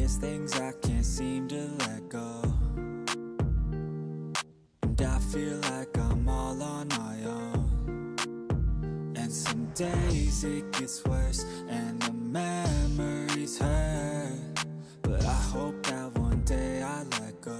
there's things I can't seem to let go. And I feel like I'm all on my own. And some days it gets worse and the memories hurt, but I hope that one day I let go.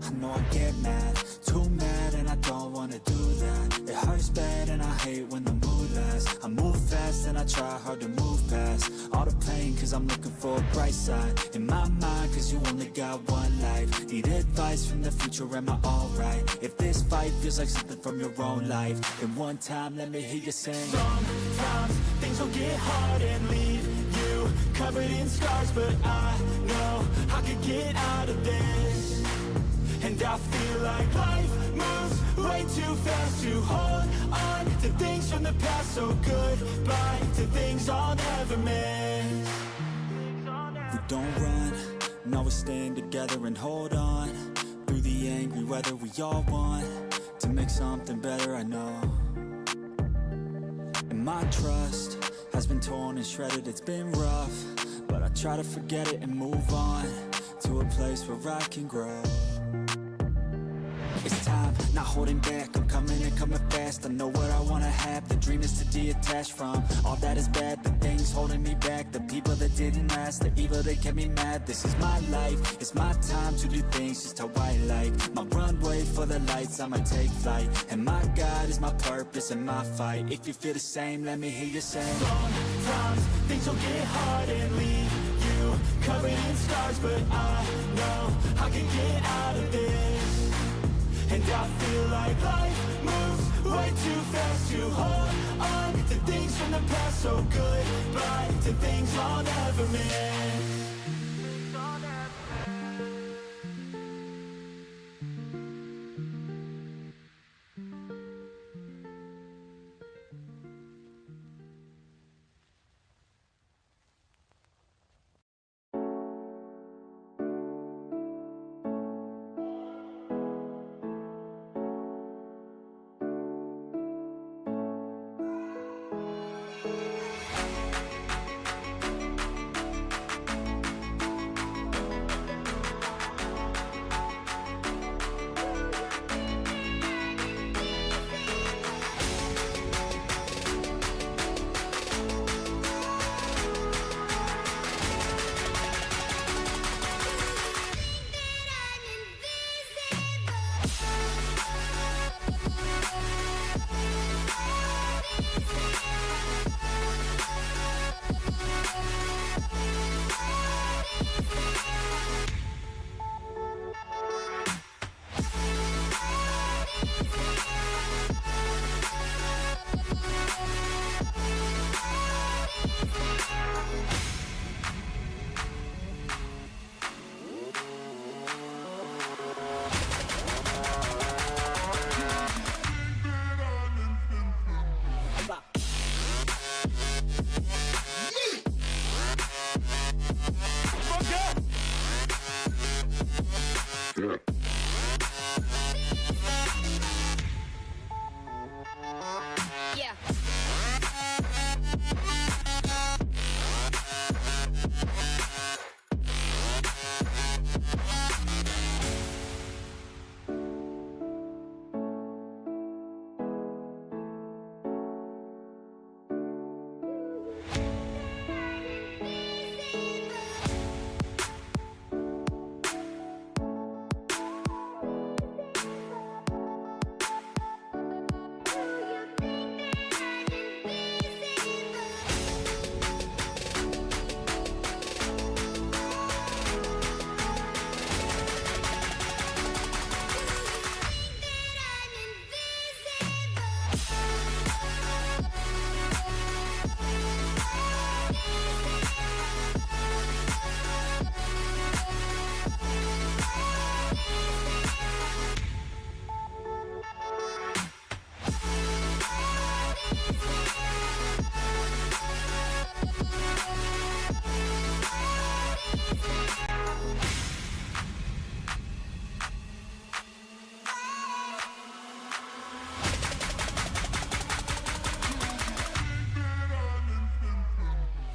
I know I get mad, too mad, and I don't wanna do that. It hurts bad and I hate when the mood lasts. I move fast and I try hard to move past all the pain, cause I'm looking for a bright side in my mind, cause you only got one life. Need advice from the future, am I alright? If this fight feels like something from your own life, then one time let me hear you sing. Sometimes things will get hard and leave you covered in scars, but I know I could get out of this. And I feel like life moves way too fast to hold on to things from the past. So goodbye to things I'll never miss. We don't run, no, we stand together and hold on through the angry weather. We all want to make something better, I know. And my trust has been torn and shredded, it's been rough, but I try to forget it and move on to a place where I can grow. It's time, not holding back, I'm coming and coming fast. I know what I wanna have, the dream is to detach from all that is bad, the things holding me back, the people that didn't last, the evil that kept me mad. This is my life, it's my time to do things just how I like. My runway for the lights, I'ma take flight, and my God is my purpose and my fight. If you feel the same, let me hear you say. Sometimes things will get hard and leave you covered in scars, but I know I can get out of this. And I feel like life moves way too fast to hold on to things from the past. So goodbye to things I'll never miss.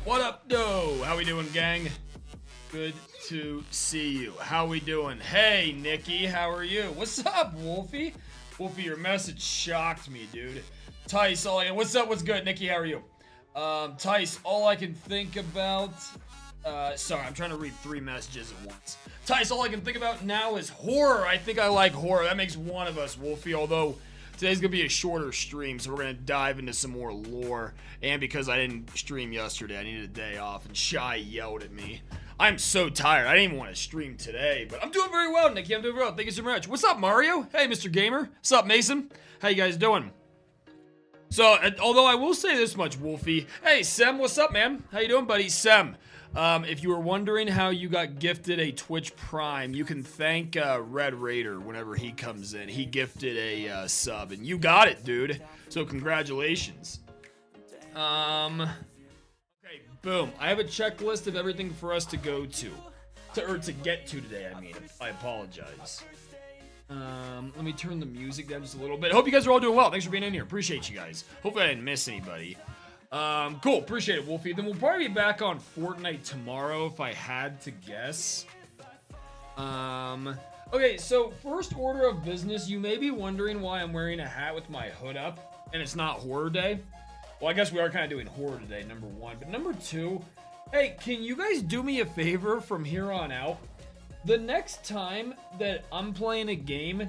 What up, though? How we doing, gang? Good to see you. How we doing? Hey, Nikki, how are you? What's up, Wolfie? Wolfie, your message shocked me, dude. Tice, what's up? What's good? Nikki, how are you? Tice, all I can think about... sorry, I'm trying to read 3 messages at once. Tice, all I can think about now is horror. I think I like horror. That makes one of us, Wolfie, although... Today's gonna be a shorter stream, so we're gonna dive into some more lore. And because I didn't stream yesterday, I needed a day off, and Shy yelled at me. I'm so tired. I didn't even want to stream today, but I'm doing very well, Nikki. I'm doing very well. Thank you so much. What's up, Mario? Hey, Mr. Gamer. What's up, Mason? How you guys doing? So, although I will say this much, Wolfie. Hey, Sem, what's up, man? How you doing, buddy? Sem. If you were wondering how you got gifted a Twitch Prime, you can thank Red Raider whenever he comes in. He gifted a sub, and you got it, dude. So congratulations. Okay, boom. I have a checklist of everything for us to go to. To get to today, I mean. I apologize. Let me turn the music down just a little bit. Hope you guys are all doing well. Thanks for being in here. Appreciate you guys. Hopefully I didn't miss anybody. Cool. Appreciate it, Wolfie. Then we'll probably be back on Fortnite tomorrow if I had to guess. Okay, so first order of business, you may be wondering why I'm wearing a hat with my hood up and it's not horror day. Well, I guess we are kind of doing horror today, number 1. But number 2, hey, can you guys do me a favor from here on out? The next time that I'm playing a game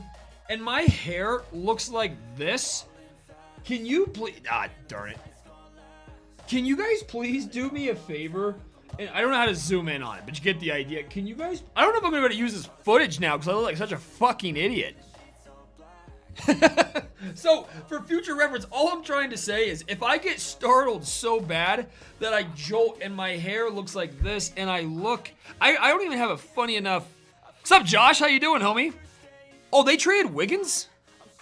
and my hair looks like this, can you please... Ah, darn it. Can you guys please do me a favor? And I don't know how to zoom in on it, but you get the idea. Can you guys... I don't know if I'm going to be able to use this footage now because I look like such a fucking idiot. So, for future reference, all I'm trying to say is if I get startled so bad that I jolt and my hair looks like this and I look... I don't even have a funny enough... What's up, Josh? How you doing, homie? Oh, they traded Wiggins?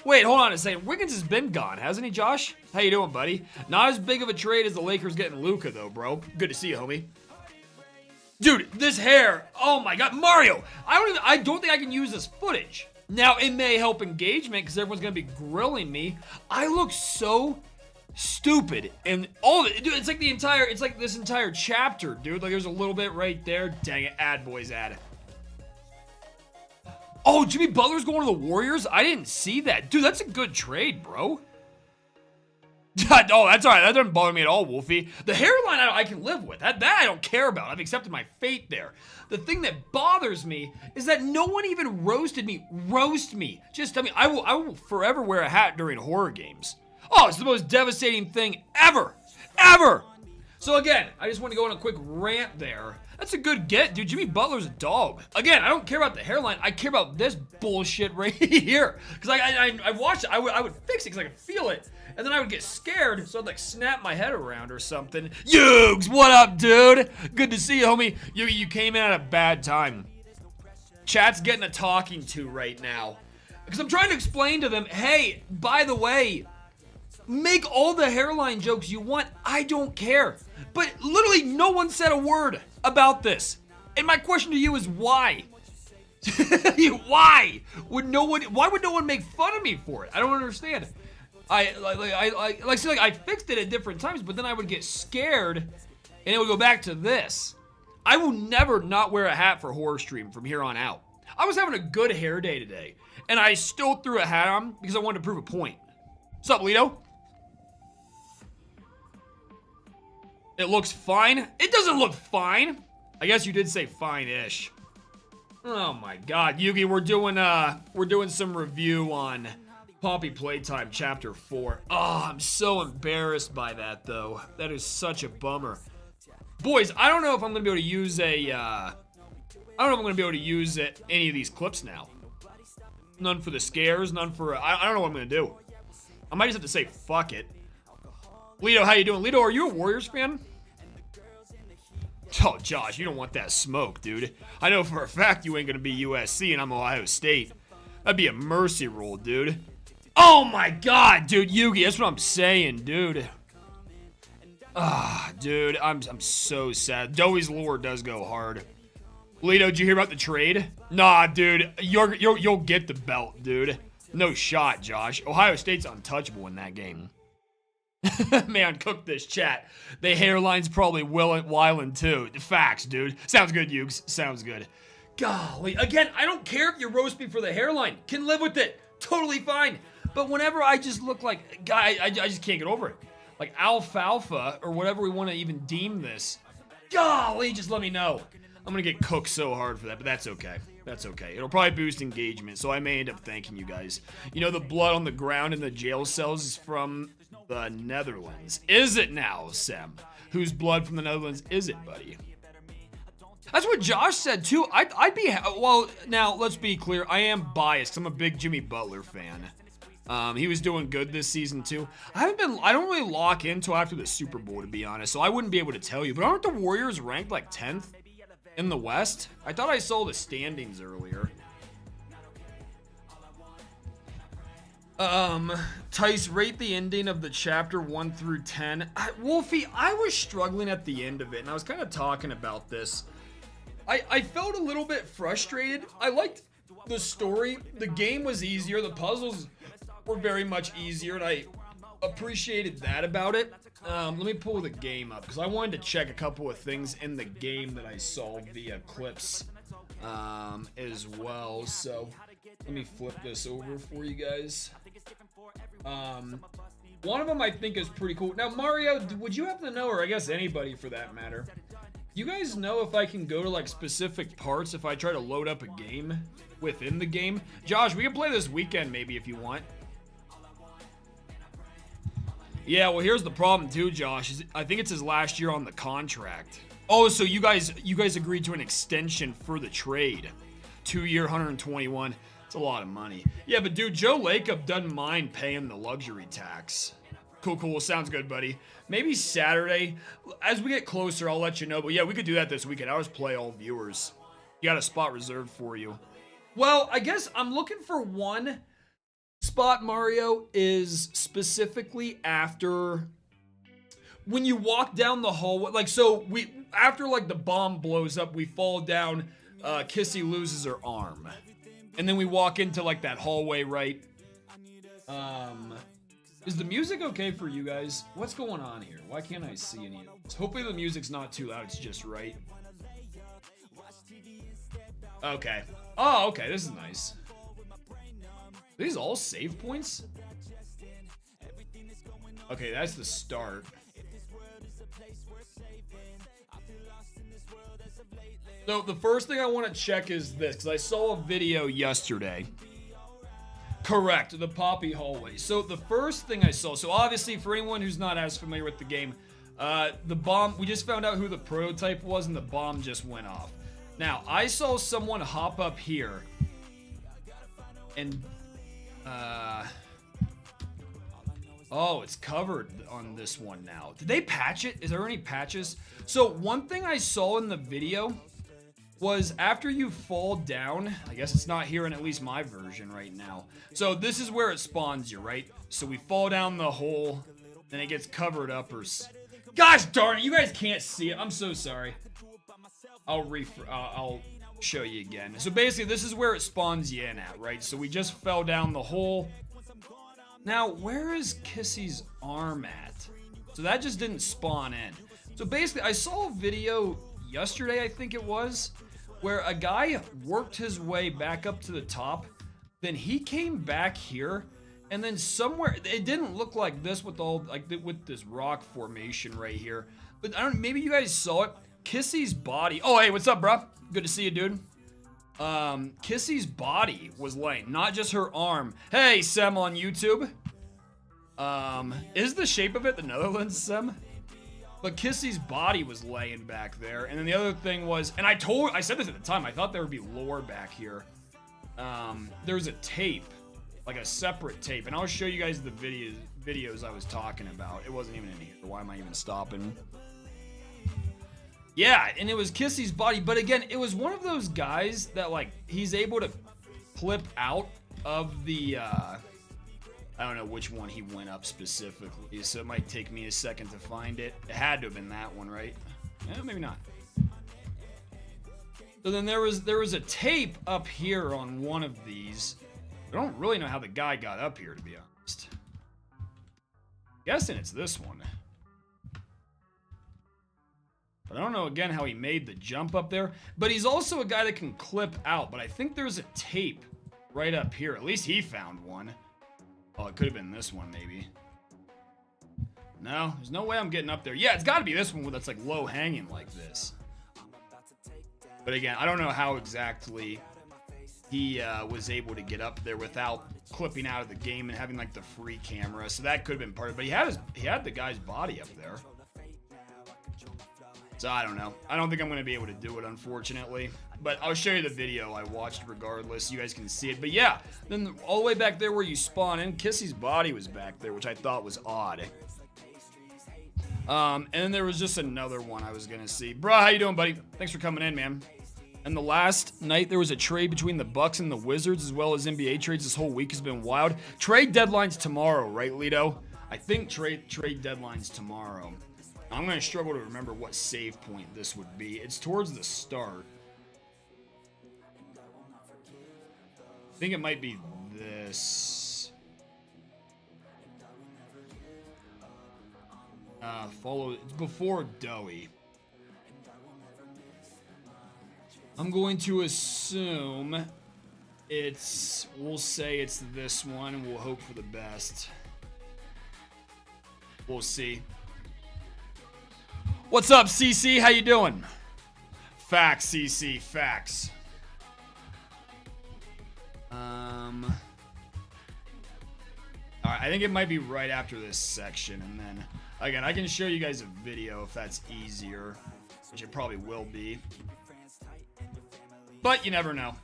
Wait, hold on a second. Wiggins has been gone, hasn't he, Josh? How you doing, buddy? Not as big of a trade as the Lakers getting Luka, though, bro. Good to see you, homie. Dude, this hair. Oh, my God. Mario, I don't think I can use this footage. Now, it may help engagement because everyone's going to be grilling me. I look so stupid. And all of it, dude, it's like this entire chapter, dude. Like, there's a little bit right there. Dang it, ad, boys, ad. Oh, Jimmy Butler's going to the Warriors? I didn't see that. Dude, that's a good trade, bro. Oh, that's all right. That doesn't bother me at all, Wolfie. The hairline I can live with. That I don't care about. I've accepted my fate there. The thing that bothers me is that no one even roasted me. Roast me. Just tell me, I will forever wear a hat during horror games. Oh, it's the most devastating thing ever. Ever. So again, I just want to go on a quick rant there. That's a good get, dude. Jimmy Butler's a dog. Again, I don't care about the hairline. I care about this bullshit right here. Because I watched it. I would fix it because I could feel it. And then I would get scared, so I'd like snap my head around or something. Yugs, what up, dude? Good to see you, homie. You came in at a bad time. Chat's getting a talking to right now. Because I'm trying to explain to them, hey, by the way, make all the hairline jokes you want. I don't care. But literally no one said a word about this. And my question to you is why? Why would no one make fun of me for it? I don't understand. I fixed it at different times, but then I would get scared and it would go back to this. I will never not wear a hat for horror stream from here on out. I was having a good hair day today and I still threw a hat on because I wanted to prove a point. What's up, Lito? It looks fine. It doesn't look fine. I guess you did say fine-ish. Oh my God, Yugi, we're doing some review on Poppy Playtime Chapter 4. Oh, I'm so embarrassed by that though. That is such a bummer. Boys, I don't know if I'm gonna be able to use any of these clips now. None for the scares, none for I don't know what I'm gonna do. I might just have to say fuck it. Lito, how you doing? Lito, are you a Warriors fan? Oh, Josh, you don't want that smoke, dude. I know for a fact you ain't gonna be USC and I'm Ohio State. That'd be a mercy rule, dude. Oh my God, dude, Yugi, that's what I'm saying, dude. Ah, dude, I'm so sad. Doey's lore does go hard. Lito, did you hear about the trade? Nah, dude, you'll get the belt, dude. No shot, Josh. Ohio State's untouchable in that game. Man, cook this, chat. The hairline's probably wildin' too. Facts, dude. Sounds good, Yugs. Sounds good. Golly. Again, I don't care if you roast me for the hairline. Can live with it. Totally fine. But whenever I just look like... Guy, I just can't get over it. Like alfalfa, or whatever we want to even deem this. Golly, just let me know. I'm gonna get cooked so hard for that, but that's okay. That's okay. It'll probably boost engagement, so I may end up thanking you guys. You know, the blood on the ground in the jail cells is from the Netherlands. Is it now, Sem? Whose blood from the Netherlands is it, buddy? That's what Josh said, too. I'd be... Well, now, let's be clear. I am biased. I'm a big Jimmy Butler fan. He was doing good this season, too. I don't really lock in until after the Super Bowl, to be honest, so I wouldn't be able to tell you. But aren't the Warriors ranked, like, 10th in the West? I thought I saw the standings earlier. Tice, rate the ending of the chapter 1 through 10. Wolfie, I was struggling at the end of it, and I was kind of talking about this. I felt a little bit frustrated. I liked the story. The game was easier. The puzzles were very much easier, and I appreciated that about it. Let me pull the game up, because I wanted to check a couple of things in the game that I saw via clips as well. So let me flip this over for you guys. One of them I think is pretty cool. Now, Mario, would you happen to know, or I guess anybody for that matter, you guys know if I can go to like specific parts if I try to load up a game within the game? Josh, we can play this weekend maybe if you want. Yeah, well, here's the problem too, Josh. I think it's his last year on the contract. Oh, so you guys agreed to an extension for the trade. 2-year, 121. It's a lot of money. Yeah, but dude, Joe Lacob doesn't mind paying the luxury tax. Cool. Sounds good, buddy. Maybe Saturday. As we get closer, I'll let you know. But yeah, we could do that this weekend. I'll just play all viewers. You got a spot reserved for you. Well, I guess I'm looking for one spot, Mario, is specifically after when you walk down the hallway. Like, so after like the bomb blows up, we fall down, Kissy loses her arm. And then we walk into like that hallway, right? Is the music okay for you guys? What's going on here? Why can't I see any of this? Hopefully the music's not too loud, it's just right. Okay. Oh, okay, this is nice. Are these all save points? Okay, that's the start. So the first thing I want to check is this, because I saw a video yesterday. Correct, the Poppy hallway. So the first thing I saw, so obviously for anyone who's not as familiar with the game, the bomb, we just found out who the prototype was and the bomb just went off. Now, I saw someone hop up here and, oh, it's covered on this one now. Did they patch it? Is there any patches? So one thing I saw in the video was after you fall down, I guess it's not here in at least my version right now. So this is where it spawns you, right? So we fall down the hole, then it gets covered up or... Gosh darn it, you guys can't see it. I'm so sorry. I'll show you again. So basically, this is where it spawns you in at, right? So we just fell down the hole. Now, where is Kissy's arm at? So that just didn't spawn in. So basically, I saw a video yesterday, I think it was, where a guy worked his way back up to the top, then he came back here, and then somewhere, it didn't look like this with all, like with this rock formation right here, but I don't, maybe you guys saw it. Kissy's body, oh hey, what's up, bro? Good to see you, dude. Kissy's body was laying, not just her arm. Hey, Sem on YouTube. Is the shape of it the Netherlands, Sem? But Kissy's body was laying back there. And then the other thing was, and I said this at the time, I thought there would be lore back here. There's a tape, like a separate tape. And I'll show you guys the videos I was talking about. It wasn't even in here. Why am I even stopping? Yeah, and it was Kissy's body. But again, it was one of those guys that like, he's able to clip out of the, I don't know which one he went up specifically, so it might take me a second to find it. It had to have been that one, right? Eh, maybe not. So then there was a tape up here on one of these. I don't really know how the guy got up here, to be honest. guessing it's this one. But I don't know, again, how he made the jump up there. But he's also a guy that can clip out. But I think there's a tape right up here. At least he found one. Oh, it could have been this one, maybe. No, there's no way I'm getting up there. Yeah, it's got to be this one that's like low hanging like this. But again, I don't know how exactly he was able to get up there without clipping out of the game and having like the free camera. So that could have been part of it. But he had the guy's body up there. So I don't know. I don't think I'm going to be able to do it, unfortunately. But I'll show you the video I watched regardless. You guys can see it. But yeah, then all the way back there where you spawn in, Kissy's body was back there, which I thought was odd. And then there was just another one I was going to see. Bruh, how you doing, buddy? Thanks for coming in, man. And the last night, there was a trade between the Bucks and the Wizards, as well as NBA trades. This whole week has been wild. Trade deadline's tomorrow, right, Lido? I think trade deadline's tomorrow. I'm going to struggle to remember what save point this would be. It's towards the start. I think it might be this. It's before Doughy. I'm going to assume we'll say it's this one, and we'll hope for the best. We'll see. What's up, CC? How you doing? Facts, CC, facts. Alright, I think it might be right after this section, and then, again, I can show you guys a video if that's easier, which it probably will be. But you never know.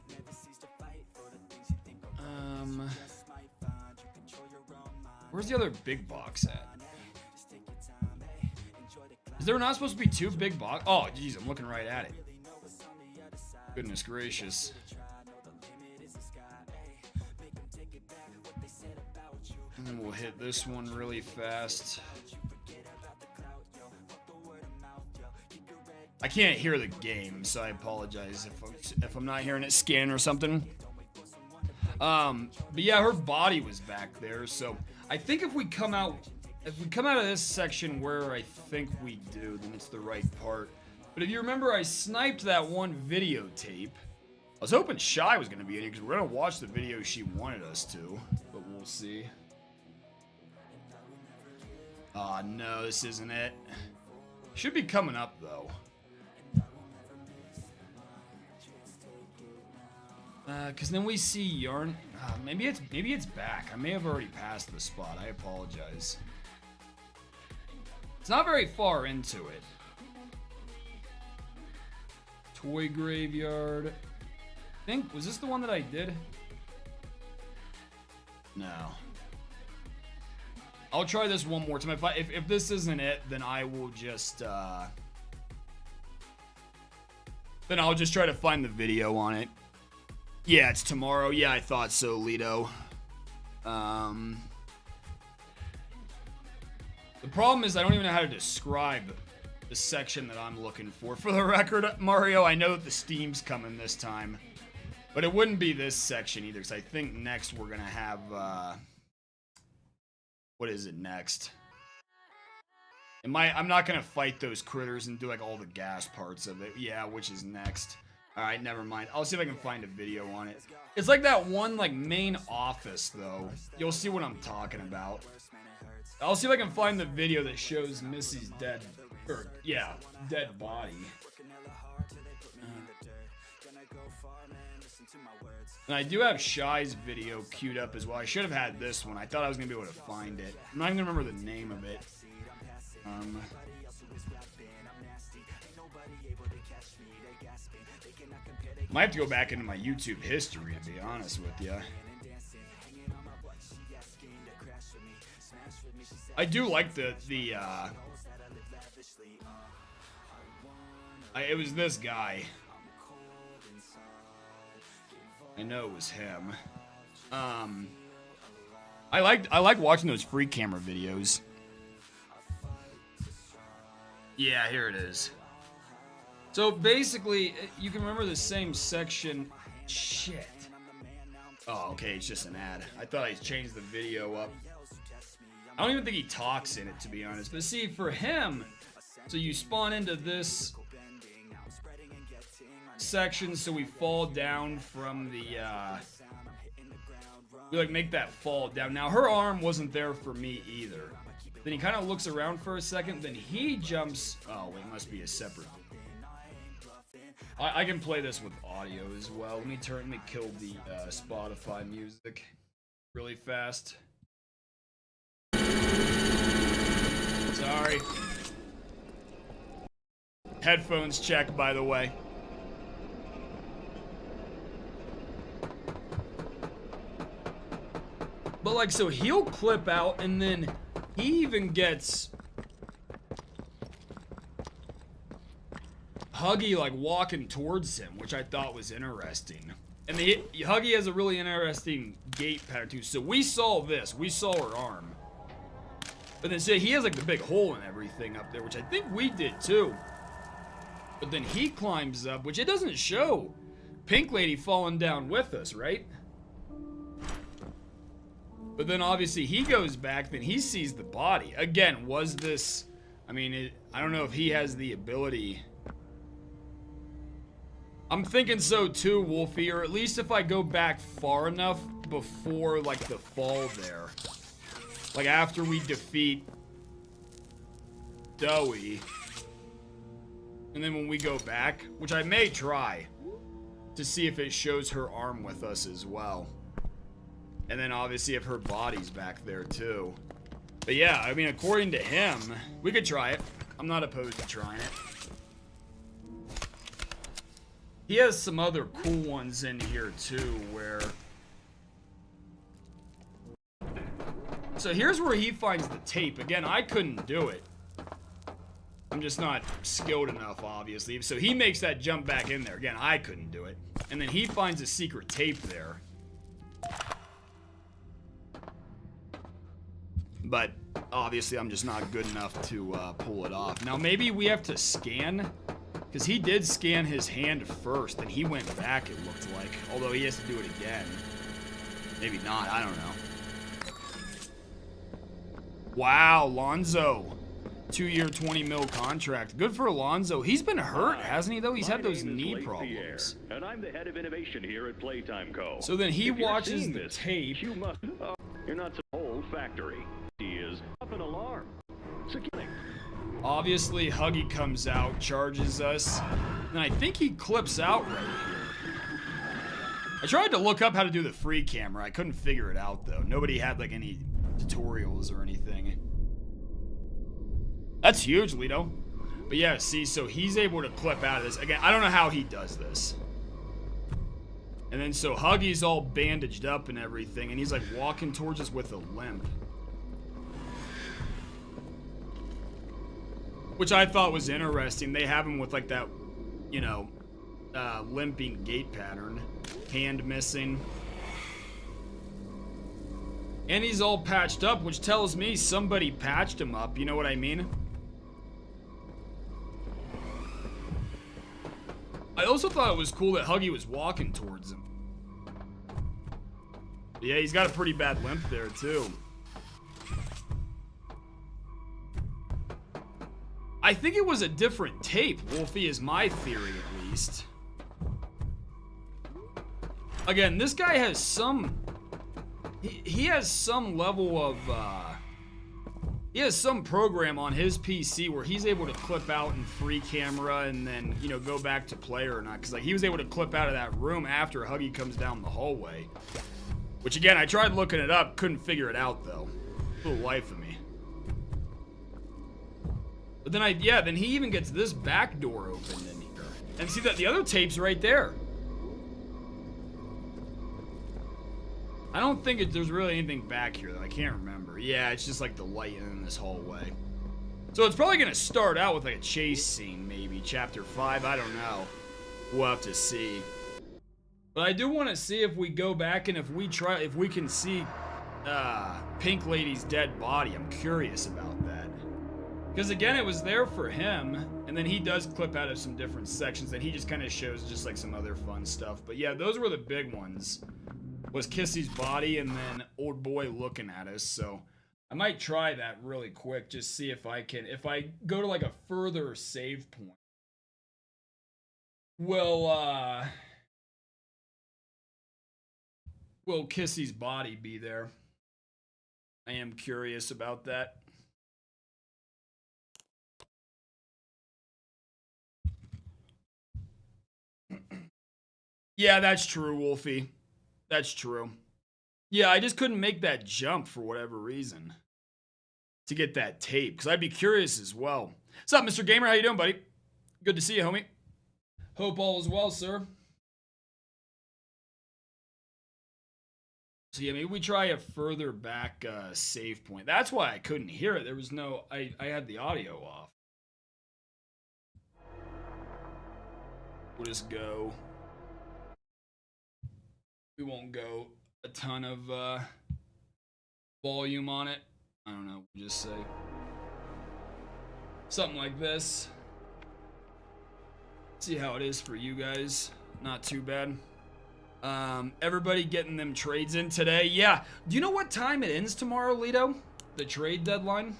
Where's the other big box at? Is there not supposed to be two big box? Oh, jeez, I'm looking right at it. Goodness gracious. And then we'll hit this one really fast. I can't hear the game, so I apologize if I'm not hearing it scan or something. But yeah, her body was back there, so I think if we come out of this section where I think we do, then it's the right part. But if you remember, I sniped that one videotape. I was hoping Shy was going to be in here because we're going to watch the video she wanted us to, but we'll see. Oh no, this isn't it. Should be coming up though. Cause then we see Yarn. Maybe it's back. I may have already passed the spot. I apologize. It's not very far into it. Toy graveyard. I think, was this the one that I did? No. I'll try this one more time. If this isn't it, then I will just then I'll just try to find the video on it. Yeah, it's tomorrow. Yeah, I thought so, Lido. The problem is I don't even know how to describe the section that I'm looking for. For the record, Mario, I know that the Steam's coming this time. But it wouldn't be this section either, because I think next we're going to have... what is it next? I'm not going to fight those critters and do like all the gas parts of it. Yeah, which is next. Alright, never mind. I'll see if I can find a video on it. It's like that one like main office though. You'll see what I'm talking about. I'll see if I can find the video that shows Missy's dead body. And I do have Shy's video queued up as well. I should have had this one. I thought I was going to be able to find it. I'm not even going to remember the name of it. Might have to go back into my YouTube history, to be honest with you. I do like it was this guy. I know it was him. I like watching those free camera videos. Yeah, here it is. So basically, you can remember the same section. Shit. Oh, okay, it's just an ad. I thought I changed the video up. I don't even think he talks in it, to be honest. But see, for him, so you spawn into this section, so we fall down from the, we like make that fall down. Now, her arm wasn't there for me either. Then he kind of looks around for a second, then he jumps. Oh, wait, it must be a separate. I can play this with audio as well. Let me kill the Spotify music really fast. Sorry. Headphones check, by the way. But like, so he'll clip out, and then he even gets Huggy like walking towards him, which I thought was interesting. And Huggy has a really interesting gait pattern too. So we saw this. We saw her arm. But then see, he has like the big hole and everything up there, which I think we did too. But then he climbs up, which it doesn't show Pink Lady falling down with us, right? But then obviously he goes back, then he sees the body. Again, was this... I mean, I don't know if he has the ability... I'm thinking so too, Wolfie, or at least if I go back far enough before, like, the fall there. Like, after we defeat Dowie. And then when we go back, which I may try, to see if it shows her arm with us as well. And then obviously if her body's back there too. But yeah, I mean, according to him, we could try it. I'm not opposed to trying it. He has some other cool ones in here too, where... So here's where he finds the tape. Again, I couldn't do it. I'm just not skilled enough, obviously. So he makes that jump back in there. Again, I couldn't do it. And then he finds a secret tape there. But obviously I'm just not good enough to pull it off. Now maybe we have to scan, because he did scan his hand first, and he went back, it looked like. Although he has to do it again. Maybe not, I don't know. Wow, Lonzo. 2-year, 20 mil contract. Good for Alonzo. He's been hurt, hasn't he, though? He's had those knee problems. And I'm the head of innovation here at Playtime Co. So then he watches the tape. You must... you're not some whole factory. He is up an alarm. Obviously, Huggy comes out, charges us. And I think he clips out right here. I tried to look up how to do the free camera. I couldn't figure it out, though. Nobody had, like, any tutorials or anything. That's huge, Lito. But yeah, see, so he's able to clip out of this. Again, I don't know how he does this. And then so Huggy's all bandaged up and everything, and he's like walking towards us with a limp. Which I thought was interesting. They have him with like that, you know, limping gait pattern. Hand missing. And he's all patched up, which tells me somebody patched him up, you know what I mean? I also thought it was cool that Huggy was walking towards him. Yeah, he's got a pretty bad limp there, too. I think it was a different tape, Wolfie, is my theory, at least. Again, this guy has some... He has some level of, he has some program on his PC where he's able to clip out in free camera and then, you know, go back to player or not. Because, like, he was able to clip out of that room after Huggy comes down the hallway. Which, again, I tried looking it up, couldn't figure it out, though. For the life of me. But then then he even gets this back door open in here. And see that the other tape's right there. I don't think there's really anything back here, though. I can't remember. Yeah, it's just like the light in this hallway. So it's probably going to start out with like a chase scene, maybe. Chapter 5, I don't know. We'll have to see. But I do want to see if we go back and if we can see Pink Lady's dead body. I'm curious about that. Because again, it was there for him, and then he does clip out of some different sections, and he just kind of shows just like some other fun stuff. But yeah, those were the big ones. Was Kissy's body and then old boy looking at us, so I might try that really quick, just see if I can, if I go to like a further save point. Will Kissy's body be there? I am curious about that. Yeah, that's true, Wolfie. That's true. Yeah, I just couldn't make that jump for whatever reason to get that tape, because I'd be curious as well. What's up, Mr. Gamer? How you doing, buddy? Good to see you, homie. Hope all is well, sir. So yeah, maybe we try a further back save point. That's why I couldn't hear it. There was no, I had the audio off. We'll just go. We won't go a ton of volume on it. I don't know, we'll just say something like this. See how it is for you guys. Not too bad. Everybody getting them trades in today. Yeah. Do you know what time it ends tomorrow, Lido? The trade deadline?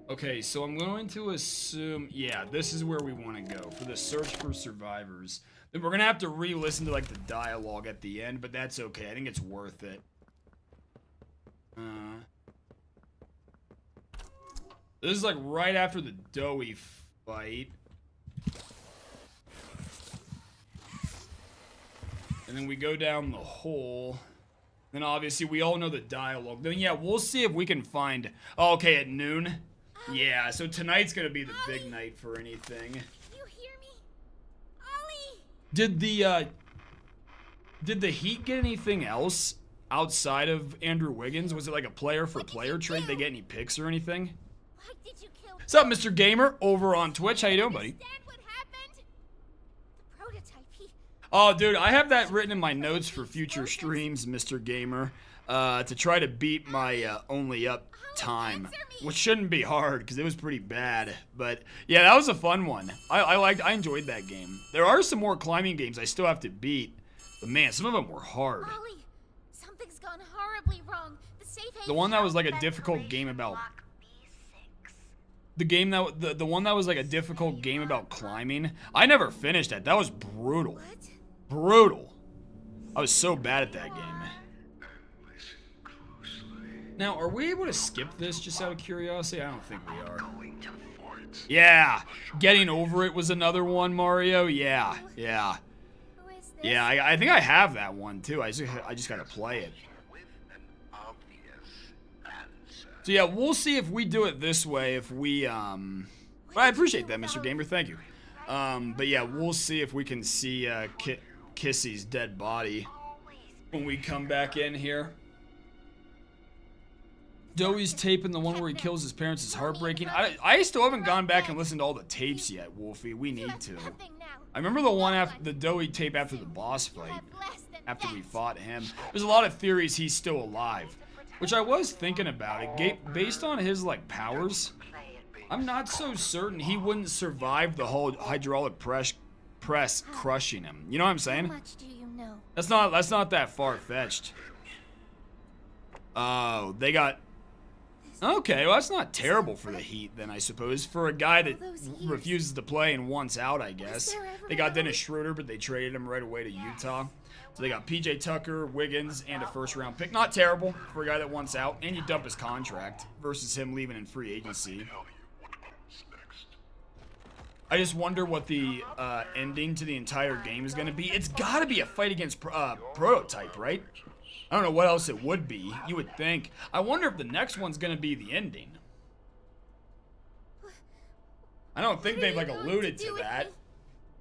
Okay, so I'm going to assume, yeah, this is where we want to go for the search for survivors. Then we're going to have to re-listen to like the dialogue at the end, but that's okay. I think it's worth it. This is like right after the Doughy fight. And then we go down the hole. Then obviously we all know the dialogue. Then yeah, we'll see if we can find, oh, okay, at noon. Yeah, so tonight's gonna be the big night for anything. Can you hear me? Ollie! Did the Heat get anything else outside of Andrew Wiggins? Was it like a player for player trade? They get any picks or anything? Why did you kill? What's up, Mr. Gamer? Over on Twitch. How you doing, buddy? Understand what happened? The prototype, Oh, dude, I have that written in my notes for future streams, Mr. Gamer, to try to beat my only up time, which shouldn't be hard because it was pretty bad. But yeah, that was a fun one. I enjoyed that game. There are some more climbing games I still have to beat, but man, some of them were hard. Ollie, something's gone horribly wrong. The one that was like a difficult game about the one that was like a difficult game about climbing. I never finished that. That was brutal. What? Brutal. I was so bad at that game. Now, are we able to skip this just out of curiosity? I don't think we are. Yeah, getting over it was another one, Mario. Yeah. Who is this? Yeah, I think I have that one too. I just gotta play it. So yeah, we'll see if we do it this way. If we but I appreciate that, Mr. Gamer. Thank you. But yeah, we'll see if we can see Kissy's dead body when we come back in here. Doughy's tape and the one where he kills his parents is heartbreaking. I still haven't gone back and listened to all the tapes yet, Wolfie. We need to. I remember the one after the Doughy tape after the boss fight, after we fought him. There's a lot of theories he's still alive, which I was thinking about it. Based on his like powers, I'm not so certain he wouldn't survive the whole hydraulic press crushing him. You know what I'm saying? How much do you know? That's not that far-fetched. Oh, they got. Okay, well that's not terrible for the Heat then, I suppose. For a guy that refuses to play and wants out, I guess. They got Dennis Schroeder, but they traded him right away to Utah. So they got PJ Tucker, Wiggins, and a first-round pick. Not terrible for a guy that wants out, and you dump his contract versus him leaving in free agency. I just wonder what the ending to the entire game is going to be. It's got to be a fight against Prototype, right? I don't know what else it would be. You would think. I wonder if the next one's going to be the ending. I don't think they've like alluded to that.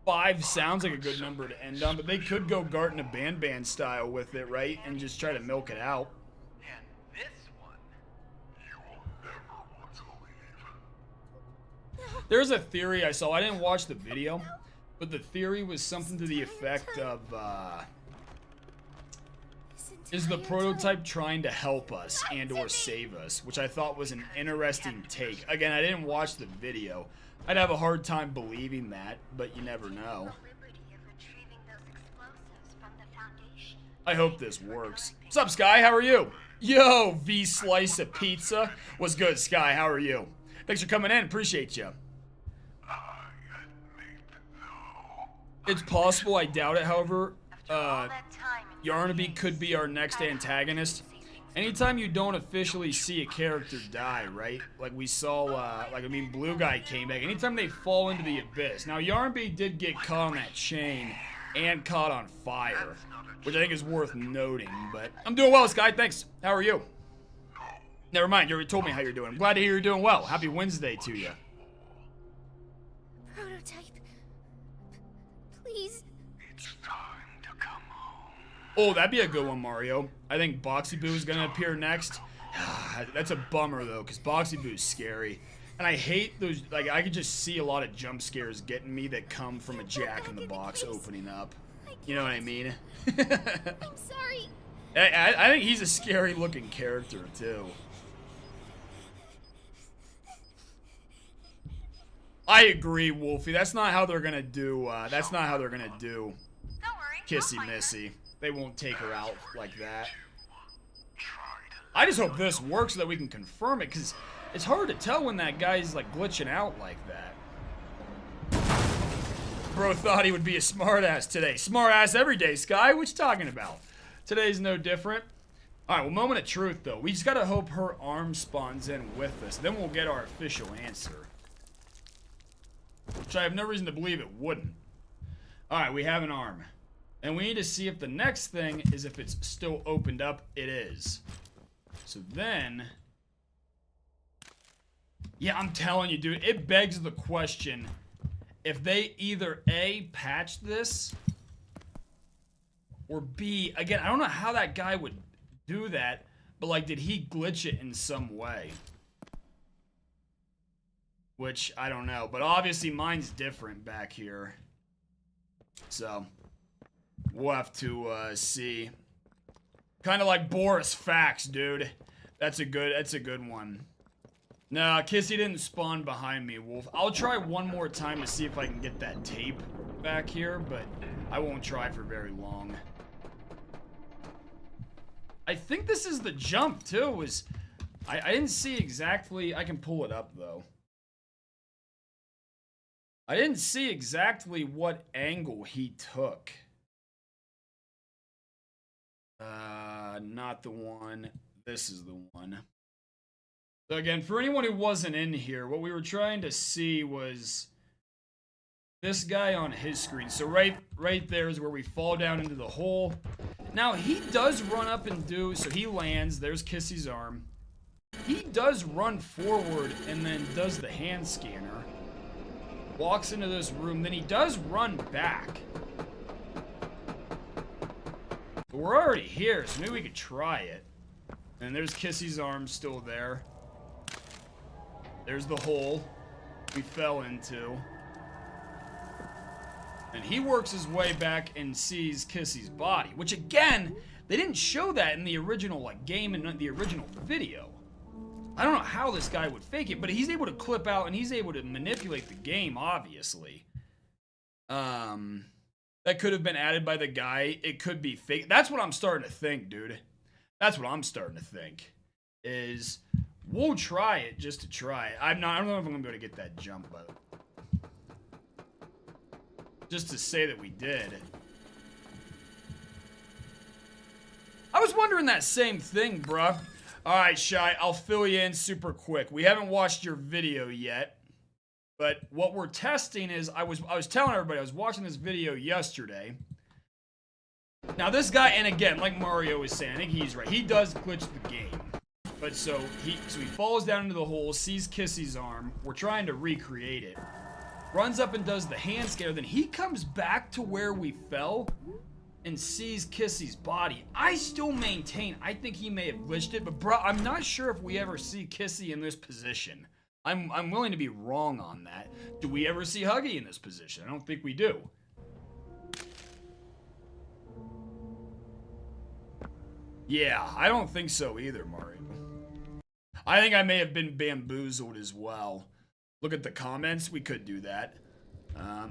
5 sounds like a good number to end on, but they could go Garten of Ban style with it, right? And just try to milk it out. And this one, you will never want to leave. There's a theory I saw. I didn't watch the video, but the theory was something to the effect of, is the prototype trying to help us and or save us, which I thought was an interesting take. Again, I didn't watch the video. I'd have a hard time believing that, but you never know. I hope this works. What's up, Sky? How are you? Yo, V Slice of Pizza. What's good, Sky? How are you? Thanks for coming in. Appreciate you. It's possible. I doubt it, however. Yarnaby could be our next antagonist. Anytime you don't officially see a character die, right? Like we saw, Blue Guy came back. Anytime they fall into the abyss. Now, Yarnaby did get caught on that chain and caught on fire, which I think is worth noting. But I'm doing well, Sky. Thanks. How are you? Never mind. You already told me how you're doing. I'm glad to hear you're doing well. Happy Wednesday to you. Prototype. Please. Oh, that'd be a good one, Mario. I think Boxy Boo is gonna appear next. That's a bummer though, because Boxy Boo is scary. And I hate those, like, I could just see a lot of jump scares getting me that come from a Jack in the Box opening up. You know what I mean? I'm sorry. I think he's a scary looking character too. I agree, Wolfie. That's not how they're gonna do, that's not how they're gonna do Kissy Missy. They won't take her out like that. I just hope this works so that we can confirm it, because it's hard to tell when that guy's like glitching out like that. Bro thought he would be a smartass today. Smartass every day, Sky. What you talking about? Today's no different. Alright, well, moment of truth, though. We just gotta hope her arm spawns in with us. Then we'll get our official answer. Which I have no reason to believe it wouldn't. Alright, we have an arm. And we need to see if the next thing is if it's still opened up. It is. So then... yeah, I'm telling you, dude. It begs the question. If they either A, patch this, or B... again, I don't know how that guy would do that. But, like, did he glitch it in some way? Which, I don't know. But obviously, mine's different back here. So... we'll have to see. Kind of like Boris Facts, dude. That's a good one. Nah, Kissy didn't spawn behind me, Wolf. I'll try one more time to see if I can get that tape back here, but I won't try for very long. I think this is the jump, too. I didn't see exactly... I can pull it up, though. I didn't see exactly what angle he took. Not the one. This is the one. So again, for anyone who wasn't in here, what we were trying to see was this guy on his screen. So right there is where we fall down into the hole. Now he does run up and do, so he lands, there's Kissy's arm. He does run forward and then does the hand scanner. Walks into this room, then he does run back. But we're already here, so maybe we could try it. And there's Kissy's arm still there. There's the hole we fell into. And he works his way back and sees Kissy's body. Which again, they didn't show that in the original like game and the original video. I don't know how this guy would fake it, but he's able to clip out and he's able to manipulate the game, obviously. That could have been added by the guy. It could be fake. That's what I'm starting to think, dude. That's what I'm starting to think. Is we'll try it just to try it. I don't know if I'm gonna be able to get that jump, but just to say that we did. I was wondering that same thing, bruh. Alright, Shy, I'll fill you in super quick. We haven't watched your video yet. But what we're testing is, I was telling everybody, I was watching this video yesterday. Now this guy, and again, like Mario was saying, I think he's right. He does glitch the game. But so he falls down into the hole, sees Kissy's arm. We're trying to recreate it. Runs up and does the hand scanner. Then he comes back to where we fell and sees Kissy's body. I still maintain, I think he may have glitched it. But bro, I'm not sure if we ever see Kissy in this position. I'm willing to be wrong on that. Do we ever see Huggy in this position? I don't think we do. Yeah, I don't think so either, Mario. I think I may have been bamboozled as well. Look at the comments. We could do that.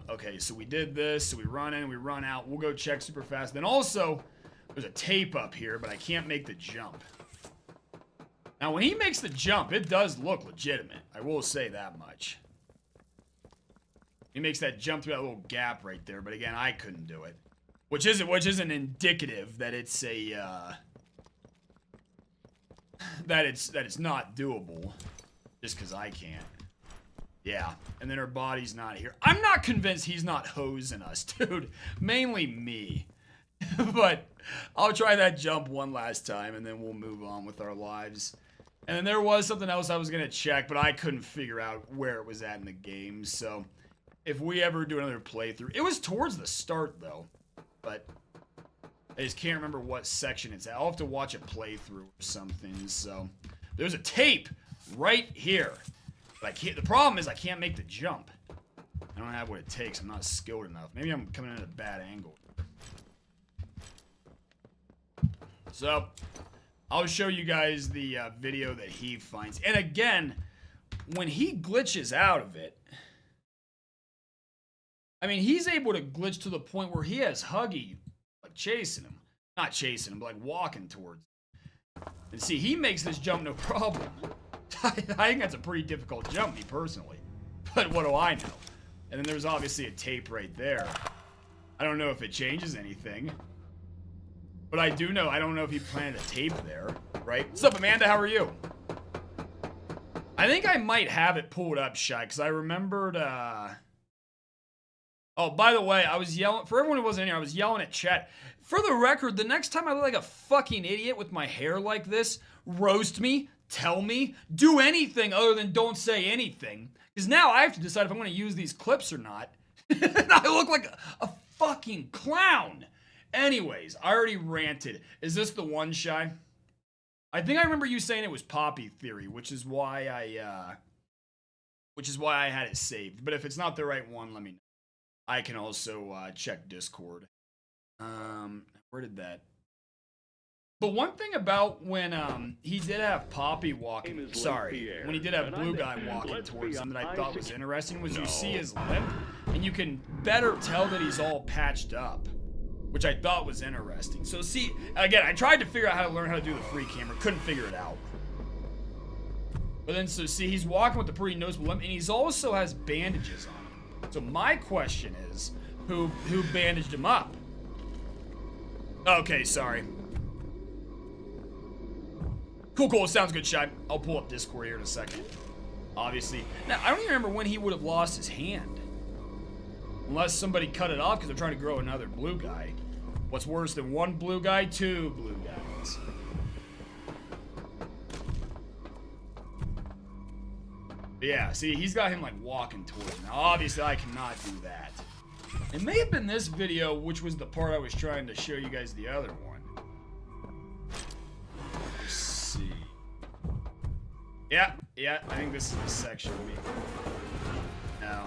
Okay, so we did this. So we run in, we run out. We'll go check super fast. Then also, there's a tape up here, but I can't make the jump. Now, when he makes the jump, it does look legitimate. I will say that much. He makes that jump through that little gap right there, but again, I couldn't do it. Which isn't indicative that it's a, that it's not doable. Just because I can't. Yeah, and then her body's not here. I'm not convinced he's not hosing us, dude. Mainly me. But I'll try that jump one last time, and then we'll move on with our lives. And then there was something else I was going to check, but I couldn't figure out where it was at in the game. So if we ever do another playthrough, it was towards the start, though. But I just can't remember what section it's at. I'll have to watch a playthrough or something. So there's a tape right here. But I can't. The problem is I can't make the jump. I don't have what it takes. I'm not skilled enough. Maybe I'm coming in at a bad angle. So I'll show you guys the video that he finds. And again, when he glitches out of it, I mean, he's able to glitch to the point where he has Huggy like chasing him. Not chasing him, but like walking towards him. And see, he makes this jump no problem. I think that's a pretty difficult jump, me personally. But what do I know? And then there's obviously a tape right there. I don't know if it changes anything. But I do know, I don't know if he planted a tape there, right? What's up, Amanda? How are you? I think I might have it pulled up, Shy, because I remembered, Oh, by the way, I was yelling, for everyone who wasn't in here, I was yelling at chat. For the record, the next time I look like a fucking idiot with my hair like this, roast me, tell me, do anything other than don't say anything. Because now I have to decide if I'm going to use these clips or not. I look like a fucking clown. Anyways, I already ranted. Is this the one, Shy? I think I remember you saying it was Poppy Theory, which is why I had it saved. But if it's not the right one, let me know. I can also check Discord. Where did that? But one thing about when he did have Poppy walking, when he did have Blue Guy walking towards him that I thought was interesting was you see his lip, and you can better tell that he's all patched up, which I thought was interesting. So see, again, I tried to figure out how to learn how to do the free camera, couldn't figure it out. But then, so see, he's walking with a pretty noticeable limp, and he also has bandages on him. So my question is, who bandaged him up? Okay, sorry. Cool, sounds good, Shy. I'll pull up Discord here in a second. Obviously. Now, I don't even remember when he would have lost his hand. Unless somebody cut it off because they're trying to grow another blue guy. What's worse than one blue guy? Two blue guys. But yeah, see, he's got him like walking towards him. Now, obviously, I cannot do that. It may have been this video, which was the part I was trying to show you guys the other one. Let's see. Yeah, I think this is the section. No.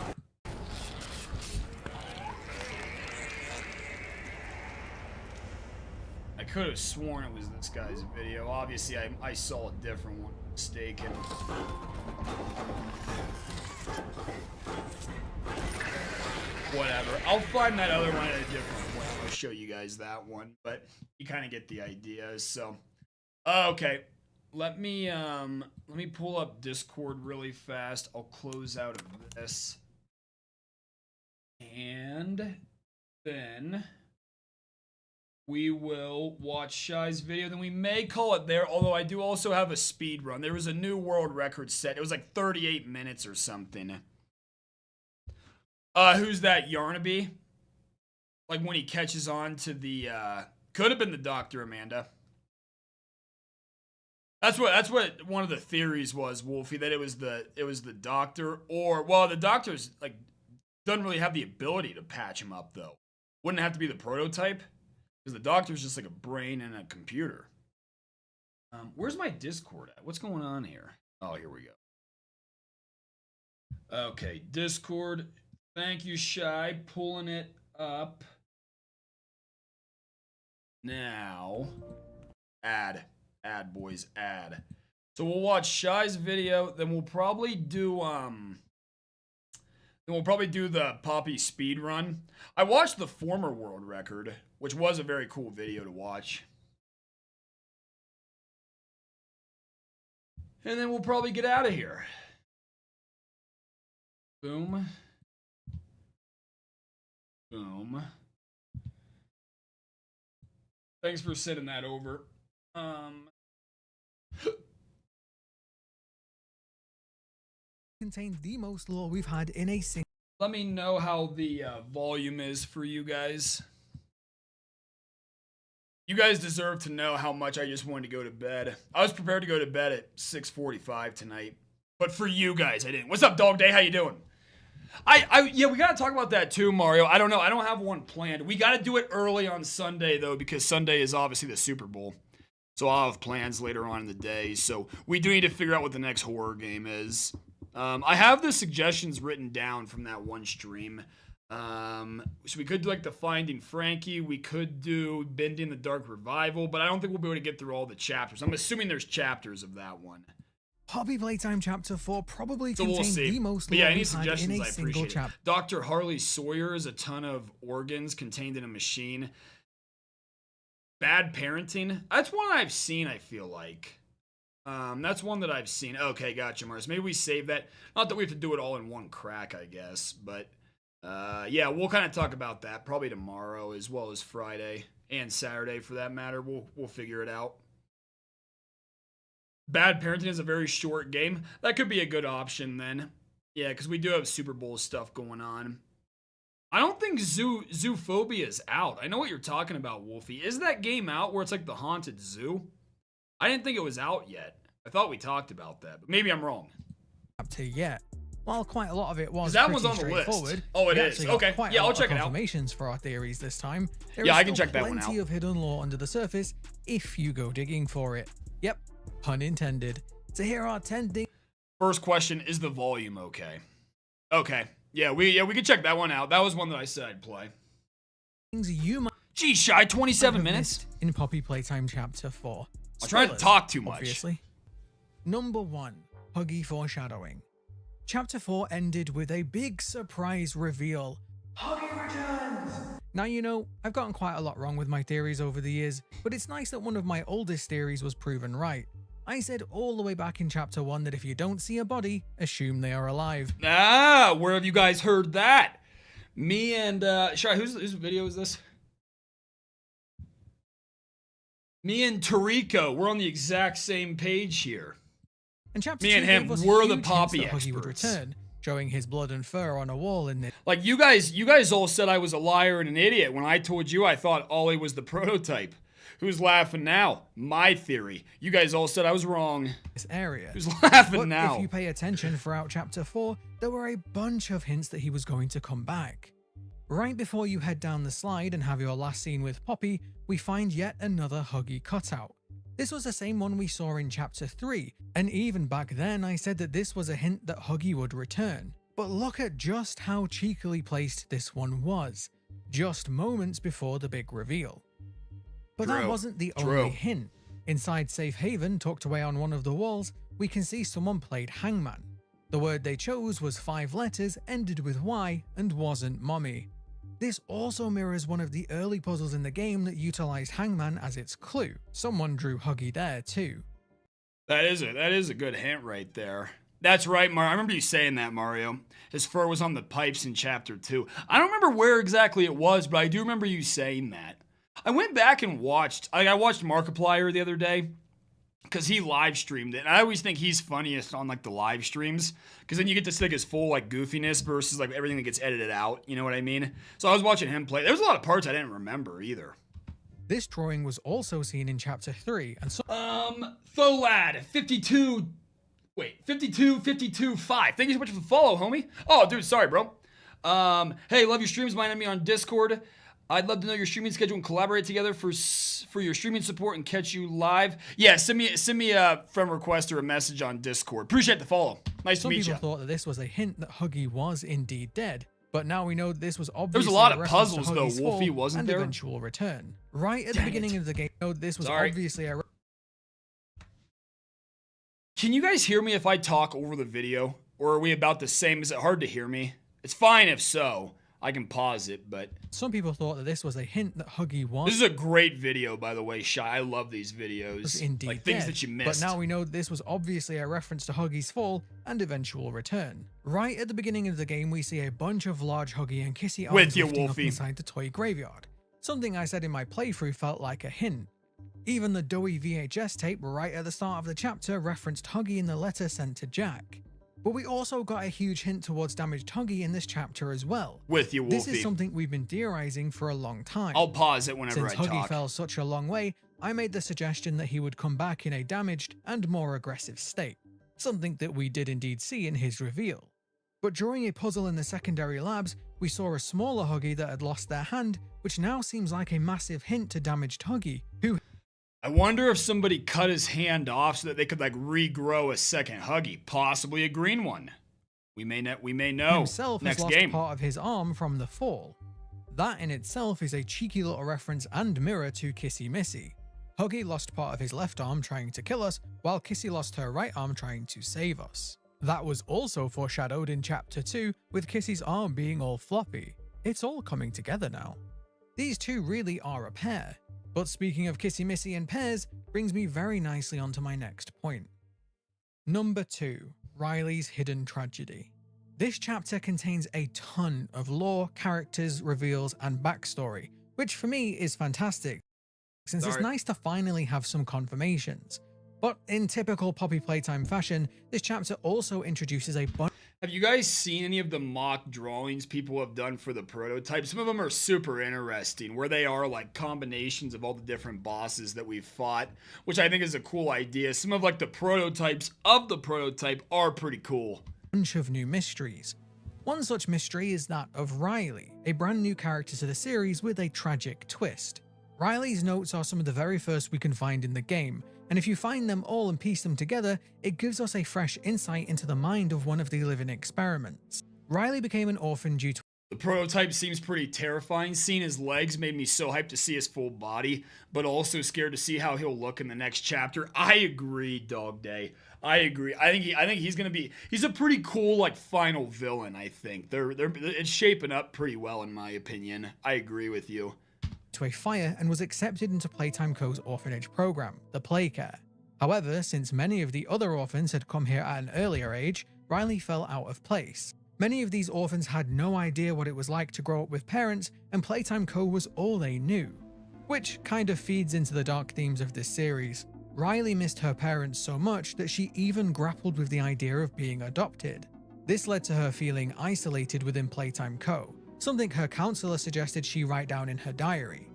I could have sworn it was this guy's video. Obviously, I saw a different one. Mistaken. Whatever. I'll find that other one at a different point. I'll show you guys that one, but you kind of get the idea. So, okay. Let me pull up Discord really fast. I'll close out of this, and then we will watch Shy's video. Then we may call it there. Although I do also have a speed run. There was a new world record set. It was like 38 minutes or something. Who's that, Yarnaby? Like when he catches on to the, could have been the doctor, Amanda. That's what one of the theories was, Wolfie, that it was the doctor, or, well, the doctor's, like, doesn't really have the ability to patch him up, though. Wouldn't it have to be the prototype? Because the doctor's just like a brain and a computer. Where's my Discord at? What's going on here? Oh, here we go. Okay, Discord. Thank you, Shy. Pulling it up. Now, add, boys, add. So we'll watch Shy's video, then we'll probably do, And we'll probably do the Poppy speed run. I watched the former world record, which was a very cool video to watch. And then we'll probably get out of here. Boom. Boom. Thanks for sending that over. Contained the most lore we've had in a single. Let me know how the volume is for you guys. You guys deserve to know how much I just wanted to go to bed. I was prepared to go to bed at 6:45 tonight. But for you guys, I didn't. What's up, Dog Day? How you doing? Yeah, we gotta talk about that too, Mario. I don't know. I don't have one planned. We gotta do it early on Sunday, though, because Sunday is obviously the Super Bowl. So I'll have plans later on in the day. So we do need to figure out what the next horror game is. I have the suggestions written down from that one stream. So we could do like the Finding Frankie. We could do Bending the Dark Revival, but I don't think we'll be able to get through all the chapters. I'm assuming there's chapters of that one. Poppy Playtime Chapter 4 probably So we'll contains see. the most But lore yeah, any we've had in suggestions, a I single appreciate it. chapter. Dr. Harley Sawyer is a ton of organs contained in a machine. Bad Parenting. That's one I've seen, I feel like. That's one that I've seen. Okay, gotcha, Mars. Maybe we save that. Not that we have to do it all in one crack, I guess. But, yeah, we'll kind of talk about that probably tomorrow as well as Friday and Saturday for that matter. We'll figure it out. Bad Parenting is a very short game. That could be a good option then. Yeah, because we do have Super Bowl stuff going on. I don't think Zoophobia is out. I know what you're talking about, Wolfie. Is that game out where it's like the haunted zoo? I didn't think it was out yet. I thought we talked about that, but maybe I'm wrong. Chapter yet. While quite a lot of it was that pretty one's on the list. straightforward, Oh, it we is. actually got Okay. quite Yeah, a I'll lot check of it out. confirmations for our theories this time. There Yeah, is I can still check that one plenty out. of hidden lore under the surface if you go digging for it. Yep, pun intended. So here are 10 things. First question, is the volume okay? Okay. Yeah, we can check that one out. That was one that I said I'd play. You might Gee, Shy, 27 have minutes? missed in Poppy Playtime Chapter 4. I'm trying to Spoilers, talk too much. Obviously. Number 1. Huggy foreshadowing. Chapter 4 ended with a big surprise reveal. Huggy returns! Now you know, I've gotten quite a lot wrong with my theories over the years, but it's nice that one of my oldest theories was proven right. I said all the way back in Chapter 1 that if you don't see a body, assume they are alive. Ah, where have you guys heard that? Me and, Shy, whose video is this? Me and Tariko, we're on the exact same page here. And Chapter Me 2 and him, gave us we're huge the hints Poppy that Huggy would experts. return, showing his blood and fur on a wall in this. Like, you guys all said I was a liar and an idiot when I told you I thought Ollie was the prototype. Who's laughing now? My theory. You guys all said I was wrong. Area. Who's laughing But now? if you pay attention throughout Chapter 4, there were a bunch of hints that he was going to come back. Right before you head down the slide and have your last scene with Poppy, we find yet another Huggy cutout. This was the same one we saw in Chapter 3, and even back then I said that this was a hint that Huggy would return. But look at just how cheekily placed this one was, just moments before the big reveal. But that True. wasn't the True. only hint. Inside Safe Haven, tucked away on one of the walls, we can see someone played Hangman. The word they chose was 5 letters, ended with Y, and wasn't Mommy. This also mirrors one of the early puzzles in the game that utilized Hangman as its clue. Someone drew Huggy there too. That is a good hint right there. That's right, Mario. I remember you saying that, Mario. His fur was on the pipes in Chapter 2. I don't remember where exactly it was, but I do remember you saying that. I went back and watched, I watched Markiplier the other day because he live streamed it. And I always think he's funniest on like the live streams because then you get to see like his full like goofiness versus like everything that gets edited out. You know what I mean? So I was watching him play. There was a lot of parts I didn't remember either. This drawing was also seen in Chapter 3, and so Tholad, 52, 5. Thank you so much for the follow, homie. Oh, dude, sorry, bro. Hey, love your streams. Mind me on Discord. I'd love to know your streaming schedule and collaborate together for your streaming support and catch you live. Yeah, send me a friend request or a message on Discord. Appreciate the follow. Nice to some meet people you. thought that this was a hint that Huggy was indeed dead. But now we know that this was obviously There was a lot of reference to puzzles, though, Huggy's Wolfie, fall wasn't and there? eventual return. Right at Dang the beginning it. of the game, this was Sorry. obviously a Can you guys hear me if I talk over the video? Or are we about the same? Is it hard to hear me? It's fine if so. I can pause it, but some people thought that this was a hint that Huggy was. This is a great video, by the way, Shy. I love these videos. Indeed like things dead, that you missed. But now we know this was obviously a reference to Huggy's fall and eventual return. Right at the beginning of the game, we see a bunch of large Huggy and Kissy arms With you, lifting up Wolfie. inside the toy graveyard. Something I said in my playthrough felt like a hint. Even the doughy VHS tape right at the start of the chapter referenced Huggy in the letter sent to Jack. But we also got a huge hint towards damaged Huggy in this chapter as well. With you, Wolfie. This is something we've been theorizing for a long time. I'll pause it whenever Since I Huggy talk. fell such a long way, I made the suggestion that he would come back in a damaged and more aggressive state. Something that we did indeed see in his reveal. But during a puzzle in the secondary labs, we saw a smaller Huggy that had lost their hand, which now seems like a massive hint to damaged Huggy, who I wonder if somebody cut his hand off so that they could like regrow a second Huggy, possibly a green one. We may know. himself Next has lost game. part of his arm from the fall. That in itself is a cheeky little reference and mirror to Kissy Missy. Huggy lost part of his left arm trying to kill us, while Kissy lost her right arm trying to save us. That was also foreshadowed in Chapter 2, with Kissy's arm being all floppy. It's all coming together now. These two really are a pair. But speaking of Kissy Missy and pairs, brings me very nicely onto my next point. Number 2. Riley's Hidden Tragedy. This chapter contains a ton of lore, characters, reveals, and backstory, which for me is fantastic, since it's nice to finally have some confirmations. But in typical Poppy Playtime fashion, this chapter also introduces a bunch. Have you guys seen any of the mock drawings people have done for the prototype? Some of them are super interesting, where they are like combinations of all the different bosses that we've fought, which I think is a cool idea. Some of like the prototypes of the prototype are pretty cool. Bunch of new mysteries. One such mystery is that of Riley, a brand new character to the series with a tragic twist. Riley's notes are some of the very first we can find in the game, and if you find them all and piece them together, it gives us a fresh insight into the mind of one of the living experiments. Riley became an orphan due to The prototype seems pretty terrifying. Seeing his legs made me so hyped to see his full body, but also scared to see how he'll look in the next chapter. I agree, Dog Day. I agree. I think he's gonna be. He's a pretty cool like final villain. I think it's shaping up pretty well in my opinion. I agree with you. to a fire and was accepted into Playtime Co.'s orphanage program, the Playcare. However, since many of the other orphans had come here at an earlier age, Riley fell out of place. Many of these orphans had no idea what it was like to grow up with parents, and Playtime Co. was all they knew. Which kind of feeds into the dark themes of this series. Riley missed her parents so much that she even grappled with the idea of being adopted. This led to her feeling isolated within Playtime Co., something her counselor suggested she write down in her diary.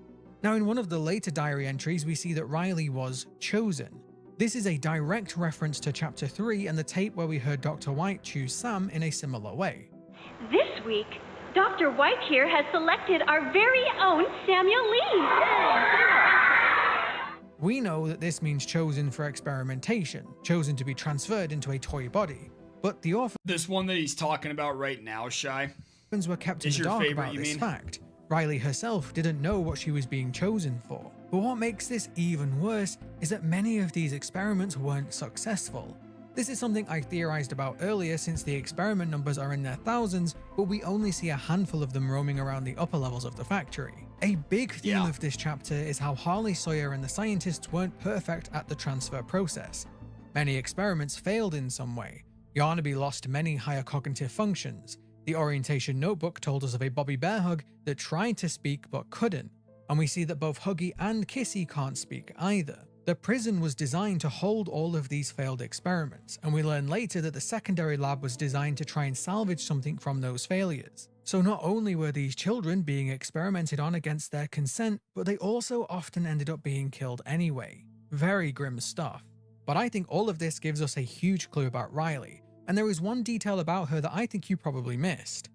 Now, in one of the later diary entries, we see that Riley was chosen. This is a direct reference to Chapter 3 and the tape where we heard Dr. White choose Sam in a similar way. This week, Dr. White here has selected our very own Samuel Lee. We know that this means chosen for experimentation, chosen to be transferred into a toy body. But the This one that he's talking about right now, Shy. orphans were kept in Is the your dark favorite, about you this mean? fact. Riley herself didn't know what she was being chosen for. But what makes this even worse is that many of these experiments weren't successful. This is something I theorized about earlier, since the experiment numbers are in their thousands, but we only see a handful of them roaming around the upper levels of the factory. A big theme of this chapter is how Harley Sawyer and the scientists weren't perfect at the transfer process. Many experiments failed in some way. Yarnaby lost many higher cognitive functions. The orientation notebook told us of a Bobby Bear Hug that tried to speak but couldn't, and we see that both Huggy and Kissy can't speak either. The prison was designed to hold all of these failed experiments, and we learn later that the secondary lab was designed to try and salvage something from those failures. So not only were these children being experimented on against their consent, but they also often ended up being killed anyway. Very grim stuff. But I think all of this gives us a huge clue about Riley, and there is one detail about her that I think you probably missed.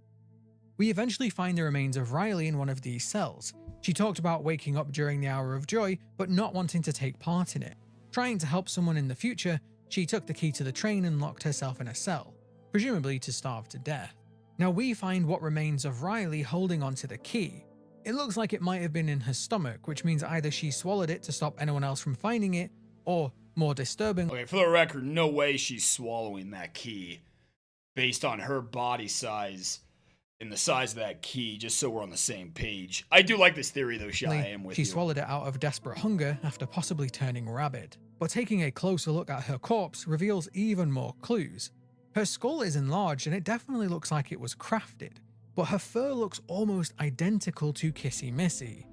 We eventually find the remains of Riley in one of these cells. She talked about waking up during the hour of joy, but not wanting to take part in it. Trying to help someone in the future, she took the key to the train and locked herself in a cell, presumably to starve to death. Now we find what remains of Riley holding onto the key. It looks like it might have been in her stomach, which means either she swallowed it to stop anyone else from finding it, or, more disturbing, Okay, for the record, no way she's swallowing that key based on her body size. in the size of that key, just so we're on the same page. I do like this theory, though, Shy. I am with She you. swallowed it out of desperate hunger after possibly turning rabid. But taking a closer look at her corpse reveals even more clues. Her skull is enlarged and it definitely looks like it was crafted, but her fur looks almost identical to Kissy Missy.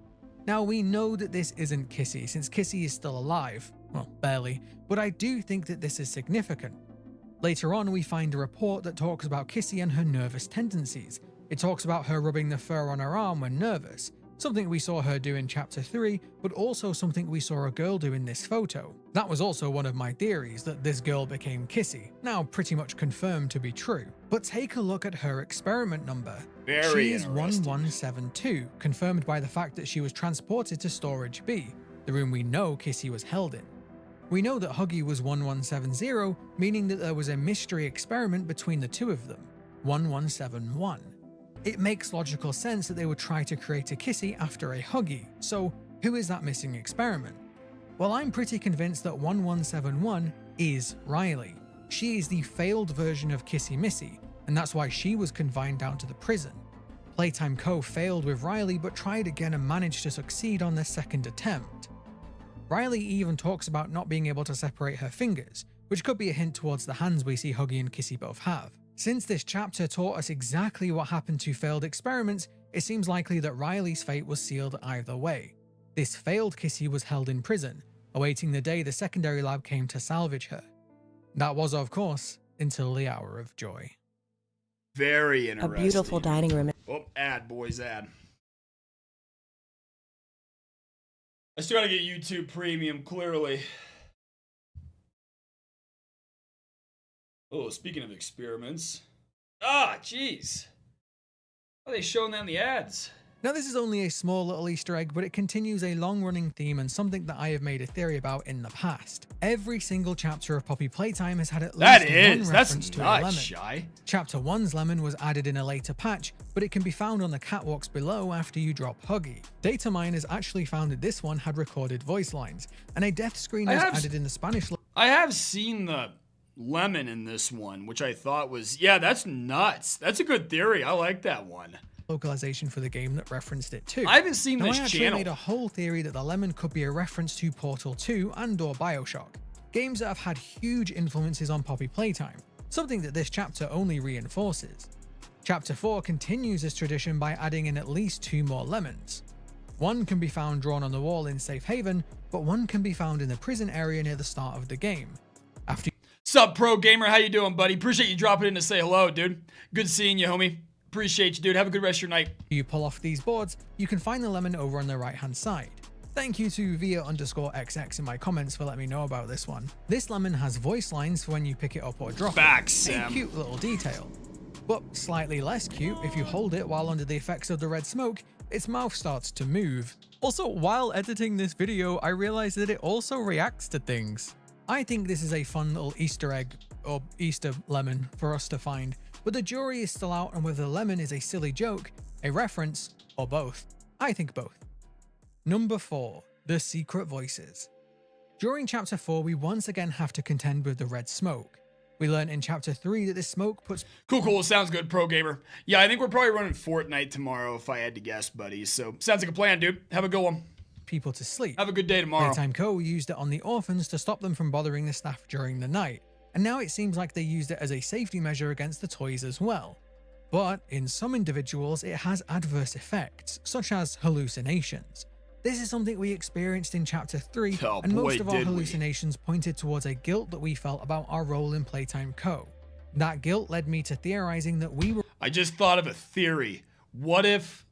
Now we know that this isn't Kissy since Kissy is still alive, well, barely, but I do think that this is significant. Later on we find a report that talks about Kissy and her nervous tendencies. It talks about her rubbing the fur on her arm when nervous, something we saw her do in chapter 3, but also something we saw a girl do in this photo. That was also one of my theories, that this girl became Kissy, now pretty much confirmed to be true. But take a look at her experiment number. Very She is interesting. 1172, confirmed by the fact that she was transported to Storage B, the room we know Kissy was held in. We know that Huggy was 1170, meaning that there was a mystery experiment between the two of them, 1171. It makes logical sense that they would try to create a Kissy after a Huggy, so who is that missing experiment? Well, I'm pretty convinced that 1171 is Riley. She is the failed version of Kissy Missy, and that's why she was confined down to the prison. Playtime Co. failed with Riley but tried again and managed to succeed on their second attempt. Riley even talks about not being able to separate her fingers, which could be a hint towards the hands we see Huggy and Kissy both have. Since this chapter taught us exactly what happened to failed experiments, it seems likely that Riley's fate was sealed either way. This failed Kissy was held in prison, awaiting the day the secondary lab came to salvage her. That was, of course, until the hour of joy. Very A interesting. beautiful dining room. Oh, ad, boys, ad. I still gotta get YouTube Premium, clearly. Oh, speaking of experiments. Ah, jeez. Why are they showing that in the ads? Now this is only a small little Easter egg, but it continues a long-running theme and something that I have made a theory about in the past. Every single chapter of Poppy Playtime has had at least one reference to a lemon. Shy. Chapter 1's lemon was added in a later patch, but it can be found on the catwalks below after you drop Huggy. Data miners actually found that this one had recorded voice lines, and a death screen was added in the Spanish. I have seen the lemon in this one, which I thought was, yeah, that's nuts. That's a good theory. I like that one. Localization for the game that referenced it too. I haven't seen now, this I actually channel. made a whole theory that the lemon could be a reference to Portal 2 and or Bioshock, games that have had huge influences on Poppy Playtime, something that this chapter only reinforces. Chapter 4 continues this tradition by adding in at least 2 more lemons. One can be found drawn on the wall in Safe Haven, but one can be found in the prison area near the start of the game. After Sup, Pro Gamer? How you doing, buddy? Appreciate you dropping in to say hello, dude. Good seeing you, homie. Appreciate you, dude. Have a good rest of your night. you pull off these boards, you can find the lemon over on the right hand side. Thank you to via_xx in my comments for letting me know about this one. This lemon has voice lines for when you pick it up or drop Facts, it. A Sam. cute little detail. But slightly less cute if you hold it while under the effects of the red smoke, its mouth starts to move. Also, while editing this video, I realized that it also reacts to things. I think this is a fun little Easter egg, or Easter lemon, for us to find, but the jury is still out on whether the lemon is a silly joke, a reference, or both. I think both. Number 4. The Secret Voices. During Chapter 4, we once again have to contend with the red smoke. We learned in Chapter 3 that this smoke puts Cool. Sounds good, Pro Gamer. Yeah, I think we're probably running Fortnite tomorrow if I had to guess, buddy. So, sounds like a plan, dude. Have a good one. people to sleep. Have a good day tomorrow. Playtime Co. used it on the orphans to stop them from bothering the staff during the night, and now it seems like they used it as a safety measure against the toys as well. But in some individuals, it has adverse effects, such as hallucinations. This is something we experienced in Chapter 3, Oh, and boy, most of our did we. hallucinations pointed towards a guilt that we felt about our role in Playtime Co. That guilt led me to theorizing that we were I just thought of a theory. What if...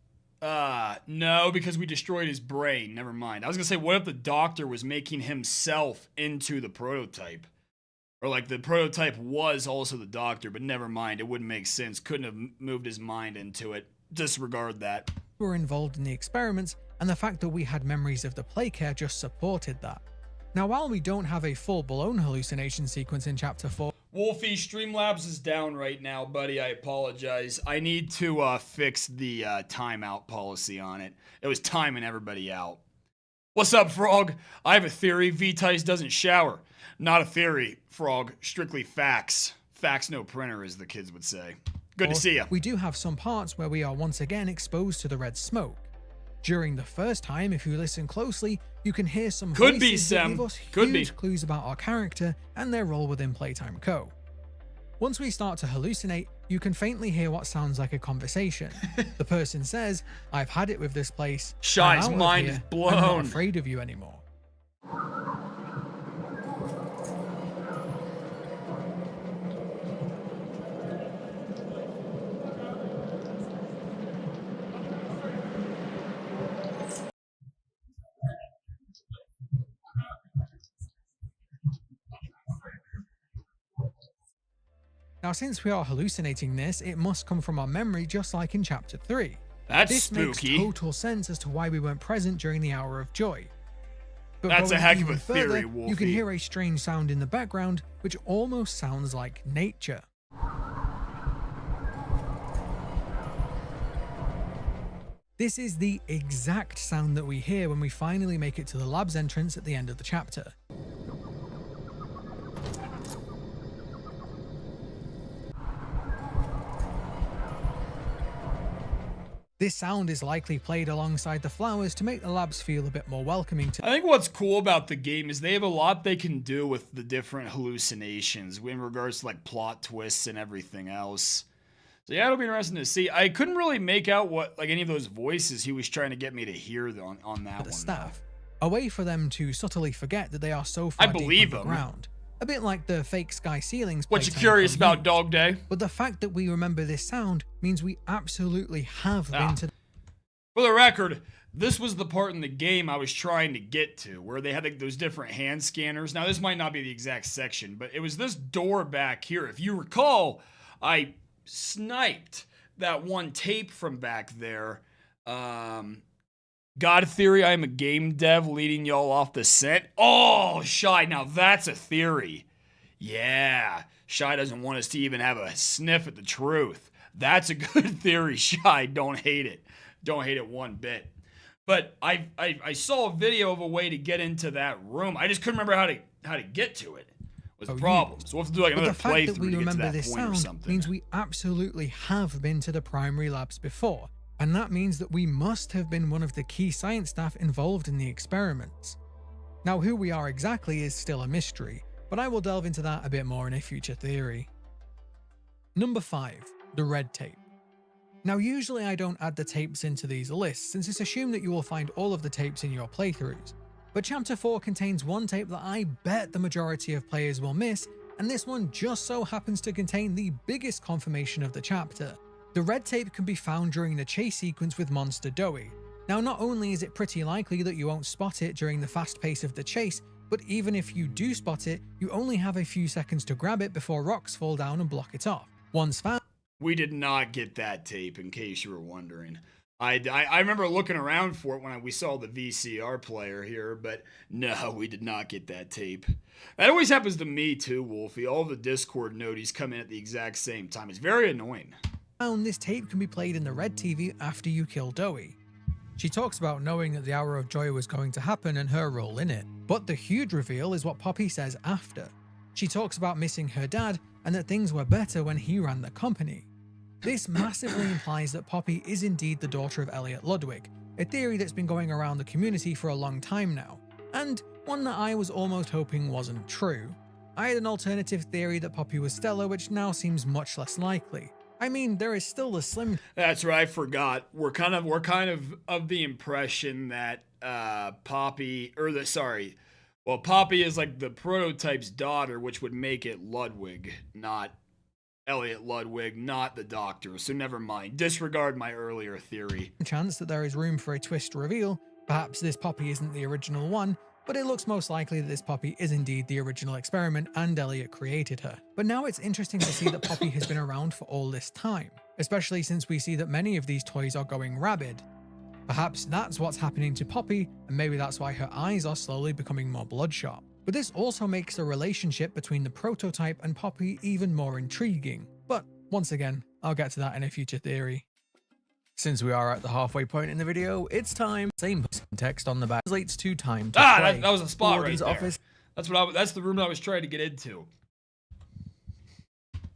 no, because we destroyed his brain. Never mind. I was gonna say, what if the doctor was making himself into the prototype? Or like the prototype was also the doctor, but never mind. It wouldn't make sense. Couldn't have moved his mind into it. Disregard that. involved in the experiments, and the fact that we had memories of the playcare just supported that. Now, while we don't have a full-blown hallucination sequence in Chapter 4, Wolfie, Streamlabs is down right now, buddy. I apologize. I need to fix the timeout policy on it. It was timing everybody out. What's up, Frog? I have a theory. VTice doesn't shower. Not a theory, Frog. Strictly facts. Facts no printer, as the kids would say. Good to see ya. We do have some parts where we are once again exposed to the red smoke. During the first time, if you listen closely, you can hear some Could be, voices that Sam. give us Could be. huge clues about our character and their role within Playtime Co. Once we start to hallucinate, you can faintly hear what sounds like a conversation. The person says, "I've had it with this place. Shy's I'm out of mind here. is blown. I'm not afraid of you anymore." Now, since we are hallucinating this, it must come from our memory just like in Chapter 3. That's This spooky. makes total sense as to why we weren't present during the Hour of Joy. But That's a going heck of even a theory, further, Wolfie. You can hear a strange sound in the background, which almost sounds like nature. This is the exact sound that we hear when we finally make it to the lab's entrance at the end of the chapter. This sound is likely played alongside the flowers to make the labs feel a bit more welcoming to. I think what's cool about the game is they have a lot they can do with the different hallucinations in regards to like plot twists and everything else. So yeah, it'll be interesting to see. I couldn't really make out what like any of those voices he was trying to get me to hear on that the one. staff, a way for them to subtly forget that they are so far believe deep them. underground. A bit like the fake sky ceilings. What you Playtime curious Co. about, used. Dog Day? But the fact that we remember this sound means we absolutely have been to. For the record, this was the part in the game I was trying to get to, where they had like, those different hand scanners. Now, this might not be the exact section, but it was this door back here. If you recall, I sniped that one tape from back there. God Theory, I'm a game dev leading y'all off the scent. Oh, Shy, now that's a theory. Yeah, Shy doesn't want us to even have a sniff at the truth. That's a good theory, Shy. Don't hate it. Don't hate it one bit. But I saw a video of a way to get into that room. I just couldn't remember how to get to it. Was the problem. So we'll have to do like But another the fact that playthrough we to get to remember that this point or sound something. means we absolutely have been to the primary labs before, and that means that we must have been one of the key science staff involved in the experiments. Now, who we are exactly is still a mystery, but I will delve into that a bit more in a future theory. Number 5. The red tape. Now, usually I don't add the tapes into these lists, since it's assumed that you will find all of the tapes in your playthroughs. But Chapter 4 contains one tape that I bet the majority of players will miss, and this one just so happens to contain the biggest confirmation of the chapter. The red tape can be found during the chase sequence with Monster Doughy. Now, not only is it pretty likely that you won't spot it during the fast pace of the chase, but even if you do spot it, you only have a few seconds to grab it before rocks fall down and block it off. Once found, We did not get that tape, in case you were wondering. I remember looking around for it when we saw the VCR player here, but no, we did not get that tape. That always happens to me too, Wolfie. All the Discord noties come in at the exact same time. It's very annoying. this tape can be played in the red TV after you kill Doughy. She talks about knowing that the Hour of Joy was going to happen and her role in it, but the huge reveal is what Poppy says after. She talks about missing her dad and that things were better when he ran the company. This massively implies that Poppy is indeed the daughter of Elliot Ludwig, a theory that's been going around the community for a long time now, and one that I was almost hoping wasn't true. I had an alternative theory that Poppy was Stella, which now seems much less likely. I mean, there is still the slim. That's right, I forgot. We're kind of the impression that Poppy is like the prototype's daughter, which would make it Ludwig, not Elliot Ludwig, not the Doctor. So never mind. Disregard my earlier theory. Chance that there is room for a twist reveal. Perhaps this Poppy isn't the original one, but it looks most likely that this Poppy is indeed the original experiment and Elliot created her. But now it's interesting to see that Poppy has been around for all this time, especially since we see that many of these toys are going rabid. Perhaps that's what's happening to Poppy, and maybe that's why her eyes are slowly becoming more bloodshot. But this also makes the relationship between the prototype and Poppy even more intriguing. But once again, I'll get to that in a future theory. Since we are at the halfway point in the video, it's time. Same text on the back translates to time to play. That was a spot right Warden's there. office. That's the room I was trying to get into.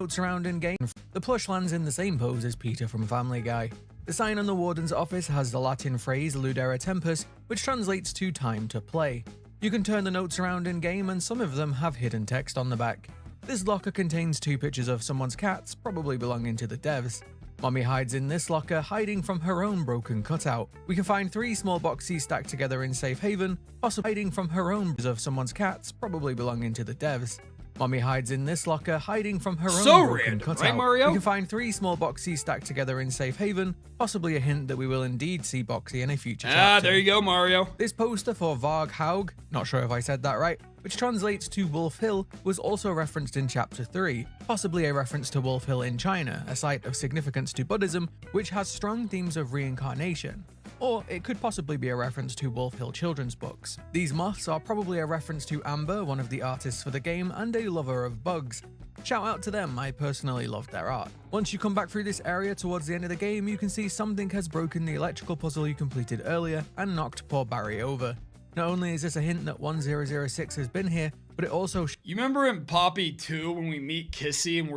notes around in game. The plush lands in the same pose as Peter from Family Guy. The sign on the warden's office has the Latin phrase ludere tempus, which translates to time to play. You can turn the notes around in game and some of them have hidden text on the back. This locker contains 2 pictures of someone's cats, probably belonging to the devs. Mommy hides in this locker, hiding from her own broken cutout. We can find 3 small boxes stacked together in safe haven, possibly hiding from her own of someone's cats, probably belonging to the devs. Mommy hides in this locker, hiding from her own broken random, cutout. right, Mario? We can find 3 small boxes stacked together in safe haven, possibly a hint that we will indeed see Boxy in a future chapter. Ah, there you go, Mario. This poster for Varg Haug, not sure if I said that right, which translates to Wolf Hill, was also referenced in Chapter 3, possibly a reference to Wolf Hill in China, a site of significance to Buddhism, which has strong themes of reincarnation. Or it could possibly be a reference to Wolf Hill children's books. These moths are probably a reference to Amber, one of the artists for the game and a lover of bugs. Shout out to them, I personally loved their art. Once you come back through this area towards the end of the game, you can see something has broken the electrical puzzle you completed earlier and knocked poor Barry over. Not only is this a hint that 1006 has been here, but it also You remember in Poppy 2 when we meet Kissy and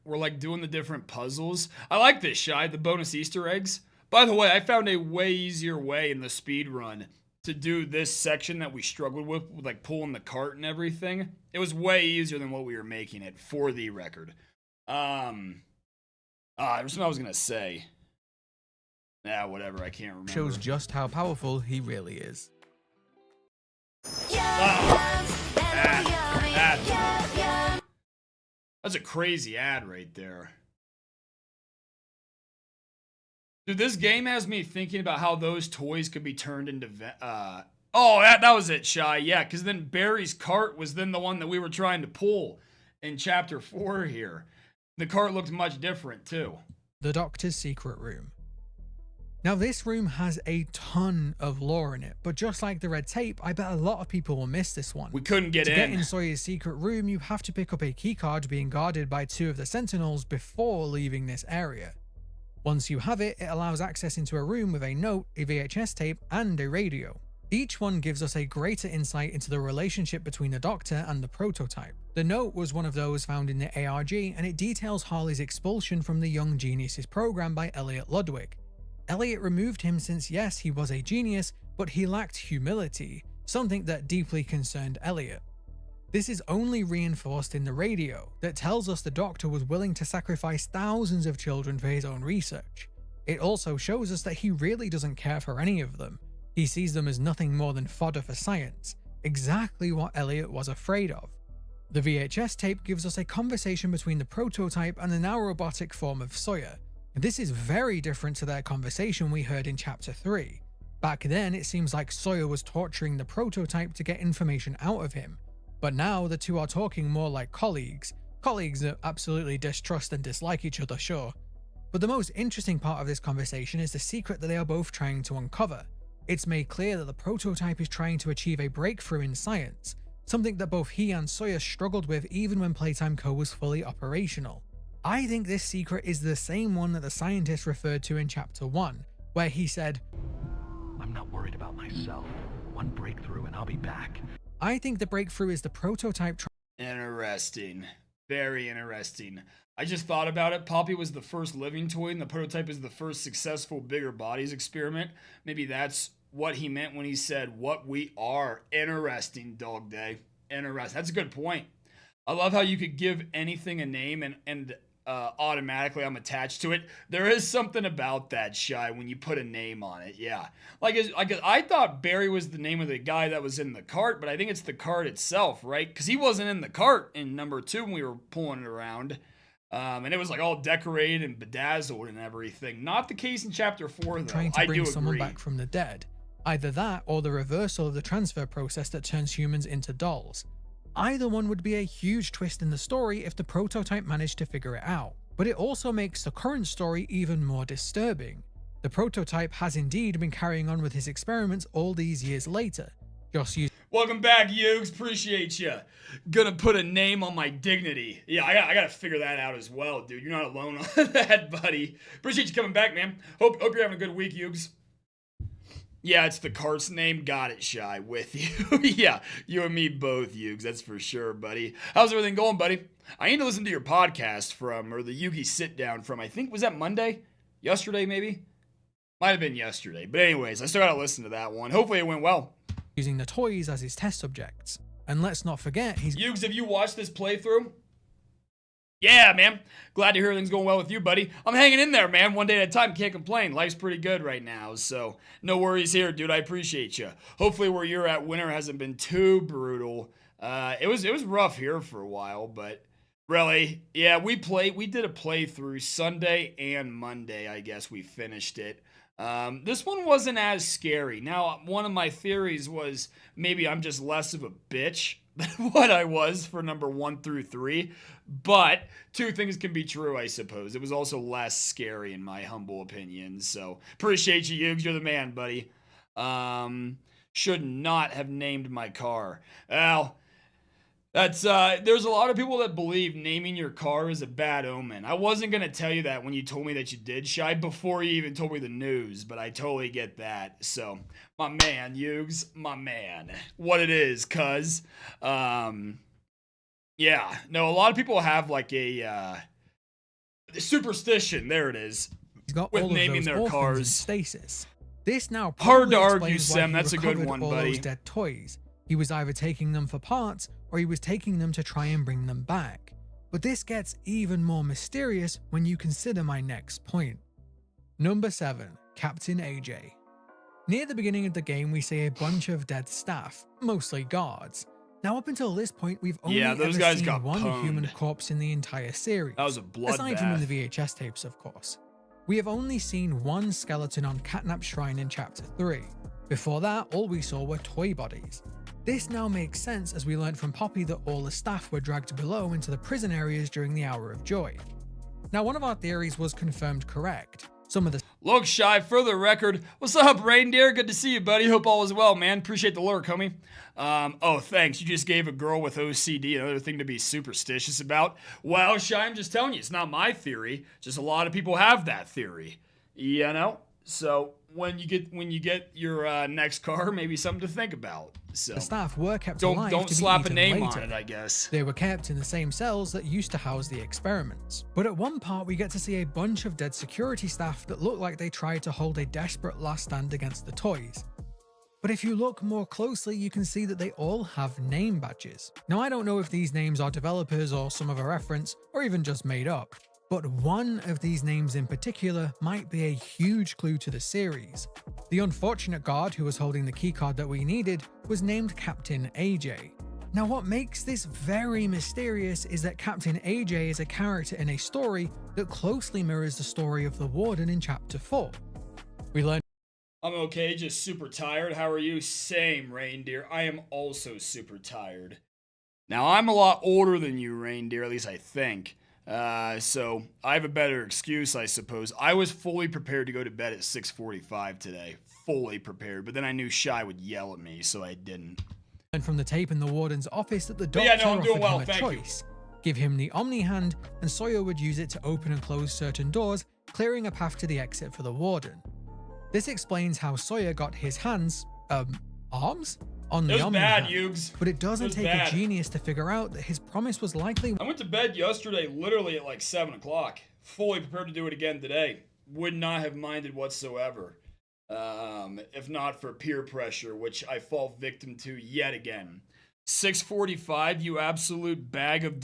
we're like doing the different puzzles? I like this, Shy, the bonus Easter eggs. By the way, I found a way easier way in the speed run to do this section that we struggled with like pulling the cart and everything. It was way easier than what we were making it, for the record. There was something I was gonna say. Nah, whatever, I can't remember. shows just how powerful he really is. That's a crazy ad right there. Dude, this game has me thinking about how those toys could be turned into oh, that was it, Shy. Yeah, because then Barry's cart was then the one that we were trying to pull in Chapter 4 here. The cart looked much different, too. The Doctor's Secret Room. Now this room has a ton of lore in it, but just like the red tape, I bet a lot of people will miss this one. We couldn't get to in. get in Sawyer's secret room, you have to pick up a keycard being guarded by 2 of the Sentinels before leaving this area. Once you have it, it allows access into a room with a note, a VHS tape, and a radio. Each one gives us a greater insight into the relationship between the Doctor and the prototype. The note was one of those found in the ARG, and it details Harley's expulsion from the Young Geniuses program by Elliot Ludwig. Elliot removed him since yes, he was a genius, but he lacked humility, something that deeply concerned Elliot. This is only reinforced in the radio that tells us the Doctor was willing to sacrifice thousands of children for his own research. It also shows us that he really doesn't care for any of them. He sees them as nothing more than fodder for science, exactly what Elliot was afraid of. The VHS tape gives us a conversation between the prototype and the now robotic form of Sawyer. This is very different to their conversation we heard in Chapter 3. Back then, it seems like Sawyer was torturing the prototype to get information out of him. But now the two are talking more like colleagues. Colleagues that absolutely distrust and dislike each other, sure. But the most interesting part of this conversation is the secret that they are both trying to uncover. It's made clear that the prototype is trying to achieve a breakthrough in science, something that both he and Sawyer struggled with even when Playtime Co. was fully operational. I think this secret is the same one that the scientist referred to in Chapter 1, where he said, "I'm not worried about myself. One breakthrough and I'll be back." I think the breakthrough is the prototype Interesting. Very interesting. I just thought about it. Poppy was the first living toy and the prototype is the first successful bigger bodies experiment. Maybe that's what he meant when he said what we are. Interesting, Dog Day. Interesting. That's a good point. I love how you could give anything a name and automatically I'm attached to it. There is something about that, Shy, when you put a name on it. Yeah. Like I thought Barry was the name of the guy that was in the cart, but I think it's the cart itself, right? Because he wasn't in the cart in number 2 when we were pulling it around. And it was like all decorated and bedazzled and everything. Not the case in Chapter 4, though. trying to bring someone back from the dead. Either that or the reversal of the transfer process that turns humans into dolls. Either one would be a huge twist in the story if the prototype managed to figure it out, but it also makes the current story even more disturbing. The prototype has indeed been carrying on with his experiments all these years later. Welcome back, Yugs. Appreciate you. Gonna put a name on my dignity. Yeah, I gotta figure that out as well, dude. You're not alone on that, buddy. Appreciate you coming back, man. Hope you're having a good week, Yugs. Yeah, it's the cart's name. Got it, Shy. With you. Yeah, you and me both, Yugs. That's for sure, buddy. How's everything going, buddy? I need to listen to your podcast from, or the Yugi sit down from, I think, was that Monday? Yesterday, maybe? Might have been yesterday. But anyways, I still gotta listen to that one. Hopefully it went well. Using the toys as his test subjects. And let's not forget, he's... Yugs, have you watched this playthrough? Yeah, man. Glad to hear everything's going well with you, buddy. I'm hanging in there, man. One day at a time. Can't complain. Life's pretty good right now, so no worries here, dude. I appreciate you. Hopefully where you're at, winter hasn't been too brutal. It was rough here for a while, but really, yeah, we did a playthrough Sunday and Monday, I guess we finished it. This one wasn't as scary. Now, one of my theories was maybe I'm just less of a bitch than what I was for number 1 through 3, but two things can be true, I suppose. It was also less scary in my humble opinion, so appreciate you, Yugs. You're the man, buddy. Should not have named my car. Well, that's, there's a lot of people that believe naming your car is a bad omen. I wasn't going to tell you that when you told me that you did, Shy, before you even told me the news, but I totally get that. So, my man, Yugs, my man. What it is, cuz, yeah, no, a lot of people have like a, superstition, there it is, He's got with all of naming those their orphans in cars. stasis. This now Hard to probably argue, explains why Sam. he That's a good recovered one, all buddy. those dead toys. He was either taking them for parts, or he was taking them to try and bring them back. But this gets even more mysterious when you consider my next point. Number 7. Captain AJ. Near the beginning of the game, we see a bunch of dead staff, mostly guards. Now, up until this point, we've only those ever guys seen got one pwned. human corpse in the entire series. That was a Aside from in bloodbath. the VHS tapes, of course. We have only seen one skeleton on Catnap Shrine in Chapter 3. Before that, all we saw were toy bodies. This now makes sense as we learned from Poppy that all the staff were dragged below into the prison areas during the Hour of Joy. Now, one of our theories was confirmed correct. Some of the Look, Shy, for the record, what's up, Reindeer? Good to see you, buddy. Hope all is well, man. Appreciate the lurk, homie. Oh, thanks. You just gave a girl with OCD another thing to be superstitious about. Well, Shy, I'm just telling you, it's not my theory. Just a lot of people have that theory. You know? So, when you get your next car, maybe something to think about. So, staff were kept alive don't to be slap a eaten name later. on it, I guess. They were kept in the same cells that used to house the experiments. But at one part, we get to see a bunch of dead security staff that look like they tried to hold a desperate last stand against the toys. But if you look more closely, you can see that they all have name badges. Now, I don't know if these names are developers or some of a reference, or even just made up. But one of these names in particular might be a huge clue to the series. The unfortunate guard who was holding the keycard that we needed was named Captain AJ. Now, what makes this very mysterious is that Captain AJ is a character in a story that closely mirrors the story of the Warden in Chapter 4. We learn I'm okay, just super tired. How are you? Same, Reindeer. I am also super tired. Now, I'm a lot older than you, Reindeer, at least I think. So I have a better excuse, I suppose. I was fully prepared to go to bed at 6:45 today. Fully prepared. But then I knew Shy would yell at me, so I didn't. And from the tape in the Warden's office that the But doctor yeah, no, I'm doing offered well, him a thank you. choice. Give him the Omni Hand, and Sawyer would use it to open and close certain doors, clearing a path to the exit for the Warden. This explains how Sawyer got his hands, arms? On It the was Omni bad, Hand. Yugs. But it doesn't It was take bad. a genius to figure out that his promise was likely I went to bed yesterday literally at like 7 o'clock. Fully prepared to do it again today. Would not have minded whatsoever. If not for peer pressure, which I fall victim to yet again. 6:45, you absolute bag of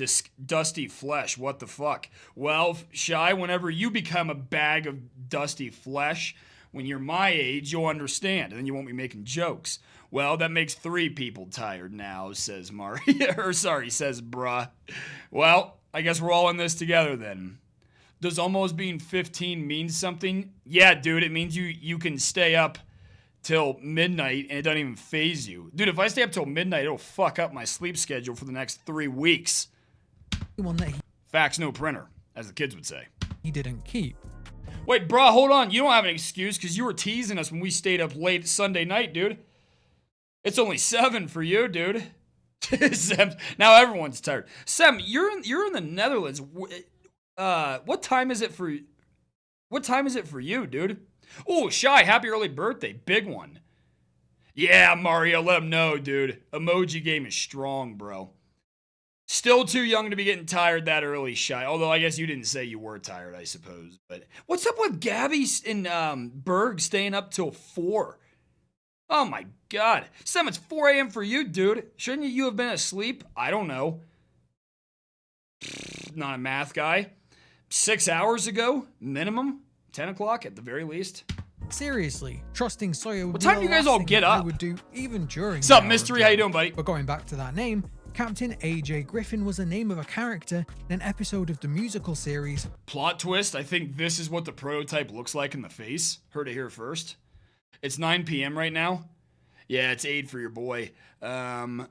dusty flesh. What the fuck? Well, Shy, whenever you become a bag of dusty flesh, when you're my age, you'll understand, and then you won't be making jokes. Well, that makes 3 people tired now, says Maria. Or sorry, says bruh. Well, I guess we're all in this together then. Does almost being 15 mean something? Yeah, dude, it means you can stay up till midnight and it doesn't even phase you. Dude, if I stay up till midnight, it'll fuck up my sleep schedule for the next 3 weeks. one that Facts no printer, as the kids would say. he didn't keep. Wait, bruh, hold on. You don't have an excuse because you were teasing us when we stayed up late Sunday night, dude. It's only 7 for you, dude. Sem, now everyone's tired. Sem, you're in the Netherlands. What time is it for you, dude? Oh, Shy, happy early birthday. Big one. Yeah, Mario, let him know, dude. Emoji game is strong, bro. Still too young to be getting tired that early, Shy. Although I guess you didn't say you were tired, I suppose. But what's up with Gabby and Berg staying up till 4? Oh my god. Sam, it's 4 a.m. for you, dude. Shouldn't you have been asleep? I don't know. Not a math guy. 6 hours ago, minimum. 10 o'clock at the very least. Seriously, trusting Sawyer would What be time the do you guys last all thing get that I up? would do even during What's the up, hour of Mystery? How you duel. doing, buddy? But going back to that name, Captain AJ Griffin was the name of a character in an episode of the musical series. Plot twist, I think this is what the prototype looks like in the face. Heard it here first. It's 9 p.m. right now. Yeah, it's 8 for your boy. I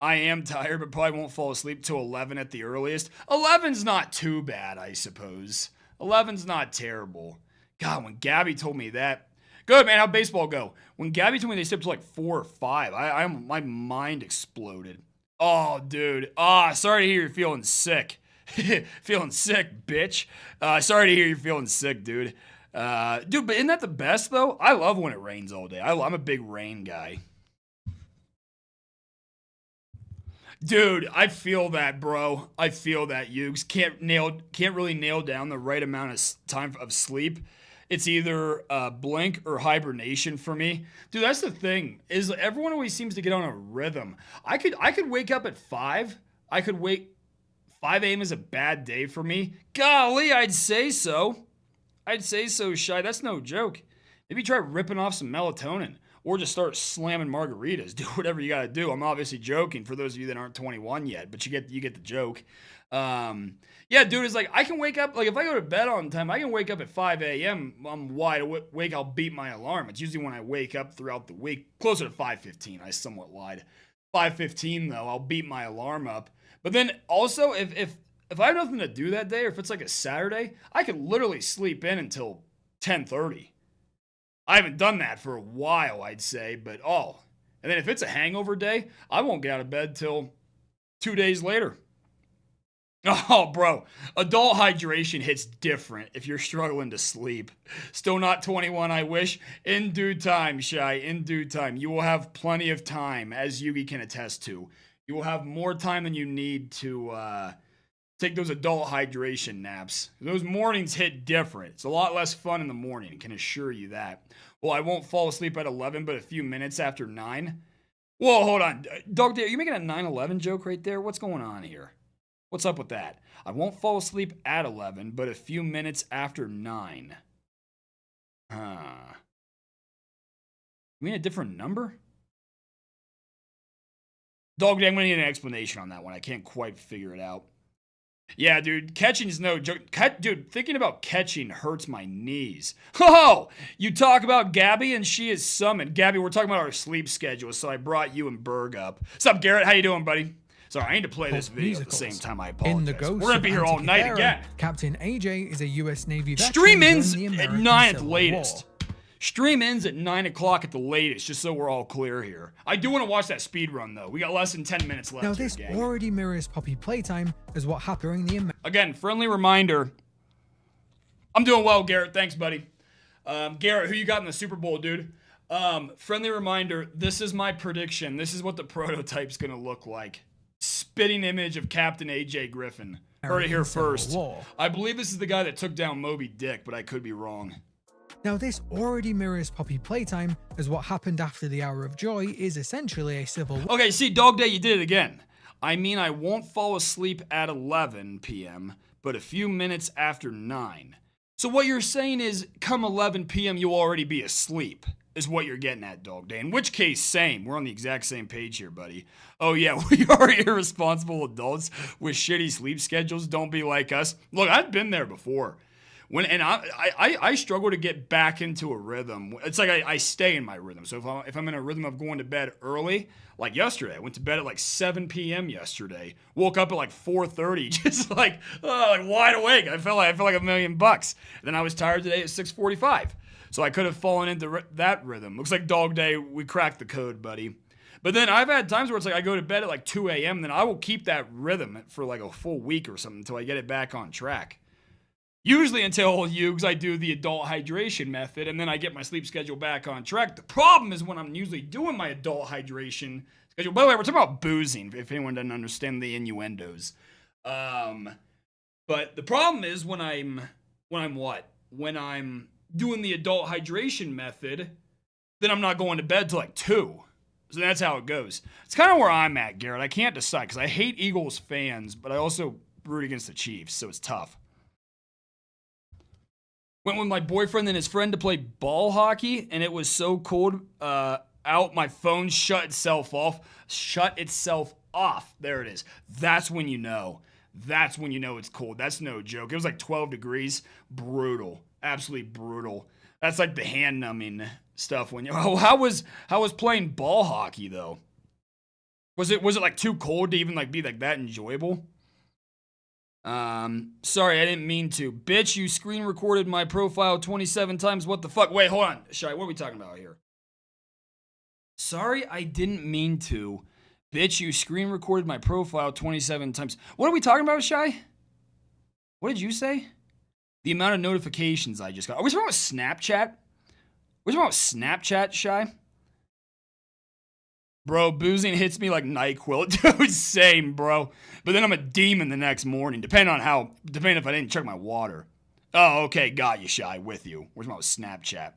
am tired, but probably won't fall asleep till 11 at the earliest. 11's not too bad, I suppose. 11's not terrible. God, when Gabby told me that. Good, man. How'd baseball go? When Gabby told me they slept till like 4 or 5, my mind exploded. Oh, dude. Sorry to hear you're feeling sick. Feeling sick, bitch. Sorry to hear you're feeling sick, dude. Dude, but isn't that the best, though? I love when it rains all day. I'm a big rain guy. Dude, I feel that, bro. I feel that, Yugs. Can't really nail down the right amount of time of sleep. It's either blink or hibernation for me. Dude, that's the thing, is everyone always seems to get on a rhythm. I could wake up at 5. 5 a.m. is a bad day for me. Golly, I'd say so. I'd say so, Shy. That's no joke. Maybe try ripping off some melatonin. Or just start slamming margaritas. Do whatever you gotta do. I'm obviously joking for those of you that aren't 21 yet, but you get the joke. Yeah, dude, it's like I can wake up, like if I go to bed on time, I can wake up at 5 a.m. I'm wide awake, I'll beat my alarm. It's usually when I wake up throughout the week, closer to 5:15. I somewhat lied. 5:15 though, I'll beat my alarm up. But then also, if I have nothing to do that day, or if it's like a Saturday, I could literally sleep in until 10:30. I haven't done that for a while, I'd say, but and then if it's a hangover day, I won't get out of bed till 2 days later. Oh, bro, adult hydration hits different if you're struggling to sleep. Still not 21, I wish. In due time, Shy, in due time. You will have plenty of time, as Yugi can attest to. You will have more time than you need to take those adult hydration naps. Those mornings hit different. It's a lot less fun in the morning, I can assure you that. Well, I won't fall asleep at 11, but a few minutes after 9. Whoa, hold on. Dog, are you making a 9/11 joke right there? What's going on here? What's up with that? I won't fall asleep at 11, but a few minutes after 9. You mean a different number? Dog, I'm gonna need an explanation on that one. I can't quite figure it out. Yeah, dude, catching's no joke. Dude, thinking about catching hurts my knees. Oh, you talk about Gabby and she is summoned. Gabby, we're talking about our sleep schedule, so I brought you and Berg up. What's up, Garrett? How you doing, buddy? Sorry, I need to play this video at the same time. I apologize. In the Ghost We're gonna be here all night again. Captain AJ is a U.S. Navy veteran. Stream ends during the at American 9 at the Civil latest. War. Stream ends at 9 o'clock at the latest, just so we're all clear here. I do want to watch that speed run, though. We got less than 10 minutes left. Now, here, this gang. already mirrors Poppy Playtime as what happened during the Again, friendly reminder. I'm doing well, Garrett. Thanks, buddy. Garrett, who you got in the Super Bowl, dude? Friendly reminder, this is my prediction. This is what the prototype's going to look like. Spitting image of Captain AJ Griffin. Heard it here first. War. I believe this is the guy that took down Moby Dick, but I could be wrong. Now, this already mirrors Poppy Playtime as what happened after the Hour of Joy is essentially a civil war. Okay, see, Dog Day, you did it again. I mean, I won't fall asleep at 11 p.m., but a few minutes after 9. So what you're saying is, come 11 p.m., you'll already be asleep, is what you're getting at, Dog Day. In which case, same. We're on the exact same page here, buddy. Oh, yeah, we are irresponsible adults with shitty sleep schedules. Don't be like us. Look, I've been there before. I struggle to get back into a rhythm. It's like I stay in my rhythm. So if I'm in a rhythm of going to bed early, like yesterday, I went to bed at like 7 p.m. yesterday. Woke up at like 4:30, just like wide awake. I felt like $1,000,000. And then I was tired today at 6:45. So I could have fallen into that rhythm. Looks like Dog Day, we cracked the code, buddy. But then I've had times where it's like I go to bed at like 2 a.m. Then I will keep that rhythm for like a full week or something until I get it back on track. Usually until I do the adult hydration method, and then I get my sleep schedule back on track. The problem is when I'm usually doing my adult hydration schedule. By the way, we're talking about boozing, if anyone doesn't understand the innuendos. But the problem is when I'm doing the adult hydration method, then I'm not going to bed till like 2. So that's how it goes. It's kind of where I'm at, Garrett. I can't decide because I hate Eagles fans, but I also root against the Chiefs, so it's tough. Went with my boyfriend and his friend to play ball hockey, and it was so cold out, my phone shut itself off. There it is. That's when you know. That's when you know it's cold. That's no joke. It was like 12 degrees. Brutal. Absolutely brutal. That's like the hand numbing stuff when you. Oh, how was playing ball hockey though? Was it like too cold to even like be like that enjoyable? Sorry, I didn't mean to. Bitch, you screen recorded my profile 27 times. What the fuck? Wait, hold on. Shy, what are we talking about here? Sorry, I didn't mean to. Bitch, you screen recorded my profile 27 times. What are we talking about, Shy? What did you say? The amount of notifications I just got. Are we talking about Snapchat? We're talking about Snapchat, Shy? Bro, boozing hits me like NyQuil. Dude, same, bro. But then I'm a demon the next morning, depending if I didn't check my water. Oh, okay, got you, Shy, with you. We're talking about Snapchat.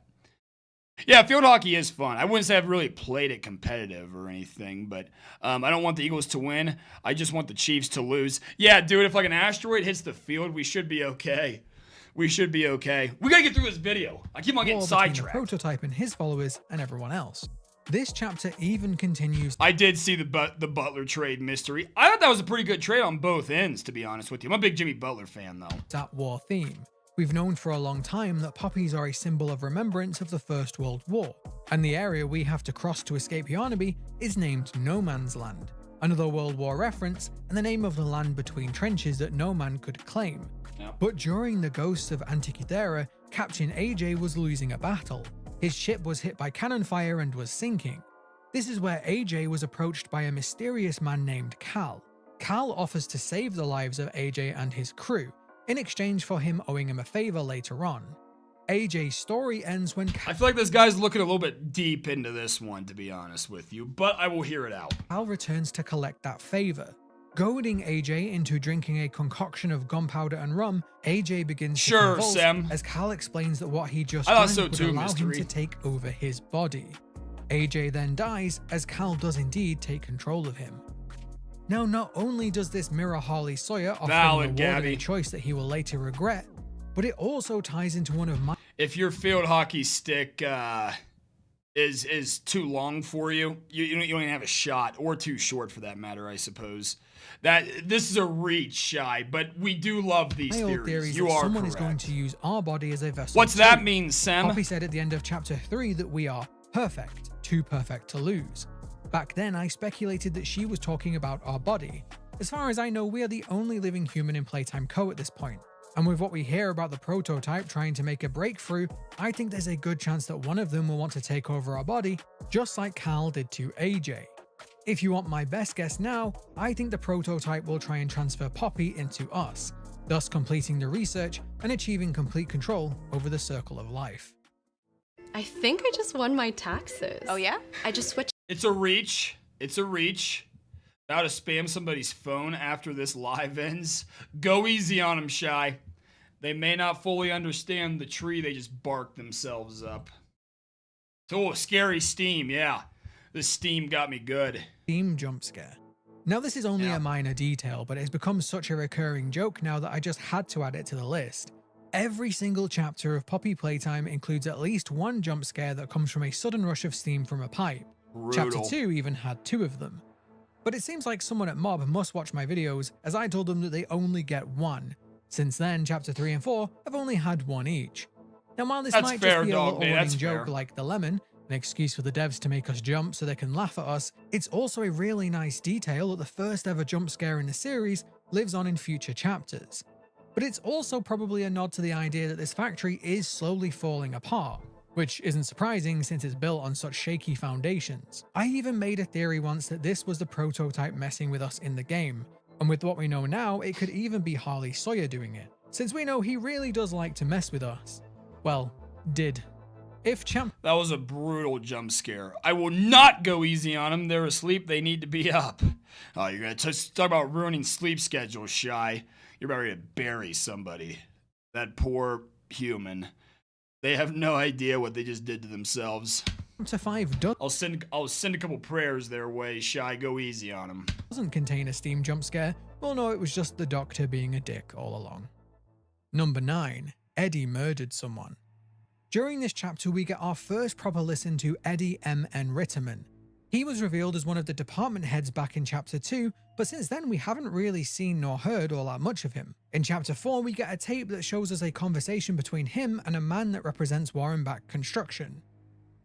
Yeah, field hockey is fun. I wouldn't say I've really played it competitive or anything, but I don't want the Eagles to win. I just want the Chiefs to lose. Yeah, dude, if like an asteroid hits the field, we should be okay. We should be okay. We gotta get through this video. I keep on getting sidetracked. The prototype and his followers and everyone else. This chapter even continues. I did see the Butler trade mystery. I thought that was a pretty good trade on both ends, to be honest with you. I'm a big Jimmy Butler fan, though. That war theme. We've known for a long time that poppies are a symbol of remembrance of the First World War, and the area we have to cross to escape Yarnaby is named No Man's Land, another World War reference, and the name of the land between trenches that no man could claim. Yep. But during the Ghosts of Antikythera, Captain AJ was losing a battle. His ship was hit by cannon fire and was sinking. This is where AJ was approached by a mysterious man named Cal. Cal offers to save the lives of AJ and his crew, in exchange for him owing him a favor later on. AJ's story ends when I feel like this guy's looking a little bit deep into this one, to be honest with you, but I will hear it out. Cal returns to collect that favor. Goading AJ into drinking a concoction of gunpowder and rum, AJ begins to convulse Sam. as Cal explains that what he just drank would allow him to take over his body. AJ then dies as Cal does indeed take control of him. Now, not only does this mirror Harley Sawyer offering the warden a choice that he will later regret, but it also ties into one of my— If your field hockey stick is too long for you, you don't even have a shot, or too short for that matter, I suppose. This is a reach, Shy, but we do love these theories. You are someone correct. Is going to use our body as a vessel. What's that mean, Sam? Poppy said at the end of chapter 3 that we are perfect, too perfect to lose. Back then, I speculated that she was talking about our body. As far as I know, we are the only living human in Playtime Co. at this point. And with what we hear about the prototype trying to make a breakthrough, I think there's a good chance that one of them will want to take over our body, just like Cal did to AJ. If you want my best guess now, I think the prototype will try and transfer Poppy into us, thus completing the research and achieving complete control over the circle of life. I think I just won my taxes. Oh yeah? I just switched. It's a reach. It's a reach. About to spam somebody's phone after this live ends. Go easy on them, Shy. They may not fully understand the tree they just barked themselves up. Oh, scary steam, yeah. The steam got me good. Steam jump scare. Now this is only a minor detail, but it's become such a recurring joke now that I just had to add it to the list. Every single chapter of Poppy Playtime includes at least one jump scare that comes from a sudden rush of steam from a pipe. Brutal. Chapter 2 even had 2 of them. But it seems like someone at Mob must watch my videos, as I told them that they only get 1. Since then, chapter 3 and 4 have only had 1 each. Now while this might just be a little running joke like the lemon, an excuse for the devs to make us jump so they can laugh at us, it's also a really nice detail that the first ever jump scare in the series lives on in future chapters. But it's also probably a nod to the idea that this factory is slowly falling apart, which isn't surprising since it's built on such shaky foundations. I even made a theory once that this was the prototype messing with us in the game, and with what we know now, it could even be Harley Sawyer doing it. since we know he really does like to mess with us. Well, did. If Champ... That was a brutal jump scare. I will not go easy on them. They're asleep. They need to be up. Oh, you're going to talk about ruining sleep schedules, Shy. You're about ready to bury somebody. That poor human. They have no idea what they just did to themselves. Chapter 5 I'll send a couple prayers their way, Shy. Go easy on them. doesn't contain a Steam jump scare. We'll know it was just the Doctor being a dick all along. Number 9. Eddie murdered someone. During this chapter, we get our first proper listen to Eddie M.N. Ritterman. He was revealed as one of the department heads back in Chapter 2, but since then we haven't really seen nor heard all that much of him. In Chapter 4, we get a tape that shows us a conversation between him and a man that represents Warrenback Construction.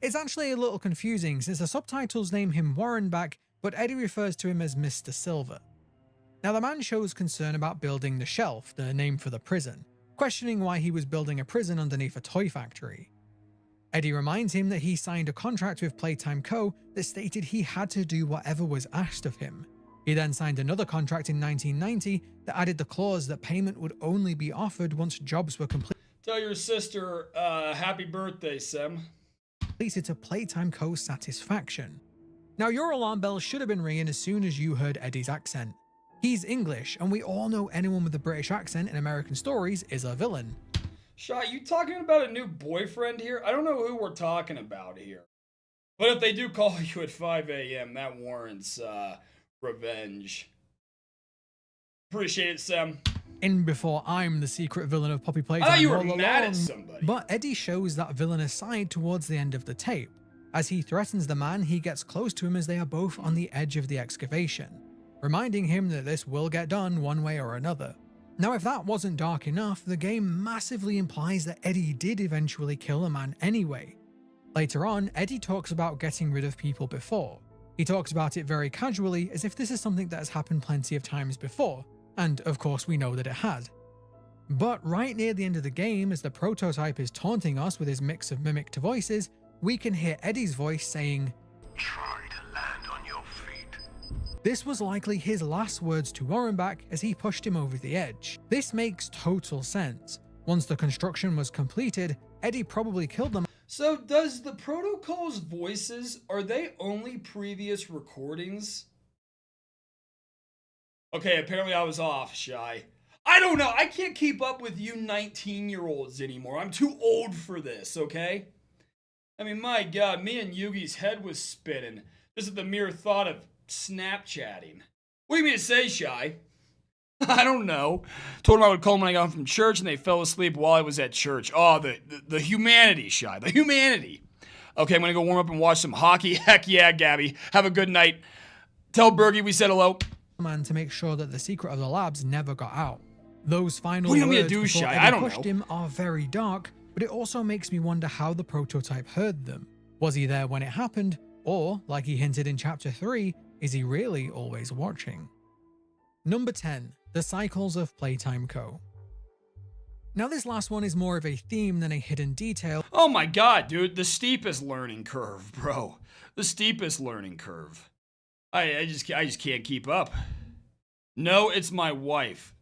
It's actually a little confusing since the subtitles name him Warrenback, but Eddie refers to him as Mr. Silver. Now the man shows concern about building the Shelf, the name for the prison, questioning why he was building a prison underneath a toy factory. Eddie reminds him that he signed a contract with Playtime Co. that stated he had to do whatever was asked of him. He then signed another contract in 1990 that added the clause that payment would only be offered once jobs were completed. Tell your sister, happy birthday, Sam. Completed to Playtime Co.'s satisfaction. Now your alarm bell should have been ringing as soon as you heard Eddie's accent. He's English, and we all know anyone with a British accent in American stories is a villain. Shy, you talking about a new boyfriend here? I don't know who we're talking about here. But if they do call you at 5 a.m., that warrants, revenge. Appreciate it, Sam. In before I'm the secret villain of Poppy Playtime. I thought you were all mad along. at somebody. But Eddie shows that villainous side towards the end of the tape. As he threatens the man, he gets close to him as they are both on the edge of the excavation, reminding him that this will get done one way or another. Now if that wasn't dark enough, the game massively implies that Eddie did eventually kill a man anyway. Later on, Eddie talks about getting rid of people before. He talks about it very casually as if this is something that has happened plenty of times before, and of course we know that it had. But right near the end of the game, as the prototype is taunting us with his mix of mimicked voices, we can hear Eddie's voice saying, Try to land on your feet. This was likely his last words to Warrenback as he pushed him over the edge. This makes total sense. Once the construction was completed, Eddie probably killed them. So does the protocol's voices, are they only previous recordings? Okay, apparently I was off, Shy. I don't know, I can't keep up with you 19-year-olds anymore. I'm too old for this, okay? I mean, my God, me and Yugi's head was spinning. This is the mere thought of Snapchatting. What do you mean to say, Shy? I don't know. Told them I would call them when I got home from church, and they fell asleep while I was at church. Oh, the humanity, Shy. The humanity. Okay, I'm going to go warm up and watch some hockey. Heck yeah, Gabby. Have a good night. Tell Bergie we said hello. Man to make sure that the secret of the labs never got out. Those final What do you want me to words do, before Shy? Eddie I don't pushed know. him are very dark, but it also makes me wonder how the prototype heard them. Was he there when it happened? Or, like he hinted in Chapter 3, is he really always watching? Number 10. The Cycles of Playtime Co. Now this last one is more of a theme than a hidden detail. Oh my God, dude. The steepest learning curve, bro. The steepest learning curve. I just can't keep up. No, it's my wife.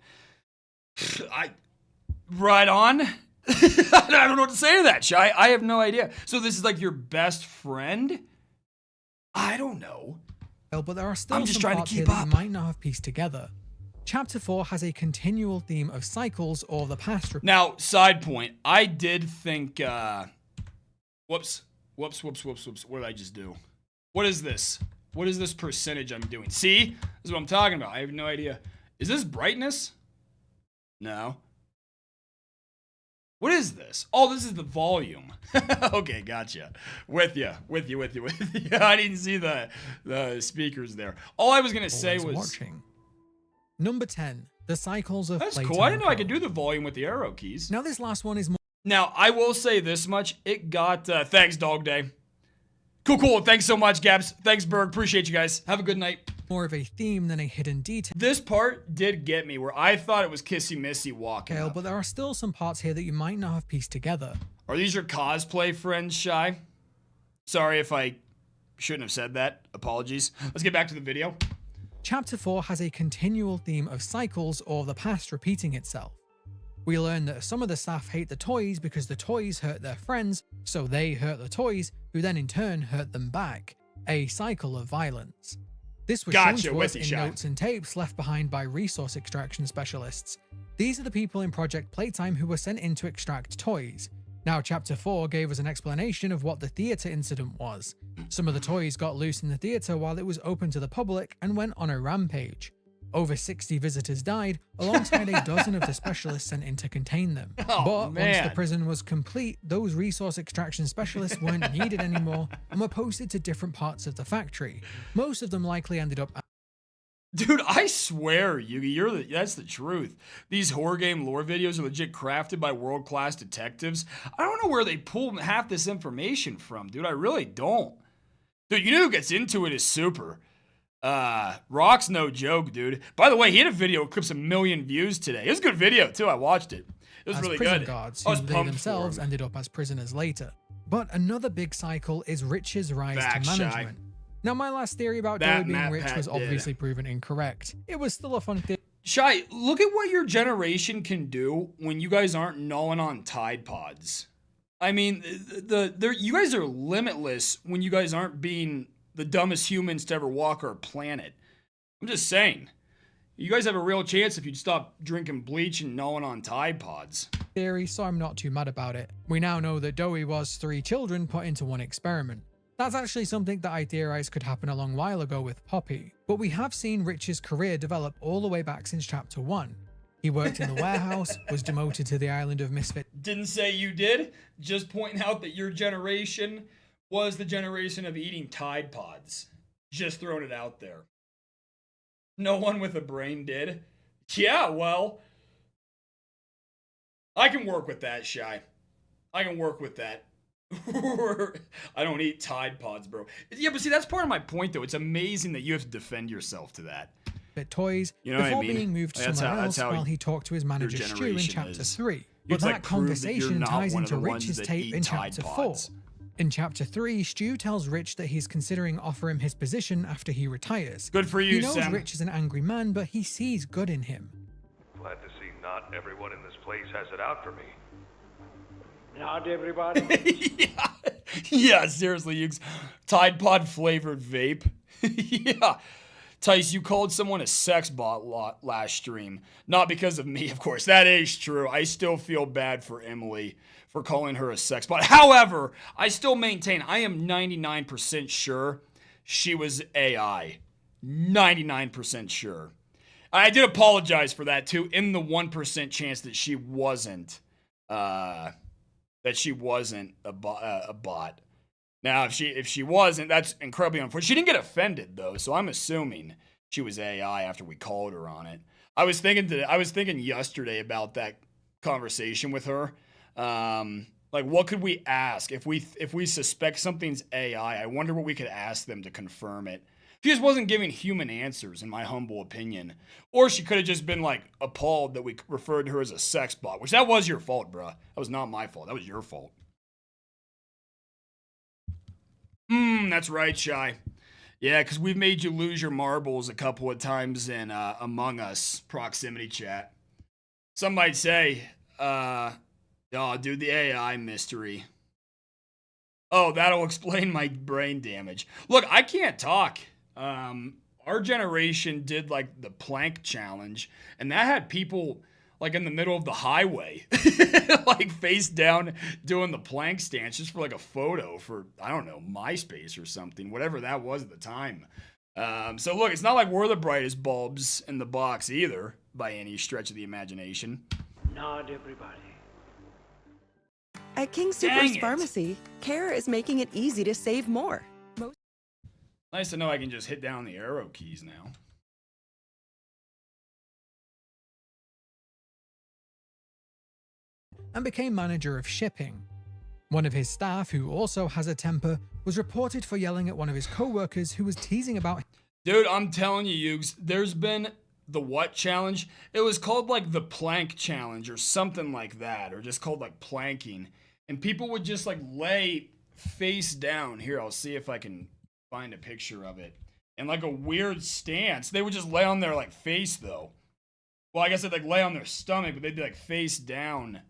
Right on. I don't know what to say to that, Shy. I have no idea. So this is like your best friend? I don't know. But there are still I'm just some trying to parts here keep that you up. might not have pieced together. Chapter 4 has a continual theme of cycles or the past. Now, side point. I did think, whoops. What did I just do? What is this? What is this percentage I'm doing? See? This is what I'm talking about. I have no idea. Is this brightness? No. What is this? Oh, this is the volume. Okay, gotcha. With you. I didn't see the speakers there. All I was going to say was... watching. Number 10. The Cycles of That's Playtime cool. I didn't know I Co. could do the volume with the arrow keys. Now this last one is more... Now, I will say this much. It got... thanks, Dog Day. Cool. Thanks so much, Gabs. Thanks, Berg. Appreciate you guys. Have a good night. more of a theme than a hidden detail. This part did get me, where I thought it was Kissy Missy walking up. But there are still some parts here that you might not have pieced together. Are these your cosplay friends, Shy? Sorry if I shouldn't have said that. Apologies. Let's get back to the video. Chapter 4 has a continual theme of cycles or the past repeating itself. We learn that some of the staff hate the toys because the toys hurt their friends, so they hurt the toys, who then in turn hurt them back. A cycle of violence. This was shown to us in notes and tapes left behind by resource extraction specialists. These are the people in Project Playtime who were sent in to extract toys. Now, Chapter 4 gave us an explanation of what the theatre incident was. Some of the toys got loose in the theatre while it was open to the public and went on a rampage. Over 60 visitors died, alongside a dozen of the specialists sent in to contain them. But once the prison was complete, those resource extraction specialists weren't needed anymore and were posted to different parts of the factory. Most of them likely ended up... Dude, I swear, Yugi, that's the truth. These horror game lore videos are legit crafted by world-class detectives. I don't know where they pull half this information from, dude. I really don't. Dude, you know who gets into it is Super. Rock's no joke, dude. By the way, he had a video that clips 1 million views today. It was a good video, too. I watched it. It was really prison good. Guards, who they themselves ended up as prisoners later. But another big cycle is Rich's rise to management. Now, my last theory about Dowie being rich was obviously proven incorrect. It was still a fun theory. Shy, look at what your generation can do when you guys aren't gnawing on Tide Pods. I mean, you guys are limitless when you guys aren't being the dumbest humans to ever walk our planet. I'm just saying. You guys have a real chance if you'd stop drinking bleach and gnawing on Tide Pods. Theory, so I'm not too mad about it. We now know that Dowie was 3 children put into one experiment. That's actually something that I theorized could happen a long while ago with Poppy. But we have seen Rich's career develop all the way back since Chapter 1. He worked in the warehouse, was demoted to the island of Misfit. Didn't say you did. Just pointing out that your generation was the generation of eating Tide Pods. Just throwing it out there. No one with a brain did. Yeah, well, I can work with that, Shy. I can work with that. I don't eat Tide Pods, bro. Yeah, but see, that's part of my point, though. It's amazing that you have to defend yourself to that. Toys, you know before what I mean? being moved somewhere else while he talked to his manager Stu in Chapter 3. But that conversation ties into Rich's tape in Chapter 4. In Chapter 3, Stu tells Rich that he's considering offering him his position after he retires. Good for you, Sam. He knows Rich is an angry man, but he sees good in him. Glad to see not everyone in this place has it out for me. Not everybody. Yeah, seriously, you Tide Pod flavored vape. Yeah. Tice, you called someone a sex bot last stream. Not because of me, of course. That is true. I still feel bad for Emily for calling her a sex bot. However, I still maintain I am 99% sure she was AI. 99% sure. I did apologize for that too, in the 1% chance that she wasn't a bot. Now, if she wasn't, that's incredibly unfortunate. She didn't get offended though, so I'm assuming she was AI after we called her on it. I was thinking yesterday about that conversation with her. Like, what could we ask if we suspect something's AI? I wonder what we could ask them to confirm it. She just wasn't giving human answers, in my humble opinion. Or she could have just been like appalled that we referred to her as a sex bot, which that was your fault, bruh. That was not my fault. That was your fault. That's right, Shy. Yeah, because we've made you lose your marbles a couple of times in Among Us proximity chat. Some might say, oh, dude, the AI mystery. Oh, that'll explain my brain damage. Look, I can't talk. Our generation did like the plank challenge, and that had people like in the middle of the highway, like face down doing the plank stance just for like a photo for, I don't know, MySpace or something, whatever that was at the time. So look, it's not like we're the brightest bulbs in the box either, by any stretch of the imagination. Not everybody. At King Soopers Pharmacy, Care is making it easy to save more. Nice to know I can just hit down the arrow keys now. And became manager of shipping. One of his staff, who also has a temper, was reported for yelling at one of his co-workers who was teasing about... Dude, I'm telling you, Yugs, there's been the what challenge? It was called like the plank challenge or something like that, or just called like planking. And people would just like lay face down. Here, I'll see if I can find a picture of it. In like a weird stance. They would just lay on their like face though. Well, I guess they'd like lay on their stomach, but they'd be like face down.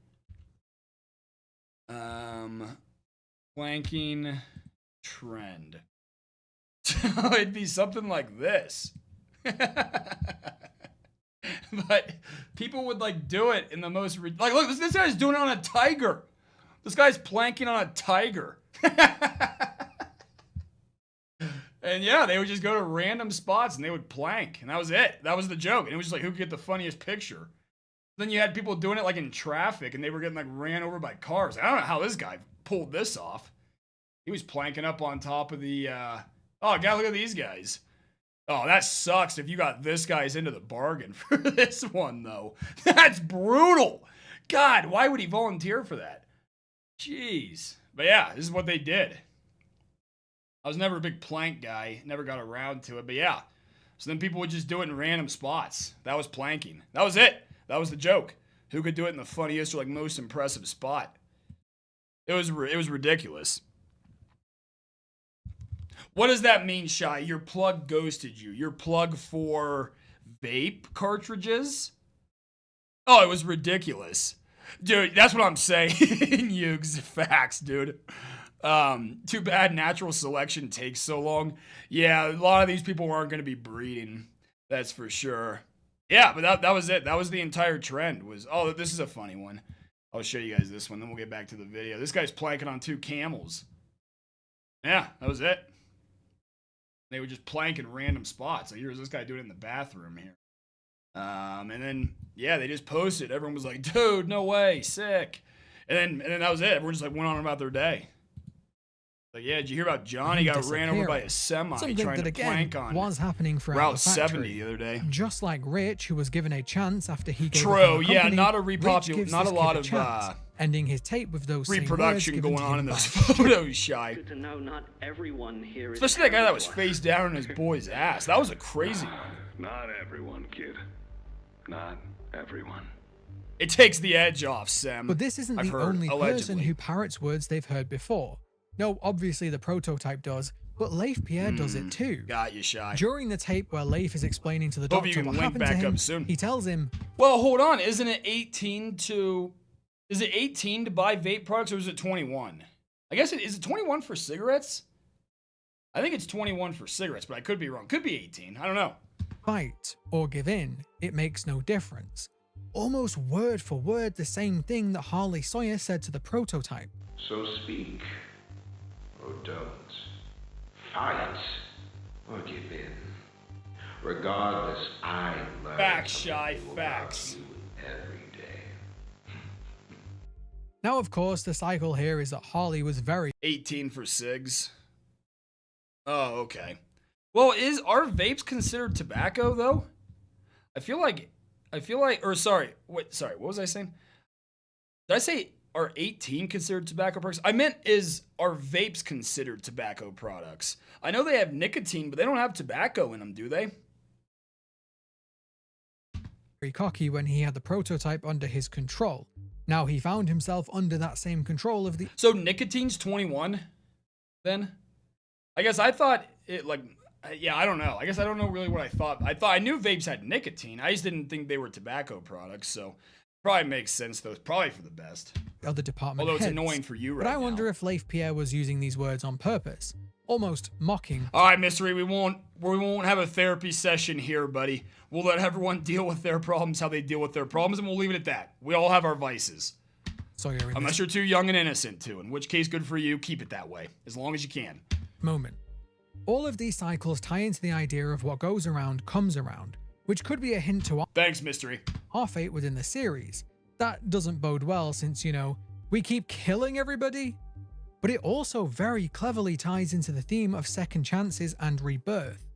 Planking trend. It'd be something like this. But people would like do it in the most like, look, this guy's doing it on a tiger. This guy's planking on a tiger. And yeah, they would just go to random spots and they would plank, and that was it. That was the joke. And it was just like, who could get the funniest picture? Then you had people doing it like in traffic, and they were getting like ran over by cars. I don't know how this guy pulled this off. He was planking up on top of the oh god, look at these guys. Oh, that sucks if you got this guy's into the bargain for this one, though. That's brutal. God, why would he volunteer for that? Jeez. But yeah, this is what they did. I was never a big plank guy. Never got around to it, but yeah. So then people would just do it in random spots. That was planking. That was it. That was the joke. Who could do it in the funniest or like most impressive spot? It was ridiculous. What does that mean, Shy? Your plug ghosted you. Your plug for vape cartridges? Oh, it was ridiculous. Dude, that's what I'm saying. Yugs, facts, dude. Too bad natural selection takes so long. Yeah, a lot of these people aren't going to be breeding. That's for sure. Yeah, but that was it. That was the entire trend. Was, oh, this is a funny one. I'll show you guys this one, then we'll get back to the video. This guy's planking on 2 camels. Yeah, that was it. They would just plank in random spots. Like, here's this guy doing it in the bathroom here. And then, yeah, they just posted. Everyone was like, dude, no way, sick. And then that was it. Everyone just like went on about their day. Like, yeah, did you hear about Johnny got ran over by a semi trying to plank on was happening throughout Route the 70 the other day? Just like Rich, who was given a chance after he gave True, up on the yeah, company, not a not a lot of ending his tape with those reproduction same words going given to on him in by those photos, Shy. Good to know not everyone here is Especially that guy that was face down in his boy's ass. That was a crazy one. Not everyone, kid. Not everyone. It takes the edge off, Sam. But this isn't the only person who parrots words they've heard before. No, obviously the prototype does, but Leif Pierre does it too. Got you, Shy. During the tape where Leif is explaining to the doctor what happened to him, he tells him, well, hold on, isn't it 18 to... Is it 18 to buy vape products, or is it 21? I guess is it 21 for cigarettes? I think it's 21 for cigarettes, but I could be wrong. Could be 18. I don't know. Fight or give in, it makes no difference. Almost word for word the same thing that Harley Sawyer said to the prototype. So speak, or don't. Fight, or give in. Regardless, I learn facts, Shy, facts. Every day. Now, of course, the cycle here is that Harley was very 18 for cigs. Oh, okay. Well, are vapes considered tobacco though? I feel like, or sorry, what was I saying? Did I say are 18 considered tobacco products? I meant are vapes considered tobacco products? I know they have nicotine, but they don't have tobacco in them, do they? very cocky when he had the prototype under his control. Now he found himself under that same control of the... So nicotine's 21 then? I guess I thought it like... Yeah, I don't know. I guess I don't know really what I thought. I knew vapes had nicotine. I just didn't think they were tobacco products, so probably makes sense though. It's probably for the best. Other department Although it's heads. annoying for you right But I now. wonder if Leif Pierre was using these words on purpose, almost mocking. All right, Mystery, we won't have a therapy session here, buddy. We'll let everyone deal with their problems how they deal with their problems, and we'll leave it at that. We all have our vices. Unless you're too young and innocent to, in which case, good for you. Keep it that way, as long as you can. Moment. All of these cycles tie into the idea of what goes around comes around, which could be a hint to Thanks, Mystery. Our fate within the series. That doesn't bode well since, you know, we keep killing everybody. But it also very cleverly ties into the theme of second chances and rebirth.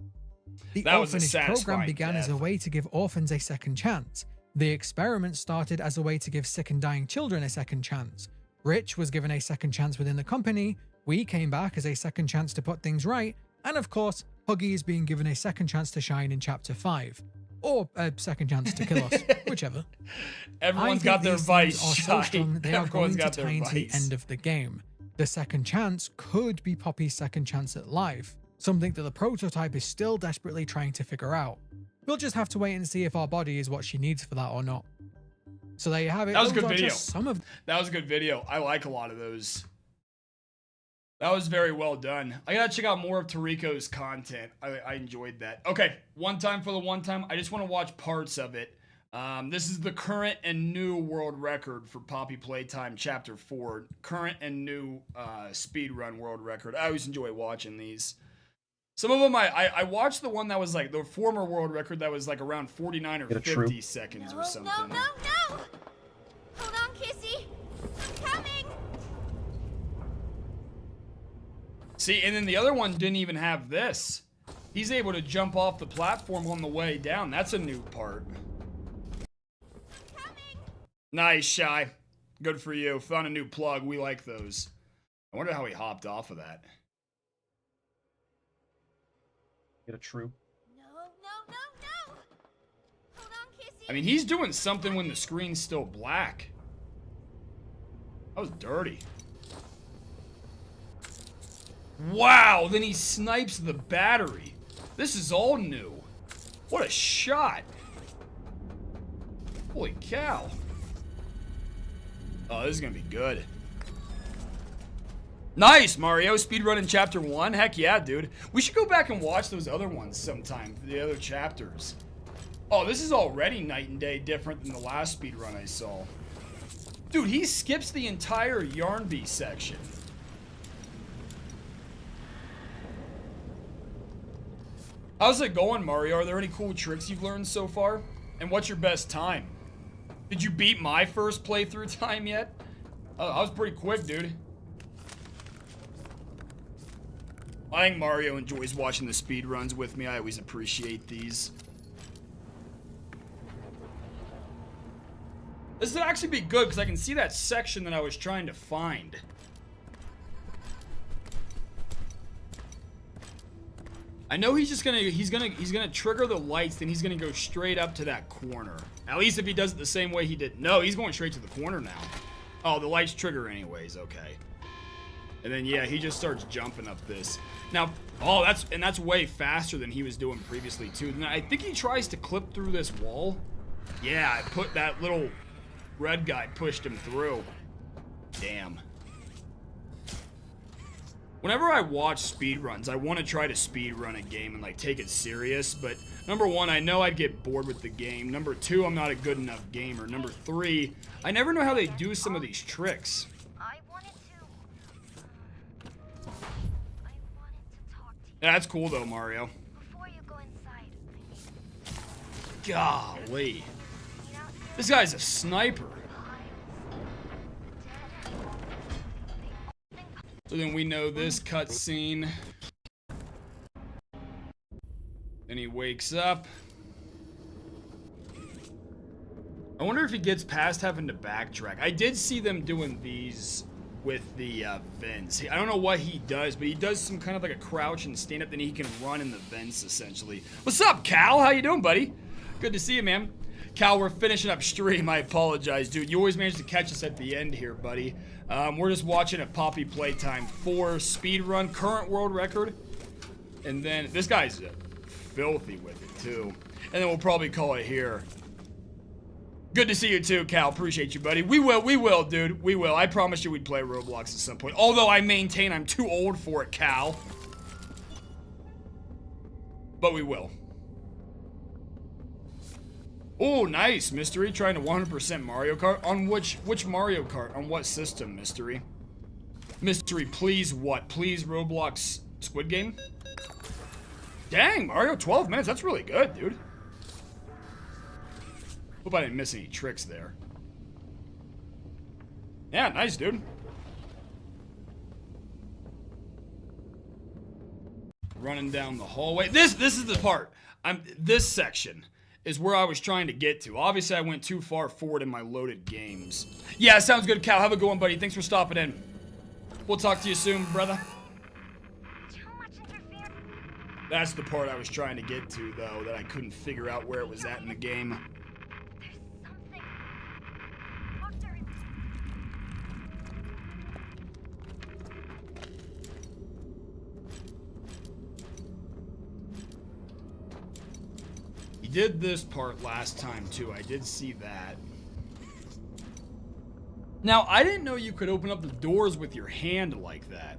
The orphanage program began as a way to give orphans a second chance. The experiment started as a way to give sick and dying children a second chance. Rich was given a second chance within the company. We came back as a second chance to put things right. And of course, Huggy is being given a second chance to shine in Chapter 5. Or a second chance to kill us, whichever. Everyone's got their vice. So strong, they are going to tie into the end of the game. The second chance could be Poppy's second chance at life, something that the prototype is still desperately trying to figure out. We'll just have to wait and see if our body is what she needs for that or not. So there you have it. That was a Those good are video. just some of That was a good video. I like a lot of those. That was very well done. I gotta check out more of Tariko's content. I enjoyed that. Okay, one time for the one time. I just want to watch parts of it. This is the current and new world record for Poppy Playtime Chapter 4. Current and new speedrun world record. I always enjoy watching these. Some of them, I watched the one that was like the former world record that was like around 49 or 50 seconds or something. No! Hold on, Kissy. I'm coming. See, and then the other one didn't even have this. He's able to jump off the platform on the way down. That's a new part. Nice, Shy. Good for you. Found a new plug. We like those. I wonder how he hopped off of that. Get a true. No! Hold on, Kissy. I mean, he's doing something when the screen's still black. That was dirty. Wow, then he snipes the battery. This is all new. What a shot. Holy cow. Oh, this is gonna be good. Nice, Mario. Speedrunning Chapter 1. Heck yeah, dude. We should go back and watch those other ones sometime, the other chapters. Oh, this is already night and day different than the last speedrun I saw. Dude, he skips the entire Yarnby section. How's it going, Mario? Are there any cool tricks you've learned so far? And what's your best time? Did you beat my first playthrough time yet? I was pretty quick, dude. I think Mario enjoys watching the speedruns with me. I always appreciate these. This would actually be good because I can see that section that I was trying to find. I know he's gonna trigger the lights, then he's gonna go straight up to that corner. At least if he does it the same way he did. No, he's going straight to the corner now. Oh, the lights trigger anyways. Okay. And then yeah, he just starts jumping up this. Now, oh, that's way faster than he was doing previously too. And I think he tries to clip through this wall. Yeah, I put that little red guy pushed him through. Damn. Whenever I watch speedruns, I want to try to speedrun a game and like take it serious, but number one, I know I'd get bored with the game. Number two, I'm not a good enough gamer. Number three, I never know how they do some of these tricks. Yeah, that's cool though, Mario. Golly. This guy's a sniper. So then we know this cutscene. Then he wakes up. I wonder if he gets past having to backtrack. I did see them doing these with the vents. I don't know what he does, but he does some kind of like a crouch and stand up, then he can run in the vents essentially. What's up, Cal? How you doing, buddy? Good to see you, man. Cal, we're finishing up stream. I apologize, dude. You always manage to catch us at the end here, buddy. We're just watching a Poppy Playtime 4 speedrun, current world record. And then this guy's filthy with it too. And then we'll probably call it here. Good to see you too, Cal. Appreciate you, buddy. We will, dude. We will. I promised you we'd play Roblox at some point. Although I maintain I'm too old for it, Cal. But we will. Oh, nice, Mystery. Trying to 100% Mario Kart. On which Mario Kart? On what system, Mystery? Mystery, please what? Please Roblox Squid Game? Dang, Mario, 12 minutes. That's really good, dude. Hope I didn't miss any tricks there. Yeah, nice, dude. Running down the hallway. This is the part. This section is where I was trying to get to. Obviously, I went too far forward in my loaded games. Yeah, sounds good, Cal. Have a good one, buddy. Thanks for stopping in. We'll talk to you soon, brother. That's the part I was trying to get to, though, that I couldn't figure out where it was at in the game. He did this part last time too. I did see that. Now, I didn't know you could open up the doors with your hand like that.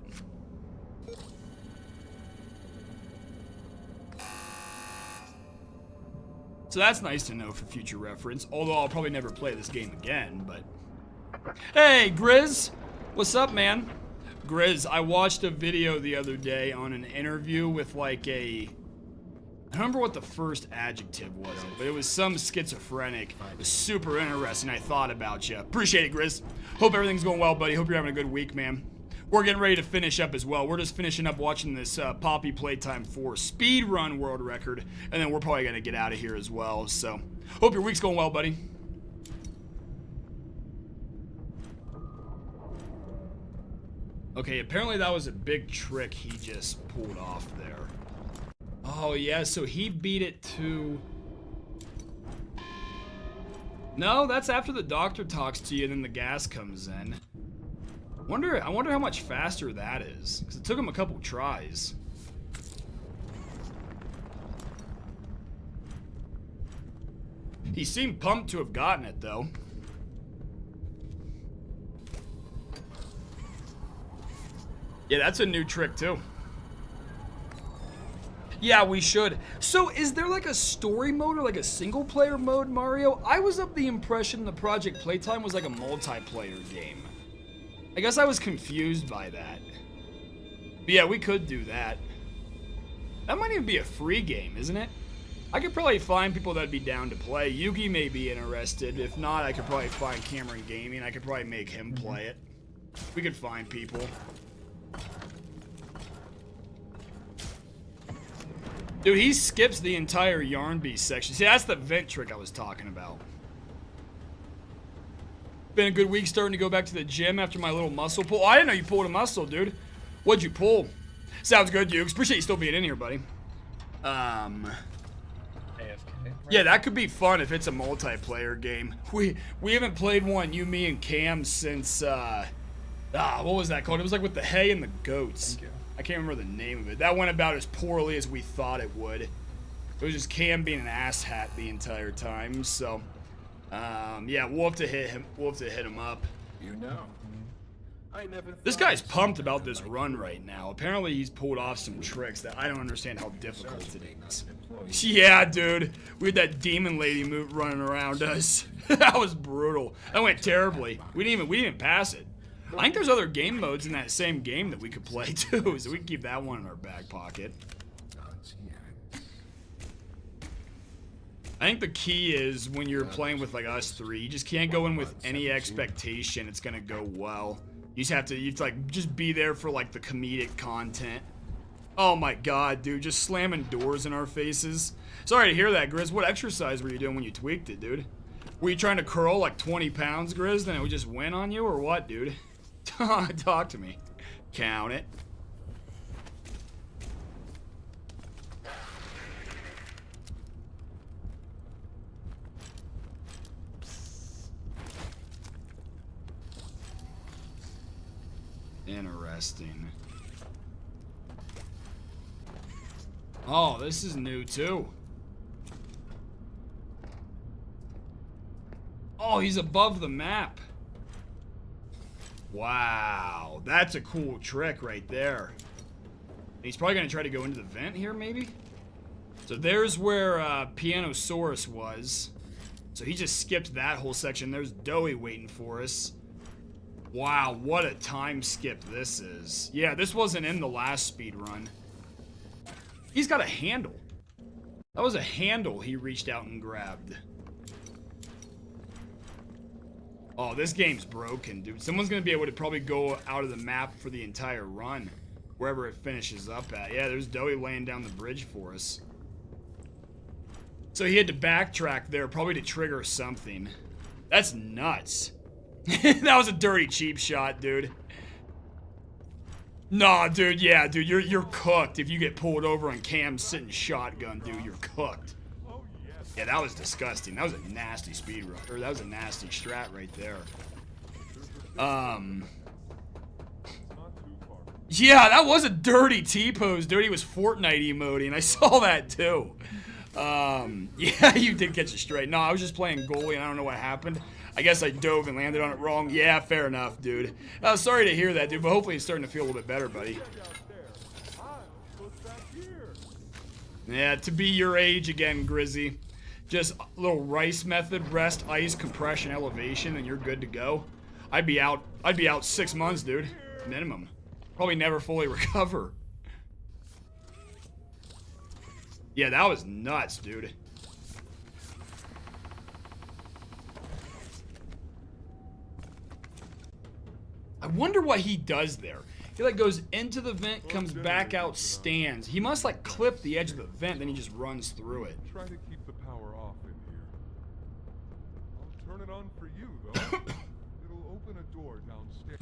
So that's nice to know for future reference, although I'll probably never play this game again, but... Hey, Grizz! What's up, man? Grizz, I watched a video the other day on an interview with like a... I don't remember what the first adjective was, but it was some schizophrenic. It was super interesting. I thought about you. Appreciate it, Grizz. Hope everything's going well, buddy. Hope you're having a good week, man. We're getting ready to finish up as well. We're just finishing up watching this Poppy Playtime 4 speedrun world record, and then we're probably going to get out of here as well. So, hope your week's going well, buddy. Okay, apparently that was a big trick he just pulled off there. Oh, yeah, so he beat it to... No, that's after the doctor talks to you and then the gas comes in. I wonder how much faster that is, because it took him a couple tries. He seemed pumped to have gotten it, though. Yeah, that's a new trick, too. Yeah, we should. So, is there like a story mode or like a single-player mode, Mario? I was of the impression the Project Playtime was like a multiplayer game. I guess I was confused by that. But yeah, we could do that. That might even be a free game, isn't it? I could probably find people that'd be down to play. Yugi may be interested. If not, I could probably find Cameron Gaming. I could probably make him play it. We could find people. Dude, he skips the entire Yarn Beast section. See, that's the vent trick I was talking about. Been a good week starting to go back to the gym after my little muscle pull. Oh, I didn't know you pulled a muscle, dude. What'd you pull? Sounds good, Dukes. Appreciate you still being in here, buddy. AFK, right? Yeah, that could be fun if it's a multiplayer game. We haven't played one, you, me, and Cam, since, what was that called? It was like with the hay and the goats. Thank you. I can't remember the name of it. That went about as poorly as we thought it would. It was just Cam being an asshat the entire time, so... yeah, we'll have to hit him. We'll have to hit him up. You know, I never. This guy's pumped about this run right now. Apparently, he's pulled off some tricks that I don't understand how difficult it is. Yeah, dude, we had that demon lady move running around us. That was brutal. That went terribly. We didn't even pass it. I think there's other game modes in that same game that we could play too, so we can keep that one in our back pocket. I think the key is when you're playing with like us three, you just can't go in with any expectation it's gonna go well. You have to like just be there for like the comedic content. Oh my god, dude, just slamming doors in our faces. Sorry to hear that, Grizz. What exercise were you doing when you tweaked it, dude? Were you trying to curl like 20 pounds, Grizz, then it would just win on you, or what, dude? Talk to me. Count it. Interesting. Oh, this is new too. Oh, he's above the map. Wow, that's a cool trick right there. He's probably gonna try to go into the vent here, maybe? So there's where Pianosaurus was. So he just skipped that whole section. There's Doey waiting for us. Wow, what a time skip this is. Yeah, this wasn't in the last speed run. He's got a handle. That was a handle he reached out and grabbed. Oh, this game's broken, dude. Someone's gonna be able to probably go out of the map for the entire run, wherever it finishes up at. Yeah, there's Doey laying down the bridge for us. So he had to backtrack there, probably to trigger something. That's nuts. That was a dirty cheap shot, dude. Nah, dude, yeah, dude, you're cooked if you get pulled over on Cam's sitting shotgun, dude. You're cooked. Yeah, that was disgusting. That was a nasty speed run, or that was a nasty strat right there. Yeah, that was a dirty T-pose, dude. He was Fortnite emoting. I saw that too. Yeah, you did catch it straight. No, I was just playing goalie and I don't know what happened. I guess I dove and landed on it wrong. Yeah, fair enough, dude. Sorry to hear that, dude, but hopefully it's starting to feel a little bit better, buddy. Yeah, to be your age again, Grizzy. Just a little rice method, rest, ice, compression, elevation, and you're good to go. I'd be out 6 months, dude. Minimum. Probably never fully recover. Yeah, that was nuts, dude. I wonder what he does there. He like goes into the vent, comes back out, stands. He must like clip the edge of the vent, then he just runs through it. Try to keep the power off in here. I'll turn it on for you, though. It'll open a door downstairs.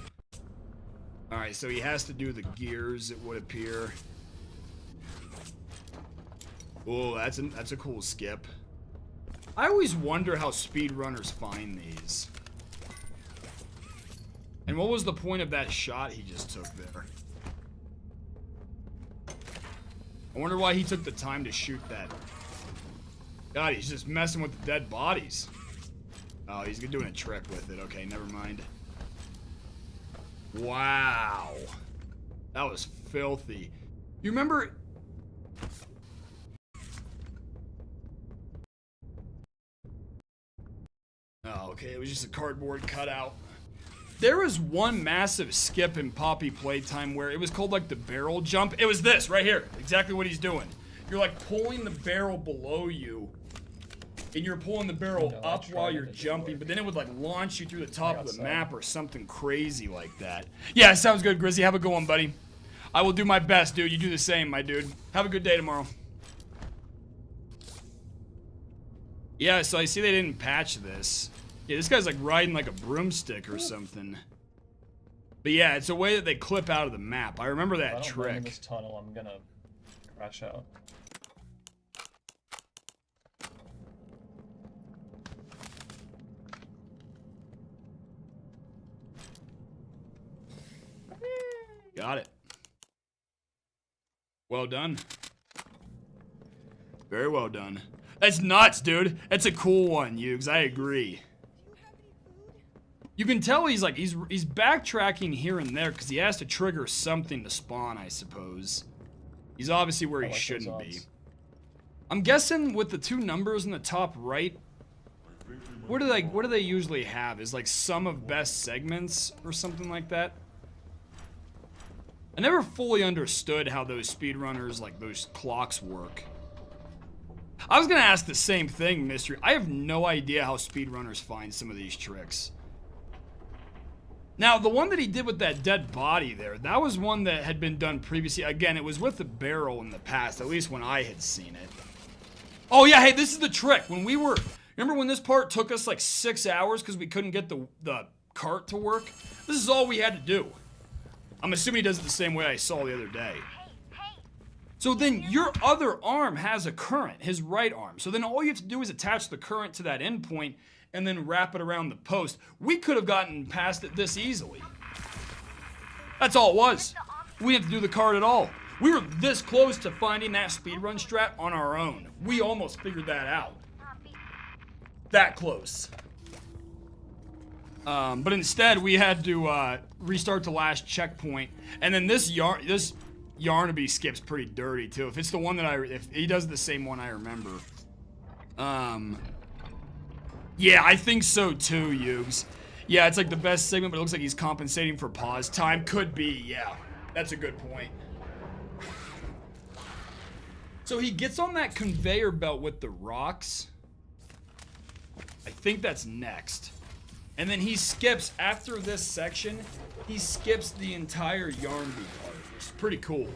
Alright, so he has to do the gears, it would appear. Oh, that's a cool skip. I always wonder how speedrunners find these. And what was the point of that shot he just took there? I wonder why he took the time to shoot that. God, he's just messing with the dead bodies. Oh, he's doing a trick with it. Okay, never mind. Wow. That was filthy. You remember... Oh, okay, it was just a cardboard cutout. There was one massive skip in Poppy Playtime where it was called like the barrel jump. It was this right here. Exactly what he's doing. You're like pulling the barrel below you. And you're pulling the barrel up while you're jumping. But then it would like launch you through the top of the map or something crazy like that. Yeah, sounds good, Grizzy. Have a good one, buddy. I will do my best, dude. You do the same, my dude. Have a good day tomorrow. Yeah, so I see they didn't patch this. Yeah, this guy's like riding like a broomstick or something. But yeah, it's a way that they clip out of the map. I remember that trick. If I don't land in this tunnel, I'm gonna crash out. Got it. Well done. Very well done. That's nuts, dude. That's a cool one, Yugs. I agree. You can tell he's like, he's backtracking here and there because he has to trigger something to spawn, I suppose. He's obviously where he shouldn't be. I'm guessing with the two numbers in the top right, what do they usually have? Is like sum of best segments or something like that? I never fully understood how those speedrunners, like those clocks work. I was gonna ask the same thing, Mystery. I have no idea how speedrunners find some of these tricks. Now, the one that he did with that dead body there, that was one that had been done previously. Again, it was with the barrel in the past, at least when I had seen it. Oh yeah, hey, this is the trick. When we were, remember when this part took us like 6 hours because we couldn't get the cart to work? This is all we had to do. I'm assuming he does it the same way I saw the other day. So then your other arm has a current, his right arm. So then all you have to do is attach the current to that endpoint and then wrap it around the post. We could have gotten past it this easily. That's all it was. We didn't have to do the card at all. We were this close to finding that speedrun strat on our own. We almost figured that out. That close. But instead, we had to restart the last checkpoint. And then this Yarnaby skip's pretty dirty, too. If it's the one that if he does the same one I remember. Yeah, I think so too, Yugs. Yeah, it's like the best segment, but it looks like he's compensating for pause time. Could be, yeah. That's a good point. So he gets on that conveyor belt with the rocks. I think that's next. And then he skips, after this section, he skips the entire Yarnby part, which is pretty cool.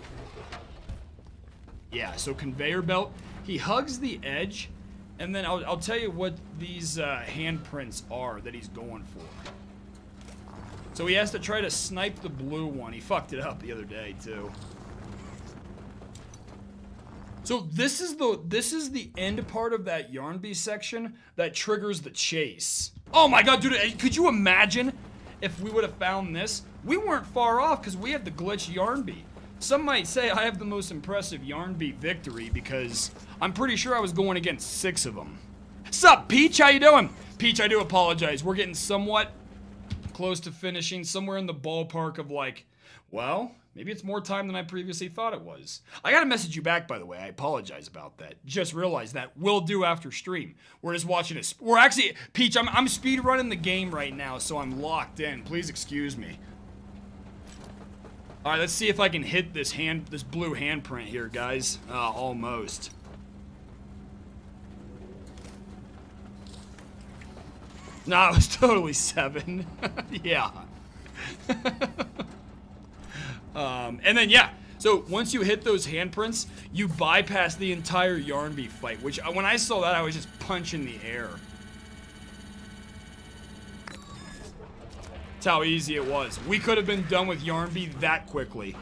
Yeah, so conveyor belt. He hugs the edge, and then I'll tell you what these handprints are that he's going for. So he has to try to snipe the blue one. He fucked it up the other day, too. So this is the end part of that Yarnby section that triggers the chase. Oh my god, dude, could you imagine if we would have found this? We weren't far off because we had the glitch Yarnby. Some might say I have the most impressive yarn beat victory because I'm pretty sure I was going against 6 of them. Sup, Peach? How you doing? Peach, I do apologize. We're getting somewhat close to finishing, somewhere in the ballpark of like, well, maybe it's more time than I previously thought it was. I gotta message you back, by the way. I apologize about that. Just realized that will do after stream. We're just watching a... We're actually... Peach, I'm speed running the game right now, so I'm locked in. Please excuse me. Alright, let's see if I can hit this blue handprint here, guys. Almost. No, it was totally 7. Yeah. And then, yeah. So, once you hit those handprints, you bypass the entire yarn beat fight, which, when I saw that, I was just punching the air. That's how easy it was. We could have been done with yarn beat that quickly.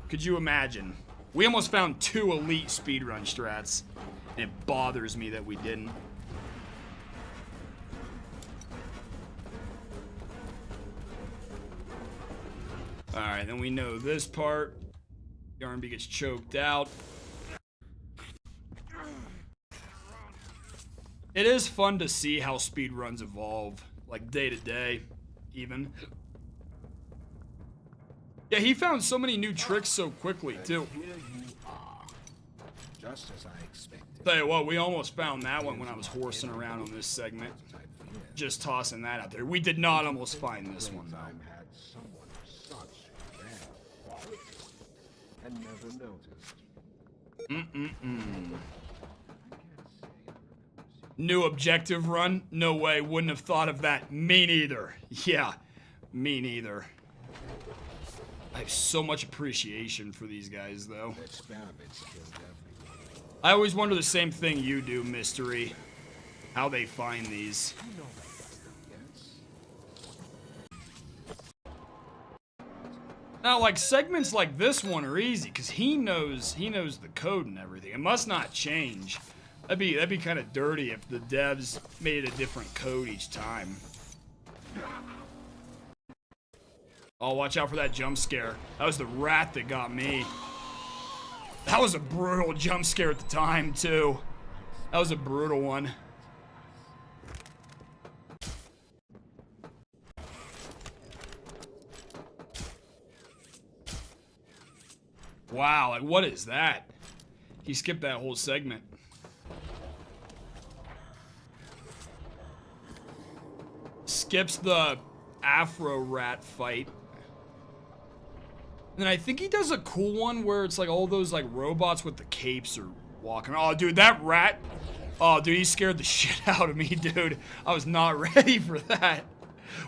Could you imagine? We almost found 2 elite speedrun strats, and it bothers me that we didn't. Alright, then we know this part. Yarnby gets choked out. It is fun to see how speedruns evolve, like day to day, even. Yeah, he found so many new tricks so quickly, too. Just as I expected. Tell you what, we almost found that one when I was horsing around on this segment. Just tossing that out there. We did not almost find this one, though. And never noticed. New objective run? No way, wouldn't have thought of that. Me neither. Yeah, me neither. I have so much appreciation for these guys, though. I always wonder the same thing you do, Mystery. How they find these. Now, like, segments like this one are easy, because he knows the code and everything. It must not change. That'd be kind of dirty if the devs made a different code each time. Oh, watch out for that jump scare. That was the rat that got me. That was a brutal jump scare at the time, too. That was a brutal one. Wow, like, what is that? He skipped that whole segment. Skips the Afro rat fight. And then I think he does a cool one where it's like all those like robots with the capes are walking. Oh, dude, that rat. Oh, dude, he scared the shit out of me, dude. I was not ready for that.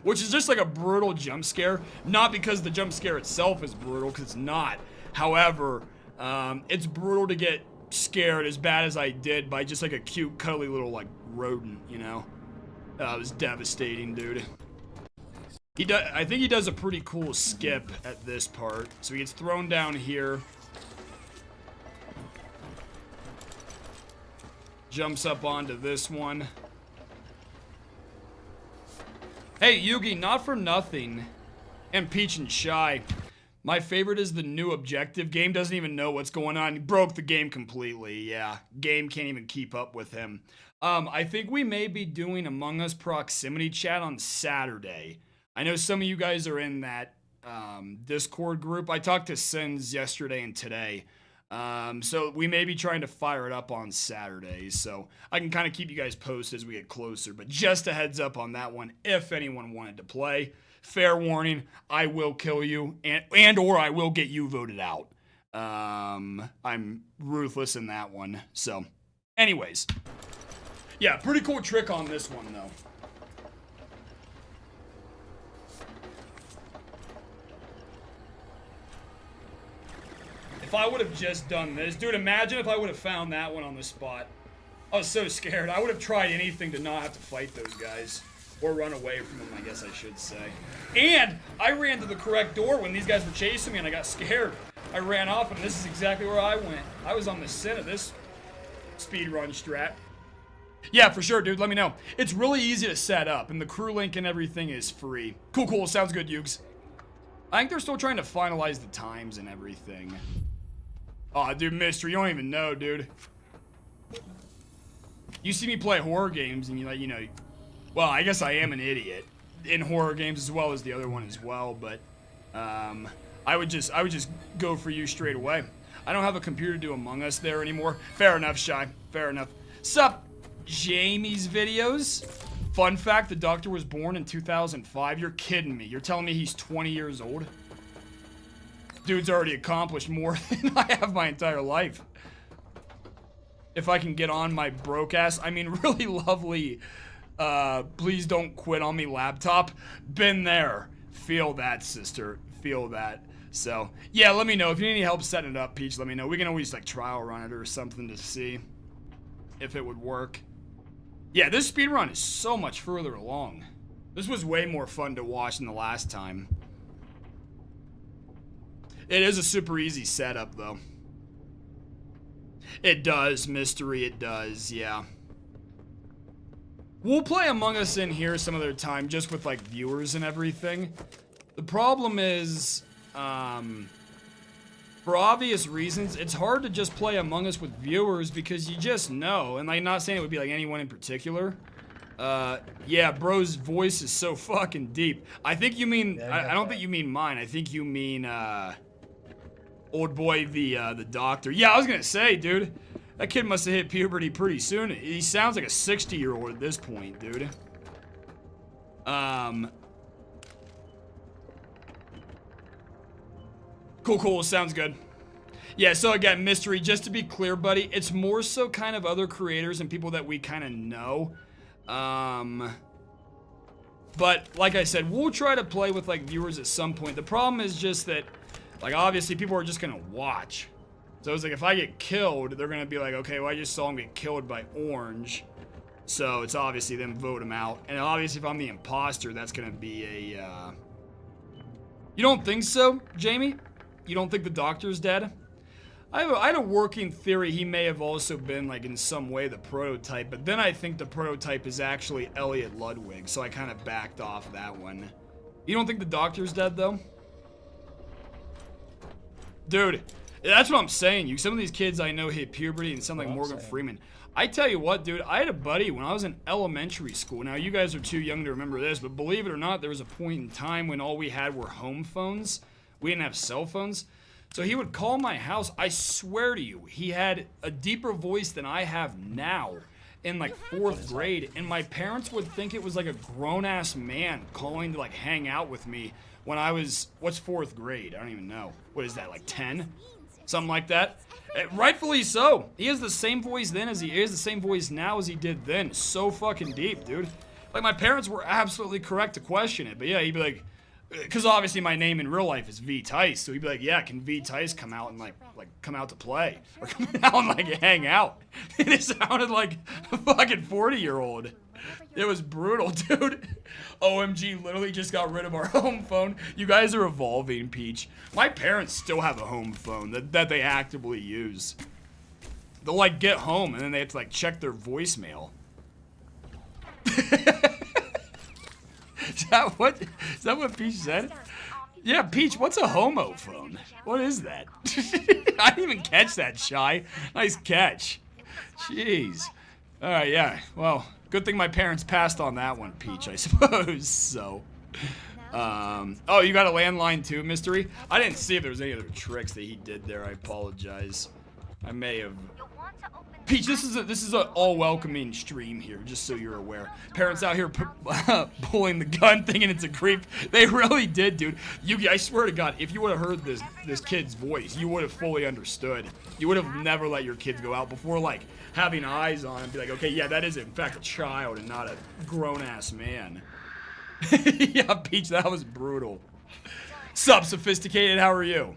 Which is just like a brutal jump scare. Not because the jump scare itself is brutal, because it's not. However, it's brutal to get scared as bad as I did by just like a cute, cuddly little like rodent, you know? It was devastating, dude. I think he does a pretty cool skip at this part. So he gets thrown down here. Jumps up onto this one. Hey, Yugi, not for nothing. And Peach and Shy. My favorite is the new objective. Game doesn't even know what's going on. He broke the game completely, yeah. Game can't even keep up with him. I think we may be doing Among Us proximity chat on Saturday. I know some of you guys are in that Discord group. I talked to Sins yesterday and today. So we may be trying to fire it up on Saturday. So I can kind of keep you guys posted as we get closer. But just a heads up on that one if anyone wanted to play. Fair warning, I will kill you and or I will get you voted out. I'm ruthless in that one. So, anyways. Yeah, pretty cool trick on this one, though. If I would have just done this, dude, imagine if I would have found that one on the spot. I was so scared. I would have tried anything to not have to fight those guys. Or run away from them, I guess I should say. And I ran to the correct door when these guys were chasing me and I got scared. I ran off and this is exactly where I went. I was on the center of this speedrun strat. Yeah, for sure, dude. Let me know. It's really easy to set up and the crew link and everything is free. Cool, cool. Sounds good, Yugs. I think they're still trying to finalize the times and everything. Oh, dude, Mystery, you don't even know, dude. You see me play horror games and you like, you know, well, I guess I am an idiot in horror games as well as the other one as well, but I would just go for you straight away. I don't have a computer to do Among Us there anymore. Fair enough, Shy. Fair enough. Sup, Jamie's videos? Fun fact, the Doctor was born in 2005. You're kidding me. You're telling me he's 20 years old? Dude's already accomplished more than I have my entire life. If I can get on my broke ass, I mean really lovely, please don't quit on me laptop. Been there. Feel that, sister. Feel that. So, yeah, let me know. If you need any help setting it up, Peach, let me know. We can always, like, trial run it or something to see if it would work. Yeah, this speedrun is so much further along. This was way more fun to watch than the last time. It is a super easy setup, though. It does, Mystery, it does, yeah. We'll play Among Us in here some other time, just with, like, viewers and everything. The problem is, for obvious reasons, it's hard to just play Among Us with viewers because you just know, and I'm not saying it would be like anyone in particular. Yeah, bro's voice is so fucking deep. I think you mean, I don't think you mean mine. I think you mean, old boy, the Doctor. Yeah, I was gonna say, dude, that kid must have hit puberty pretty soon. He sounds like a 60-year-old at this point, dude. Cool, sounds good. Yeah, so again, Mystery, just to be clear, buddy, it's more so kind of other creators and people that we kind of know. But, like I said, we'll try to play with, like, viewers at some point. The problem is just that, like, obviously people are just gonna watch. So it's like, if I get killed, they're gonna be like, okay, well, I just saw him get killed by Orange. So it's obviously them vote him out. And obviously if I'm the imposter, that's gonna be a, You don't think so, Jamie? You don't think the Doctor's dead? I had a working theory he may have also been, like, in some way the prototype, but then I think the prototype is actually Elliot Ludwig, so I kind of backed off that one. You don't think the Doctor's dead, though? Dude, that's what I'm saying. Some of these kids I know hit puberty and sound like Morgan Freeman. I tell you what, dude, I had a buddy when I was in elementary school. Now, you guys are too young to remember this, but believe it or not, there was a point in time when all we had were home phones. We didn't have cell phones. So he would call my house. I swear to you, he had a deeper voice than I have now in like 4th grade. And my parents would think it was like a grown-ass man calling to like hang out with me when I was, what's 4th grade? I don't even know. What is that, like 10? Something like that. Rightfully so. He has the same voice then as he is, the same voice now as he did then. So fucking deep, dude. Like, my parents were absolutely correct to question it. But yeah, he'd be like, because obviously my name in real life is VTice, so he'd be like, yeah, can VTice come out and like come out to play? Or come out and like hang out? And it sounded like a fucking 40-year-old. It was brutal, dude. OMG literally just got rid of our home phone. You guys are evolving, Peach. My parents still have a home phone that they actively use. They'll like get home and then they have to like check their voicemail. Is that what Peach said? Yeah, Peach, what's a homophone? What is that? I didn't even catch that, Shy. Nice catch. Jeez. Alright, yeah. Well, good thing my parents passed on that one, Peach, I suppose. So. Oh, you got a landline too, Mystery? I didn't see if there was any other tricks that he did there. I apologize. I may have... Peach, this is a all-welcoming stream here, just so you're aware. Parents out here pulling the gun, thinking it's a creep. They really did, dude. I swear to God, if you would have heard this kid's voice, you would have fully understood. You would have never let your kids go out before, like, having eyes on and be like, okay, yeah, that is in fact a child and not a grown-ass man. Yeah, Peach, that was brutal. Sup, Sophisticated, how are you?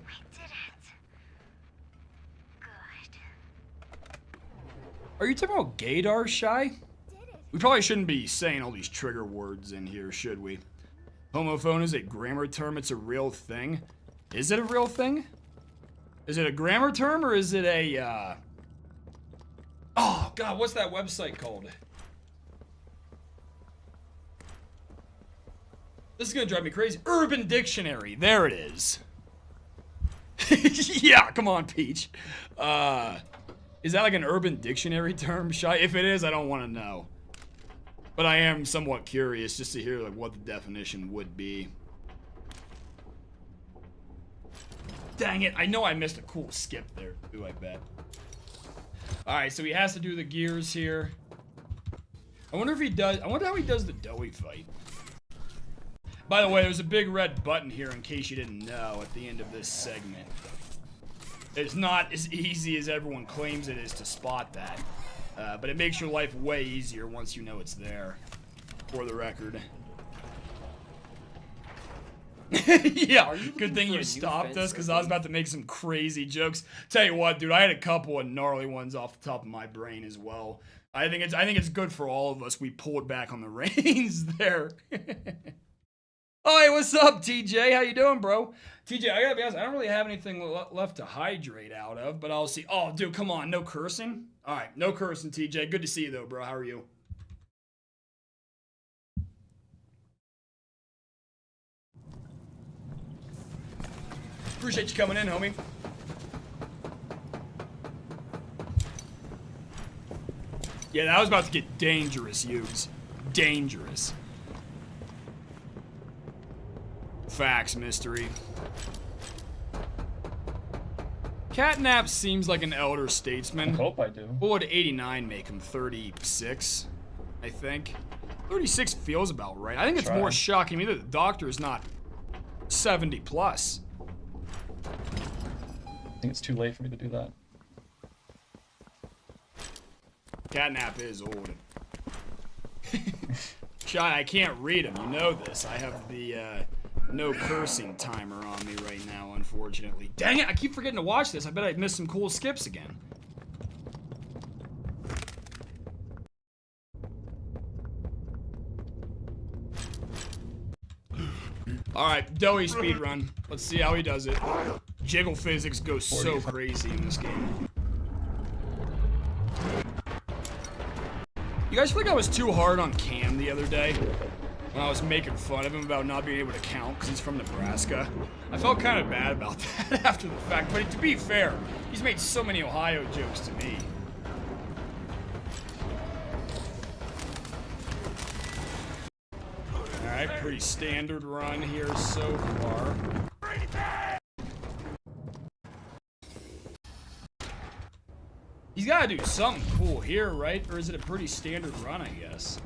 Are you talking about gaydar, Shy? We probably shouldn't be saying all these trigger words in here, should we? Homophone is a grammar term, it's a real thing. Is it a real thing? Is it a grammar term or is it a, Oh, God, what's that website called? This is gonna drive me crazy. Urban Dictionary. There it is. Yeah, come on, Peach. Is that like an Urban Dictionary term? If it is, I don't want to know. But I am somewhat curious just to hear like what the definition would be. Dang it, I know I missed a cool skip there too, I bet. Alright, so he has to do the gears here. I wonder if he does, I wonder how he does the doughy fight. By the way, there's a big red button here in case you didn't know at the end of this segment. It's not as easy as everyone claims it is to spot that. But it makes your life way easier once you know it's there. For the record. Yeah, good thing you stopped us because I was about to make some crazy jokes. Tell you what, dude, I had a couple of gnarly ones off the top of my brain as well. I think it's good for all of us. We pulled back on the reins there. Oh, hey, what's up, TJ? How you doing, bro? TJ, I gotta be honest, I don't really have anything left to hydrate out of, but I'll see. Oh, dude, come on, no cursing? All right, no cursing, TJ. Good to see you, though, bro. How are you? Appreciate you coming in, homie. Yeah, that was about to get dangerous, Yugs. Dangerous. Facts, mystery. Catnap seems like an elder statesman. I hope I do. What would 89 make him? 36, I think. 36 feels about right. I think it's more shocking to me that the doctor is not 70 plus. I think it's too late for me to do that. Catnap is old. Shy, I can't read him. You know this. I have the no cursing timer on me right now, unfortunately. Dang it, I keep forgetting to watch this. I bet I missed some cool skips again. Alright, Doughy speedrun. Let's see how he does it. Jiggle physics goes so crazy in this game. You guys feel like I was too hard on Cam the other day? When I was making fun of him about not being able to count because he's from Nebraska. I felt kind of bad about that after the fact, but to be fair, he's made so many Ohio jokes to me. Alright, pretty standard run here so far. He's got to do something cool here, right? Or is it a pretty standard run, I guess?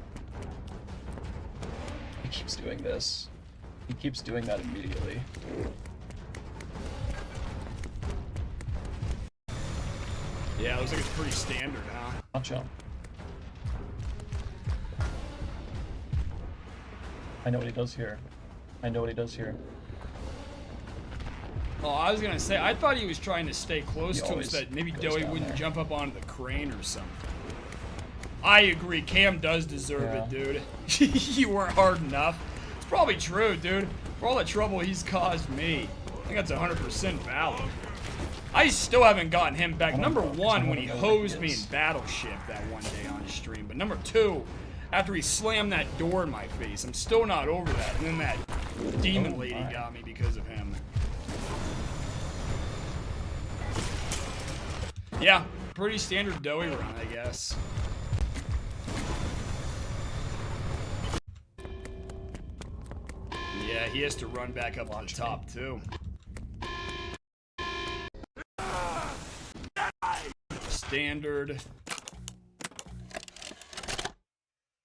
He keeps doing this. He keeps doing that immediately. Yeah, it looks like it's pretty standard, huh? I'll jump. I know what he does here. I know what he does here. Oh, I was gonna say, I thought he was trying to stay close to us, that maybe Doughy wouldn't jump up onto the crane or something. I agree, Cam does deserve it, dude. You weren't hard enough. It's probably true, dude. For all the trouble he's caused me. I think that's 100% valid. I still haven't gotten him back. Number one, when he hosed me in Battleship that one day on stream. But number two, after he slammed that door in my face. I'm still not over that. And then that demon lady got me because of him. Yeah, pretty standard Doughy run, I guess. Yeah, he has to run back up on top, too. Standard.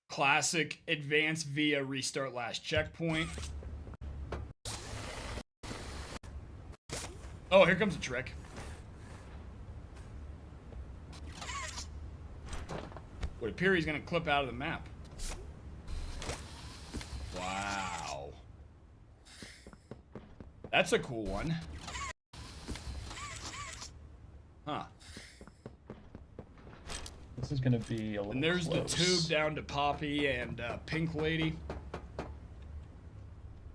Classic. Advance via restart last checkpoint. Oh, here comes a trick. Would appear he's gonna clip out of the map. Wow. That's a cool one. Huh. This is gonna be a little And there's close. the tube down to Poppy and Pink Lady.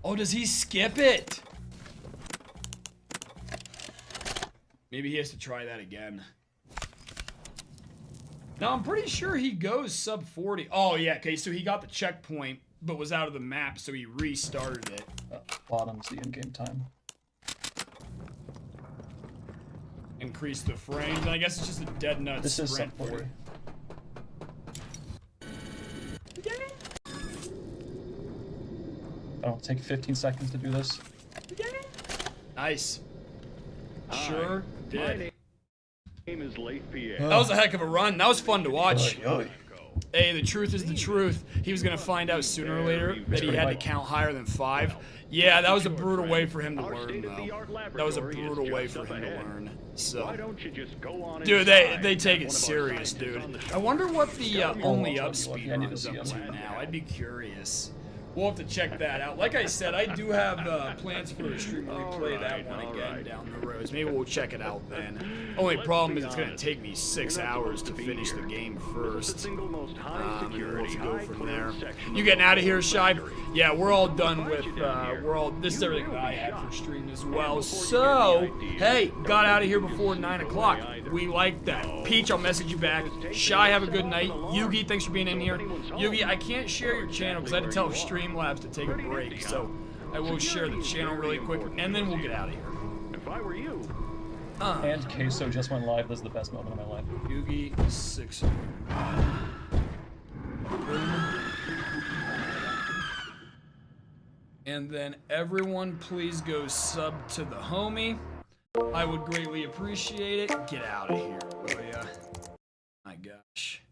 Oh, does he skip it? Maybe he has to try that again. No, I'm pretty sure he goes sub 40. Oh, yeah, okay, so he got the checkpoint but was out of the map, so he restarted it. Bottom's the in-game time. Increase the frames, and I guess it's just a dead nut This is sprint for it. It'll take 15 seconds to do this. Nice. Sure did. My name is Leif Pierre. That was a heck of a run. That was fun to watch. Hey, the truth is the truth. He was going to find out sooner or later that he had to count higher than 5. Yeah, that was a brutal way for him to learn, though. That was a brutal way for him to learn. So, dude, they take it serious, dude. I wonder what the only up speedrun's up to now. I'd be curious. We'll have to check that out. Like I said, I do have plans for a stream where we play that one again down the road. Maybe we'll check it out then. Only problem is it's going to take me 6 hours to finish the game first. And we'll have to go from there. You getting out of here, Shy? Yeah, we're all done with, this is everything that I had for stream as well. So, hey, got out of here before 9 o'clock. We like that. Peach, I'll message you back. Shy, have a good night. Yugi, thanks for being in here. Yugi, I can't share your channel because I had to tell Streamlabs to take a break, so I will share the channel really quick, and then we'll get out of here. If I were you. And Queso just went live. This is the best moment of my life. Yugi 6. And then everyone please go sub to the homie. I would greatly appreciate it. Get out of here. Oh yeah. My gosh.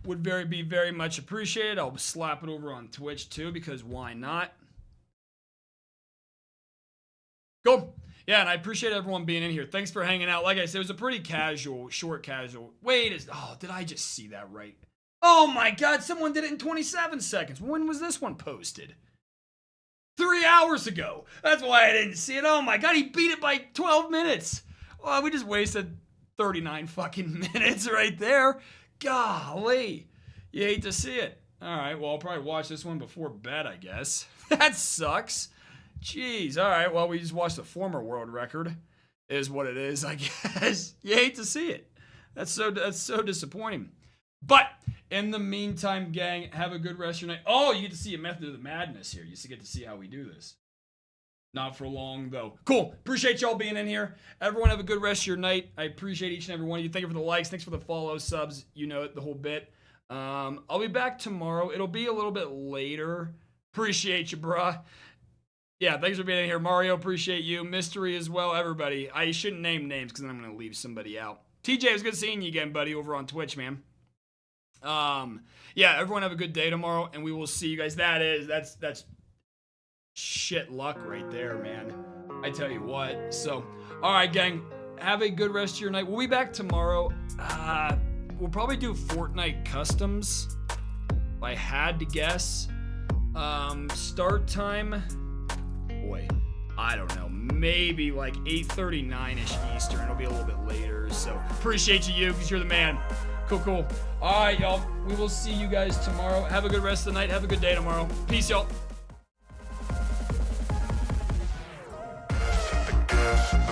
Would be very much appreciated. I'll slap it over on Twitch too, because why not? Cool. Yeah, and I appreciate everyone being in here. Thanks for hanging out. Like I said, it was a pretty casual, short casual. Wait, did I just see that right? Oh my god, someone did it in 27 seconds. When was this one posted? 3 hours ago. That's why I didn't see it. Oh my god, he beat it by 12 minutes. Well, we just wasted 39 fucking minutes right there. Golly. You hate to see it. Alright, well, I'll probably watch this one before bed, I guess. That sucks. Jeez. Alright, well, we just watched the former world record. Is what it is, I guess. You hate to see it. That's so disappointing. But, in the meantime, gang, have a good rest of your night. Oh, you get to see a method of the madness here. You get to see how we do this. Not for long, though. Cool. Appreciate y'all being in here. Everyone have a good rest of your night. I appreciate each and every one of you. Thank you for the likes. Thanks for the follows, subs. You know it, the whole bit. I'll be back tomorrow. It'll be a little bit later. Appreciate you, bruh. Yeah, thanks for being in here. Mario, appreciate you. Mystery as well, everybody. I shouldn't name names because then I'm going to leave somebody out. TJ, it was good seeing you again, buddy, over on Twitch, man. Yeah, everyone have a good day tomorrow, and we will see you guys. That's shit luck right there, man. I tell you what. So, all right, gang, have a good rest of your night. We'll be back tomorrow. We'll probably do Fortnite customs, if I had to guess. Start time, boy, I don't know, maybe like 8:39ish Eastern. It'll be a little bit later. So appreciate you, because you're the man. Cool. All right, y'all. We will see you guys tomorrow. Have a good rest of the night. Have a good day tomorrow. Peace, y'all. The gas in the